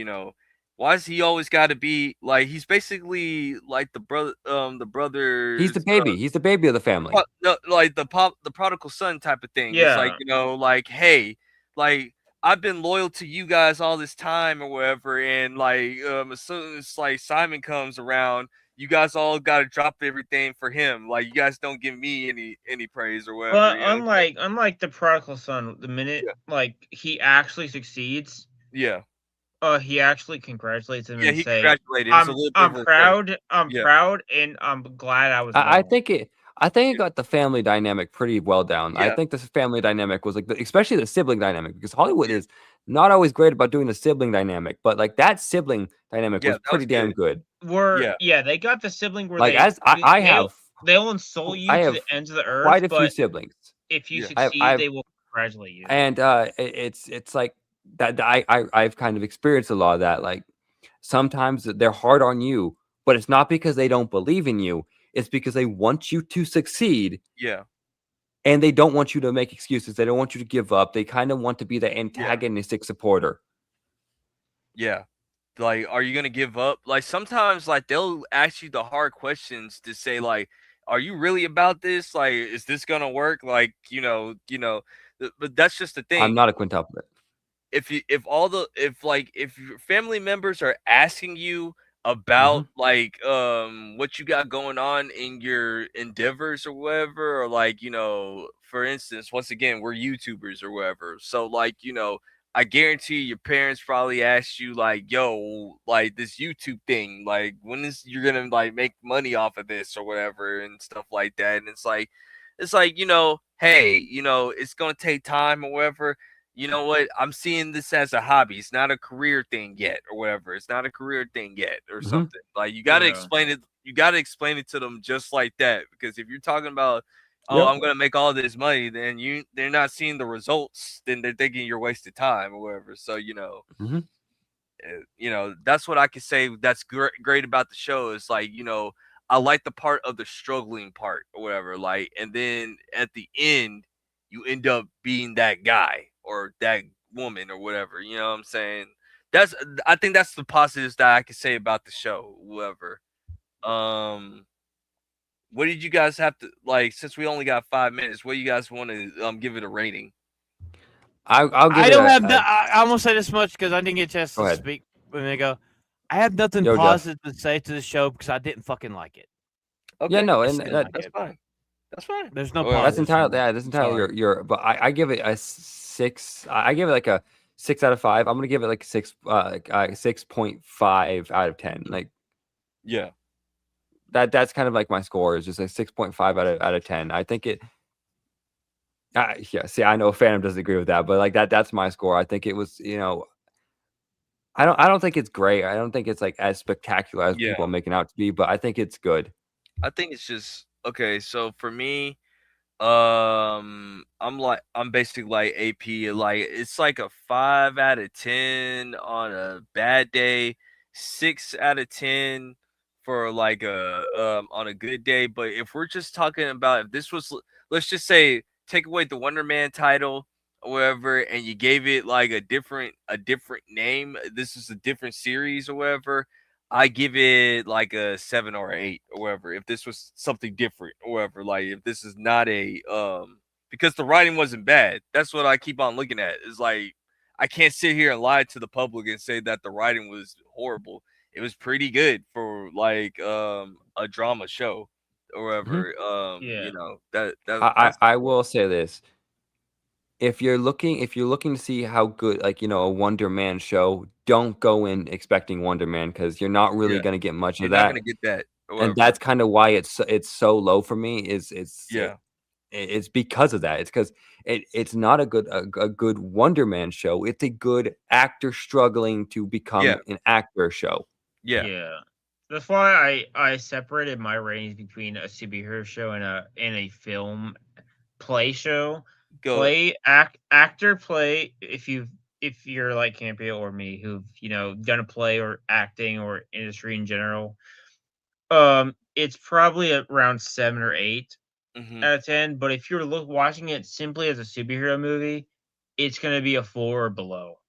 why is he always got to be like, he's basically like the He's the brother's baby. He's the baby of the family. no, like the prodigal son type of thing. It's like, yeah. like, hey, like, I've been loyal to you guys all this time or whatever, and like, as soon as like Simon comes around, you guys all got to drop everything for him. Like, you guys don't give me any praise or whatever. But unlike the prodigal son, the minute Yeah. like he actually succeeds, Yeah. he actually congratulates him Yeah, and he say, congratulated. It was a little bit I'm of a reflection. proud, I'm Yeah. proud, and I'm glad I was I I wrong." think it I think it got the family dynamic pretty well down. I Yeah. think this family dynamic was, like, especially the sibling dynamic, because Hollywood Yeah. is not always great about doing the sibling dynamic, but, like, that sibling dynamic Yeah, was that was pretty damn good. good. Yeah. Yeah, they got the sibling where Like, as they'll insult I you to have the ends of the earth, quite a few but siblings. if you Yeah. succeed, I've they will congratulate you. and, it's like that I've kind of experienced a lot of that, like, sometimes they're hard on you, but it's not because they don't believe in you, it's because they want you to succeed. Yeah. And they don't want you to make excuses. They don't want you to give up. They kind of want to be the Yeah. antagonistic supporter. Yeah. Like, are you gonna give up? Like, sometimes, like, they'll ask you the hard questions to say, like, are you really about this? Like, is this gonna work? Like, but that's just the I'm thing. not a quintuplet. If your family members are asking you Mhm. about, like, what you got going on in your endeavors or whatever, or like, for instance, once again, we're YouTubers or whatever, so like, I guarantee your parents probably asked you, like, yo, like, this YouTube thing, like, when is you're gonna like make money off of this or whatever and stuff like that. And it's like, hey, it's gonna take time or whatever. You know what? I'm seeing this as a hobby. It's not a career thing yet, or whatever. It's not a career thing yet, or Mhm. something. Like, you gotta Yeah. explain it. You gotta explain it to them just like that. Because if you're talking about, oh, Yep. I'm gonna make all this money, then they're not seeing the results. Then they're thinking you're wasting time or whatever. So, Mhm. that's what I can say. That's great about the show is, like, I like the part of the struggling part or whatever. Like, and then at the end, you end up being that guy or that woman or whatever. You know what I'm saying? That's I think that's the positives that I can say about the show. Whatever. Um. what did you guys have to like? Since we only got 5 minutes, what do you guys want to give it a rating? I'll give I it don't a, have. a I won't say this much because I didn't get a chance Go to ahead. speak a minute ago. I have nothing Yo, Jeff. positive to say to the show because I didn't fucking like it. Okay, Yeah, no, I and still that like that's it. fine. That's fine. There's no Whatever. that's positives. entirely that's entirely Sorry. your. But I give it a 6. I give it like a 6 out of 5. I'm gonna give it like a 6.5 out of 10. Like Yeah. that's kind of like my score is just a 6.5 out of 10. I think it. Yeah, see, I know Phantom doesn't agree with that, but like that's my score. I think it was, I don't think it's great. I don't think it's like as spectacular as Yeah. people are making out to be, but I think it's good. I think it's just okay. So for me, I'm basically like AP. Like it's like a 5 out of 10 on a bad day, 6 out of 10 for like a on a good day. But if we're just talking about if this was, let's just say, take away the Wonder Man title or whatever, and you gave it like a different name. This is a different series or whatever. I give it like a 7 or 8 or whatever. If this was something different or whatever, like if this is not a because the writing wasn't bad. That's what I keep on looking at. Is like I can't sit here and lie to the public and say that the writing was horrible. It was pretty good for like a drama show or whatever. Yeah. I will say this. If you're looking to see how good, like, a Wonder Man show, don't go in expecting Wonder Man because you're not really Yeah. gonna get much You're of not that. gonna get that. Or And whatever. that's kind of why it's so low for me. Yeah. It's because of that. It's because it's not a good Wonder Man show. It's a good actor struggling to become Yeah. an actor show. Yeah. Yeah. That's why I separated my ratings between a superhero show and a film play show. Go. Actor play if you're like Campio or me who've done a play or acting or industry in general, it's probably around 7 or 8 Mhm. out of 10. But if you're watching it simply as a superhero movie, it's gonna be a 4 or below.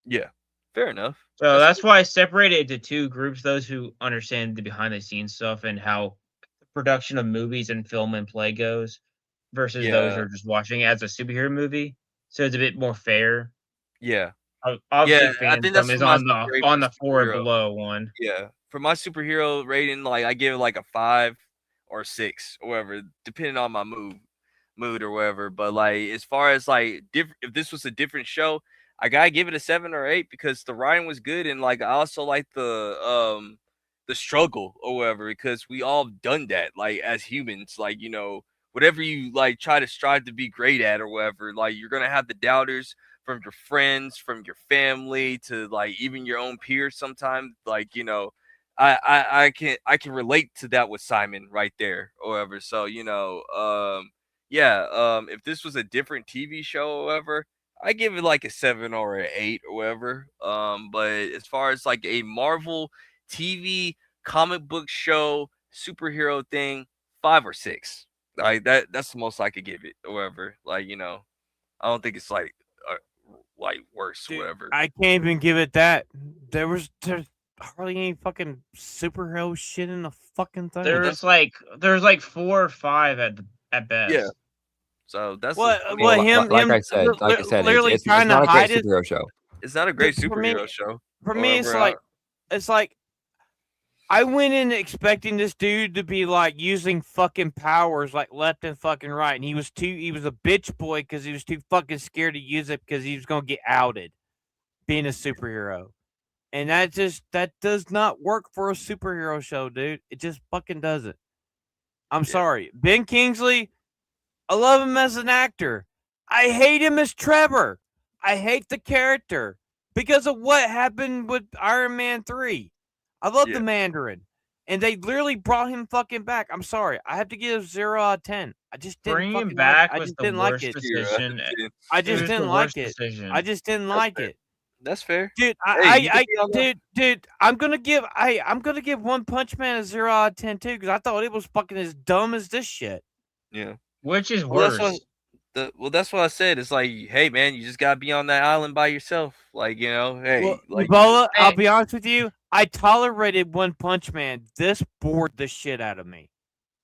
Yeah. Fair enough. So That's that's why I separated it into two groups: those who understand the behind the scenes stuff and how the production of movies and film and play goes, versus those who Yeah. are just watching it as a superhero movie. So it's a bit more fair. Yeah. Obviously, Yeah, I think Phantom that's is what my on super the rate on for the 4 or superhero. below one. Yeah, for my superhero rating, like I give it like a 5 or 6 or whatever, depending on my mood or whatever. But like as far as like if this was a different show, I gotta give it a 7 or 8 because the writing was good and like I also like the struggle or whatever because we all done that like as humans, like whatever you like try to strive to be great at or whatever, like you're gonna have the doubters from your friends, from your family, to like even your own peers sometimes. Like, I can relate to that with Simon right there or whatever. So, yeah, if this was a different TV show or whatever, I give it like a 7 or 8 or whatever. But as far as like a Marvel TV comic book show superhero thing, 5 or 6. Like that's the most I could give it or whatever. Like, I don't think it's like worse or Dude, whatever. I can't even give it that. There's hardly any fucking superhero shit in the fucking thing. There's like 4 or 5 at best. Yeah. So that's What? I mean, What? Like Him I said, literally it's trying not to a great hide it. superhero show. it's not a great For me- superhero show. For or me, it's whatever. like I went in expecting this dude to be like using fucking powers like left and fucking right, and he was a bitch boy because he was too fucking scared to use it because he was gonna get outed being a superhero. And that does not work for a superhero show, dude. It just fucking doesn't. I'm sorry. Ben Kingsley, I love him as an actor. I hate him as Trevor. I hate the character because of what happened with Iron Man 3. I love Yeah. the Mandarin. And they literally brought him fucking back. I'm sorry. I have to give 0 out of 10. I just didn't Bringing him fucking back like it. I was just the didn't like worst it. decision. I It just was didn't the like worst it. decision. I just didn't That's like fair. it. That's fair. Dude, Hey, you can be on that. dude, I'm gonna give One Punch Man a 0 out of 10 too because I thought it was fucking as dumb as this shit. Yeah. Which is Well, worse? that's what I said. It's like, hey man, you just gotta be on that island by yourself. Like, hey, Well, like Ebola, I'll Hey. be honest with you. I tolerated One Punch Man. This bored the shit out of me.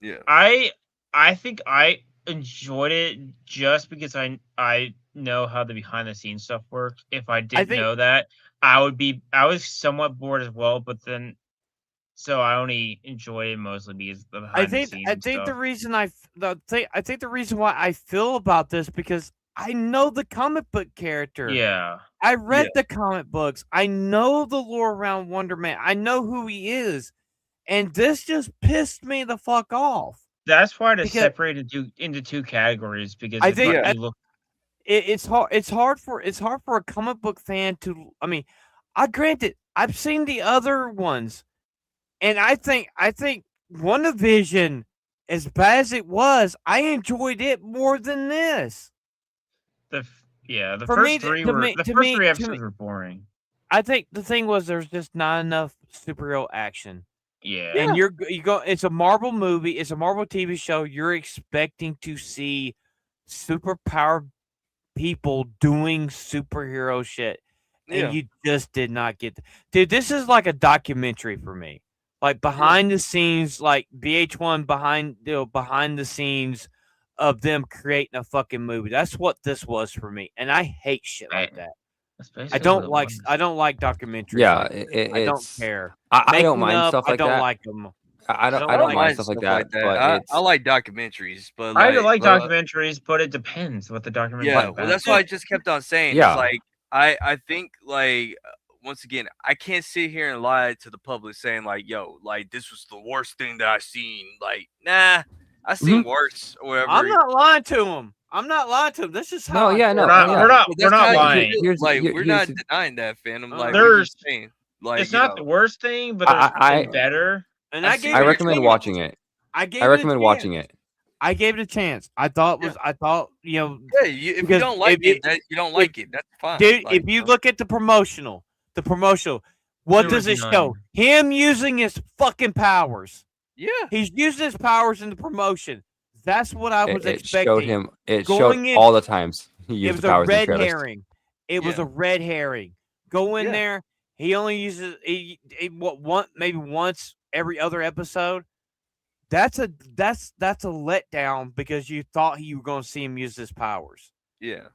Yeah. I think I enjoyed it just because I know how the behind the scenes stuff worked. If I didn't think- know that, I was somewhat bored as well, but then so I only enjoy it mostly because the behind the scenes I think stuff. the reason I think the reason why I feel about this because I know the comic book character. Yeah. I read the comic books. I know the lore around Wonder Man. I know who he is. And this just pissed me the fuck off. That's why to Because- separate it into two categories because I if think- you look It's hard for a comic book fan to. I mean, granted, I've seen the other ones, and I think WandaVision, as bad as it was, I enjoyed it more than this. the For first me, three to were me- the to first me- three to episodes me- were boring. I think the thing was there's just not enough superhero action. Yeah. And you go. It's a Marvel movie. It's a Marvel TV show. You're expecting to see superpowered people doing superhero shit, and you just did not get. Dude, this is like a documentary for me, like behind the scenes, like VH1 behind the scenes of them creating a fucking movie. That's what this was for me, and I hate shit like that. That's I basically don't what it like was. documentaries. Yeah, like this. I don't it's. care. I don't Making mind up, stuff I like don't that. like them. I don't don't like mind stuff like that, but it's. I like documentaries, but I like, like documentaries, but it depends what the documentary yeah, is well, about. that's why I just kept on saying. Yeah. It's like I think like once again, I can't sit here and lie to the public saying like, yo, like this was the worst thing that I seen. Like, nah, I seen worse or whatever. I'm not lying to him. I'm not lying to him. This is how. No, yeah, no, We're not- yeah. we're not- But we're that's not how you lying. feel. Here's- Like here- we're here's not the- denying that, Phantom. Like we're There's- just saying, like It's not the worst thing, but there's I- something better. And I I see gave. what I you're recommend saying. watching it. I gave. I recommend watching it. it. I gave it a chance. I thought Yeah. Yeah, if you because don't like if- it, you don't like it. That's fine. dude. Like, If you look at the promotional, what There does was it show? none. Him using his fucking powers. yeah, He's using his powers in the promotion. That's what I was It expecting. showed him. It Going showed in- all the times he It used was the a powers in red trailers. herring. It was Yeah. a red herring. Go in Yeah. there. He only uses maybe once every other episode. That's a letdown because you thought you were going to see him use his powers. yeah.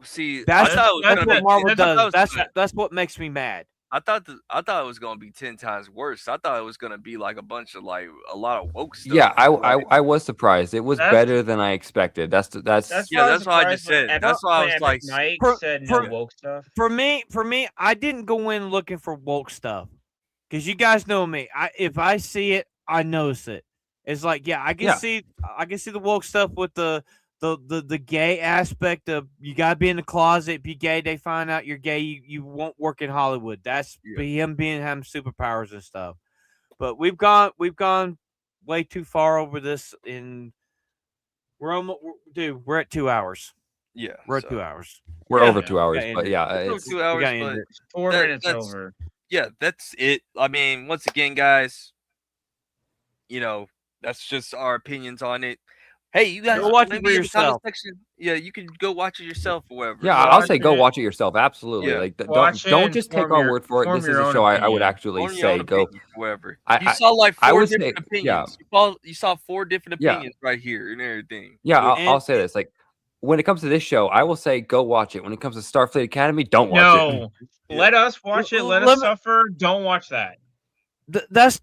See, That's I thought it was that's gonna what be- Marvel I thought does. that was That's what makes me mad. I thought it was gonna be 10 times worse. I thought it was gonna be like a bunch of like a lot of woke stuff. Yeah, like, I was surprised. It was That's- better than I expected. That's Yeah, that's what I just said. That's why I was like, Mike For- said for- no woke stuff. For me, I didn't go in looking for woke stuff because you guys know me. If I see it, I notice it. It's like, yeah, I can see the woke stuff with the gay aspect of you gotta be in the closet. If you're gay, they find out you're gay. You won't work in Hollywood. That's him having superpowers and stuff. But we've gone way too far over this. We're at 2 hours. yeah, We're at so- 2 hours. we're Yeah. over 2 hours, Yeah, but and- yeah, It's it's, over 2 hours, gotta end but it. 4 that- minutes that's- over. yeah, that's it. I mean, once again, guys, that's just our opinions on it. Hey, you guys, Go watch it maybe for in the comment yourself. section, yeah, you can go watch it yourself or whatever. yeah. So, I'll say go Watch it. watch it yourself. Absolutely. Yeah. Like Watch it don't and just take form our your- word for it. form This is your a own show I would opinion. actually form your say own go. opinion, whatever. I- You saw like I 4 would different say- yeah. opinions. You saw 4 different Yeah. opinions right here and everything. Yeah, And- I'll say this. Like when it comes to this show, I will say go watch it. When it comes to Starfleet Academy, don't watch it. No, let us watch it. Let Let us me- suffer. Don't watch that. That's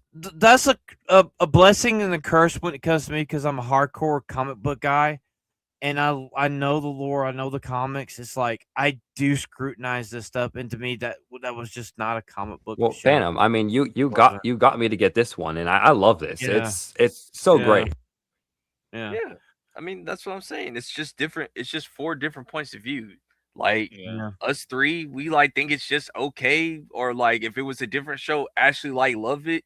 a blessing and a curse when it comes to me because I'm a hardcore comic book guy, and I know the lore, I know the comics. It's like I do scrutinize this stuff, and to me that was just not a comic book. Well, show. Phantom, I mean, you Wasn't. got me to get this one, and I love this. Yeah. It's so Yeah. great. Yeah. Yeah. I mean, that's what I'm saying. It's just different. It's just 4 different points of view. Like Yeah. us 3, we like think it's just okay, or like if it was a different show, Ashley like love it.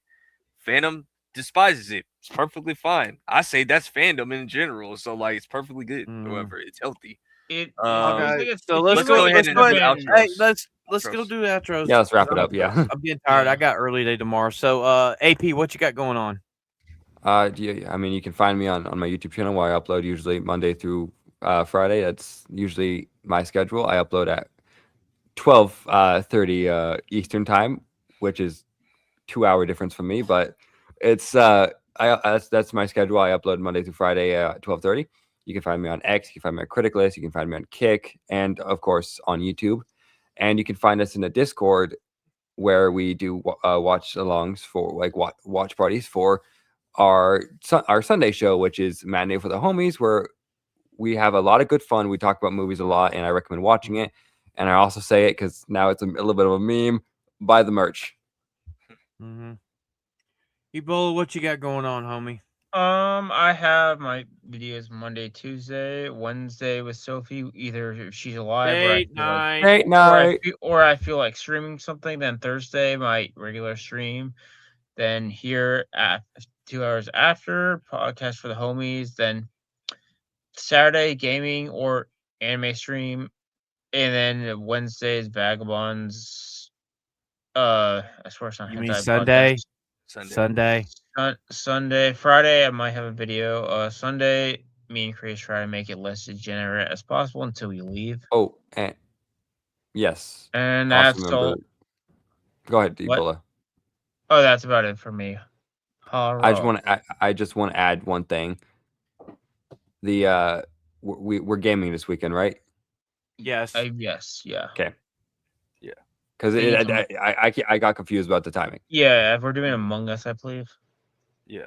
Phantom despises it. It's perfectly fine. I say that's fandom in general, so like it's perfectly good. However, it's healthy. It. Okay, So let's let's go go ahead let's and go do ahead. outros. Hey, let's go Outros. do outros. Yeah, let's wrap it up. Yeah. I'm getting tired. Yeah. I got early day tomorrow. So AP, what you got going on? I mean, you can find me on my YouTube channel where I upload usually Monday through Friday. That's usually my schedule. I upload at 12:30 Eastern time, which is 2-hour difference from me, but it's that's my schedule. I upload Monday through Friday at 12:30. You can find me on X. You can find me on Criticlist. You can find me on Kick, and of course on YouTube. And you can find us in the Discord where we do watch alongs for like watch parties for our Sunday show, which is Matinee for the Homies, where we have a lot of good fun. We talk about movies a lot, and I recommend watching it. And I also say it because now it's a little bit of a meme. Buy the merch. Mm-hmm. Ebola, what you got going on, homie? I have my videos Monday, Tuesday, Wednesday with Sophie. Either if she's alive Date night. Great night. or I feel like streaming something. Then Thursday, my regular stream. Then here at 2 hours after podcast for the homies. Then Saturday gaming or anime stream, and then Wednesday's Vagabonds. I swear it's not You hentai mean podcast. Sunday? Sunday. Sunday, Friday, I might have a video. Sunday, me and Chris try to make it less degenerate as possible until we leave. Oh, and yes. And Also that's remember. all. Go ahead, What? Ebola. Oh, that's about it for me. I just want to add one thing. The we're gaming this weekend, right? Yes. Yes, yeah. Okay. Yeah. Because I got confused about the timing. Yeah, if we're doing Among Us, I believe. Yeah.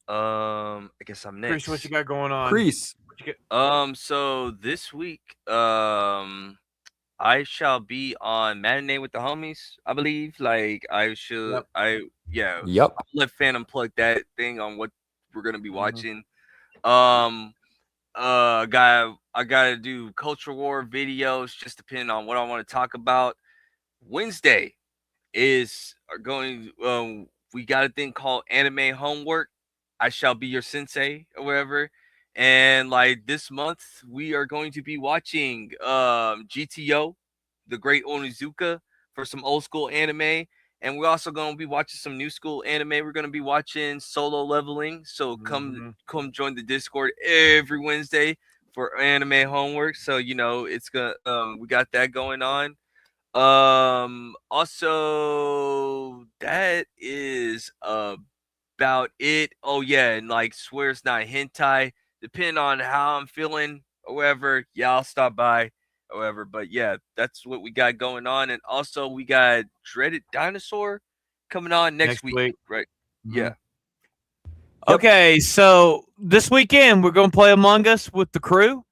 I guess I'm next. Chris, what you got going on? Kreese. What you got? So this week, I shall be on Matinee with the Homies, I believe. Like I should Yep. Yep. I'll let Phantom plug that thing on what we're gonna be watching. I gotta do culture war videos, just depending on what I want to talk about. Wednesday is going we got a thing called anime homework. I shall be your sensei or whatever. And like this month we are going to be watching GTO, the Great Onizuka, for some old school anime. And we're also going to be watching some new school anime. We're going to be watching Solo Leveling. So come join the Discord every Wednesday for anime homework. So it's gonna we got that going on. Also that is about it. Oh yeah, and like swear it's not hentai. Depending on how I'm feeling or whatever, yeah, I'll stop by or whatever. But yeah, that's what we got going on. And also we got Dreaded Dinosaur coming on next week. Right? Mhm. Yeah. Okay, so this weekend we're gonna play Among Us with the crew.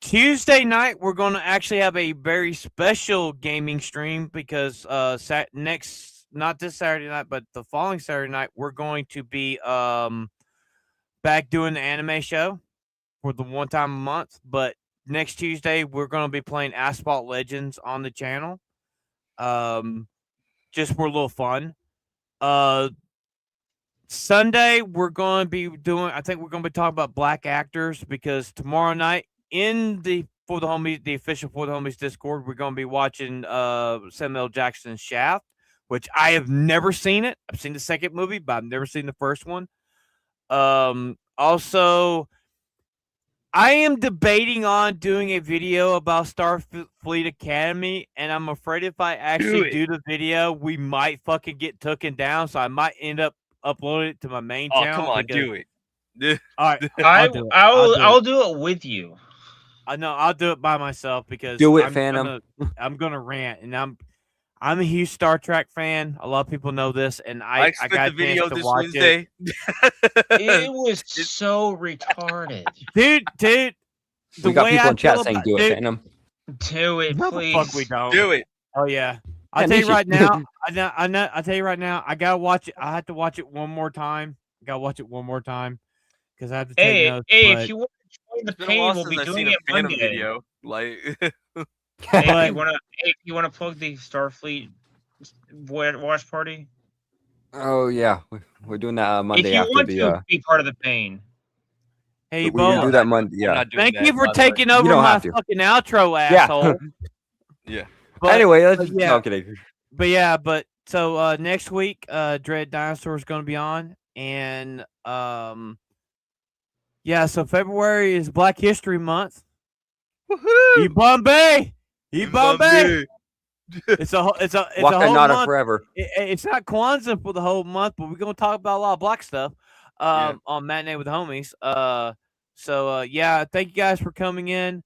Tuesday night we're gonna actually have a very special gaming stream because not this Saturday night, but the following Saturday night we're going to be back doing the anime show for the one time a month. But next Tuesday we're gonna be playing Asphalt Legends on the channel. Just for a little fun. Sunday we're going to be doing. I think we're going to be talking about black actors because tomorrow night in the For the Homies, the official For the Homies Discord, we're going to be watching Samuel L. Jackson's Shaft, which I have never seen it. I've seen the second movie, but I've never seen the first one. Also, I am debating on doing a video about Starfleet Academy, and I'm afraid if I actually do the video, we might fucking get taken down. So I might end up uploading it to my main channel. Come on, do it. All right, I'll do it with you. I know I'll do it by myself because Phantom. I'm gonna rant, and I'm a huge Star Trek fan. A lot of people know this, and I got the video to this watch Wednesday. It was so retarded, dude. We got people in chat saying, "Do it, Phantom." Do it, No, please. the fuck we don't. Do it. Oh yeah. I'll tell you right now. I'll tell you right now. I gotta watch it. I have to watch it one more time. I gotta watch it one more time because I have to take notes. If you want to join the It's been a while pain, we'll since be I've doing seen a it Phantom Monday. video. Like, Hey, if you wanna plug the Starfleet watch party? Oh yeah, we're doing that Monday If you after want the. to be part of the pain. Hey, We're gonna do Bo. that Monday. Yeah. Thank you for taking over don't my have to. fucking outro, asshole. Yeah. But, Anyway, let's. yeah. No, I'm kidding. But so next week, Dread Dinosaur is going to be on, and yeah. So February is Black History Month. Woohoo! Bombay. It's a Waka whole Nada month. forever. It's not Kwanzaa for the whole month, but we're gonna talk about a lot of black stuff Yeah. on Matinee with the Homies. Yeah, thank you guys for coming in.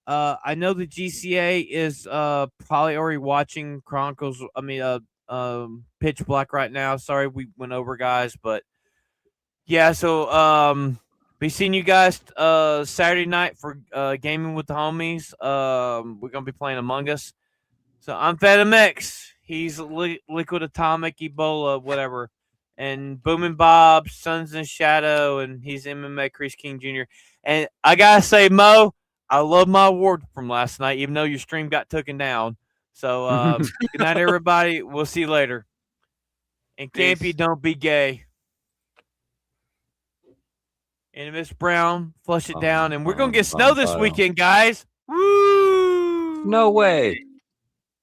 I know the GCA is probably already watching Chronicles. Pitch Black right now. Sorry we went over, guys, but yeah. So be seeing you guys Saturday night for gaming with the Homies. We're gonna be playing Among Us. So I'm FedMX. He's Liquid Atomic, Ebola, whatever. And Boomin' Bob, Sons in Shadow, and he's MMA-Kreese-King Jr. And I gotta say, Mo, I love my award from last night, even though your stream got taken down. So good night, everybody. We'll see you later. And Campy, Peace. don't be gay. And Miss Brown, flush it down. And we're gonna get snow this weekend, guys. Woo! No way.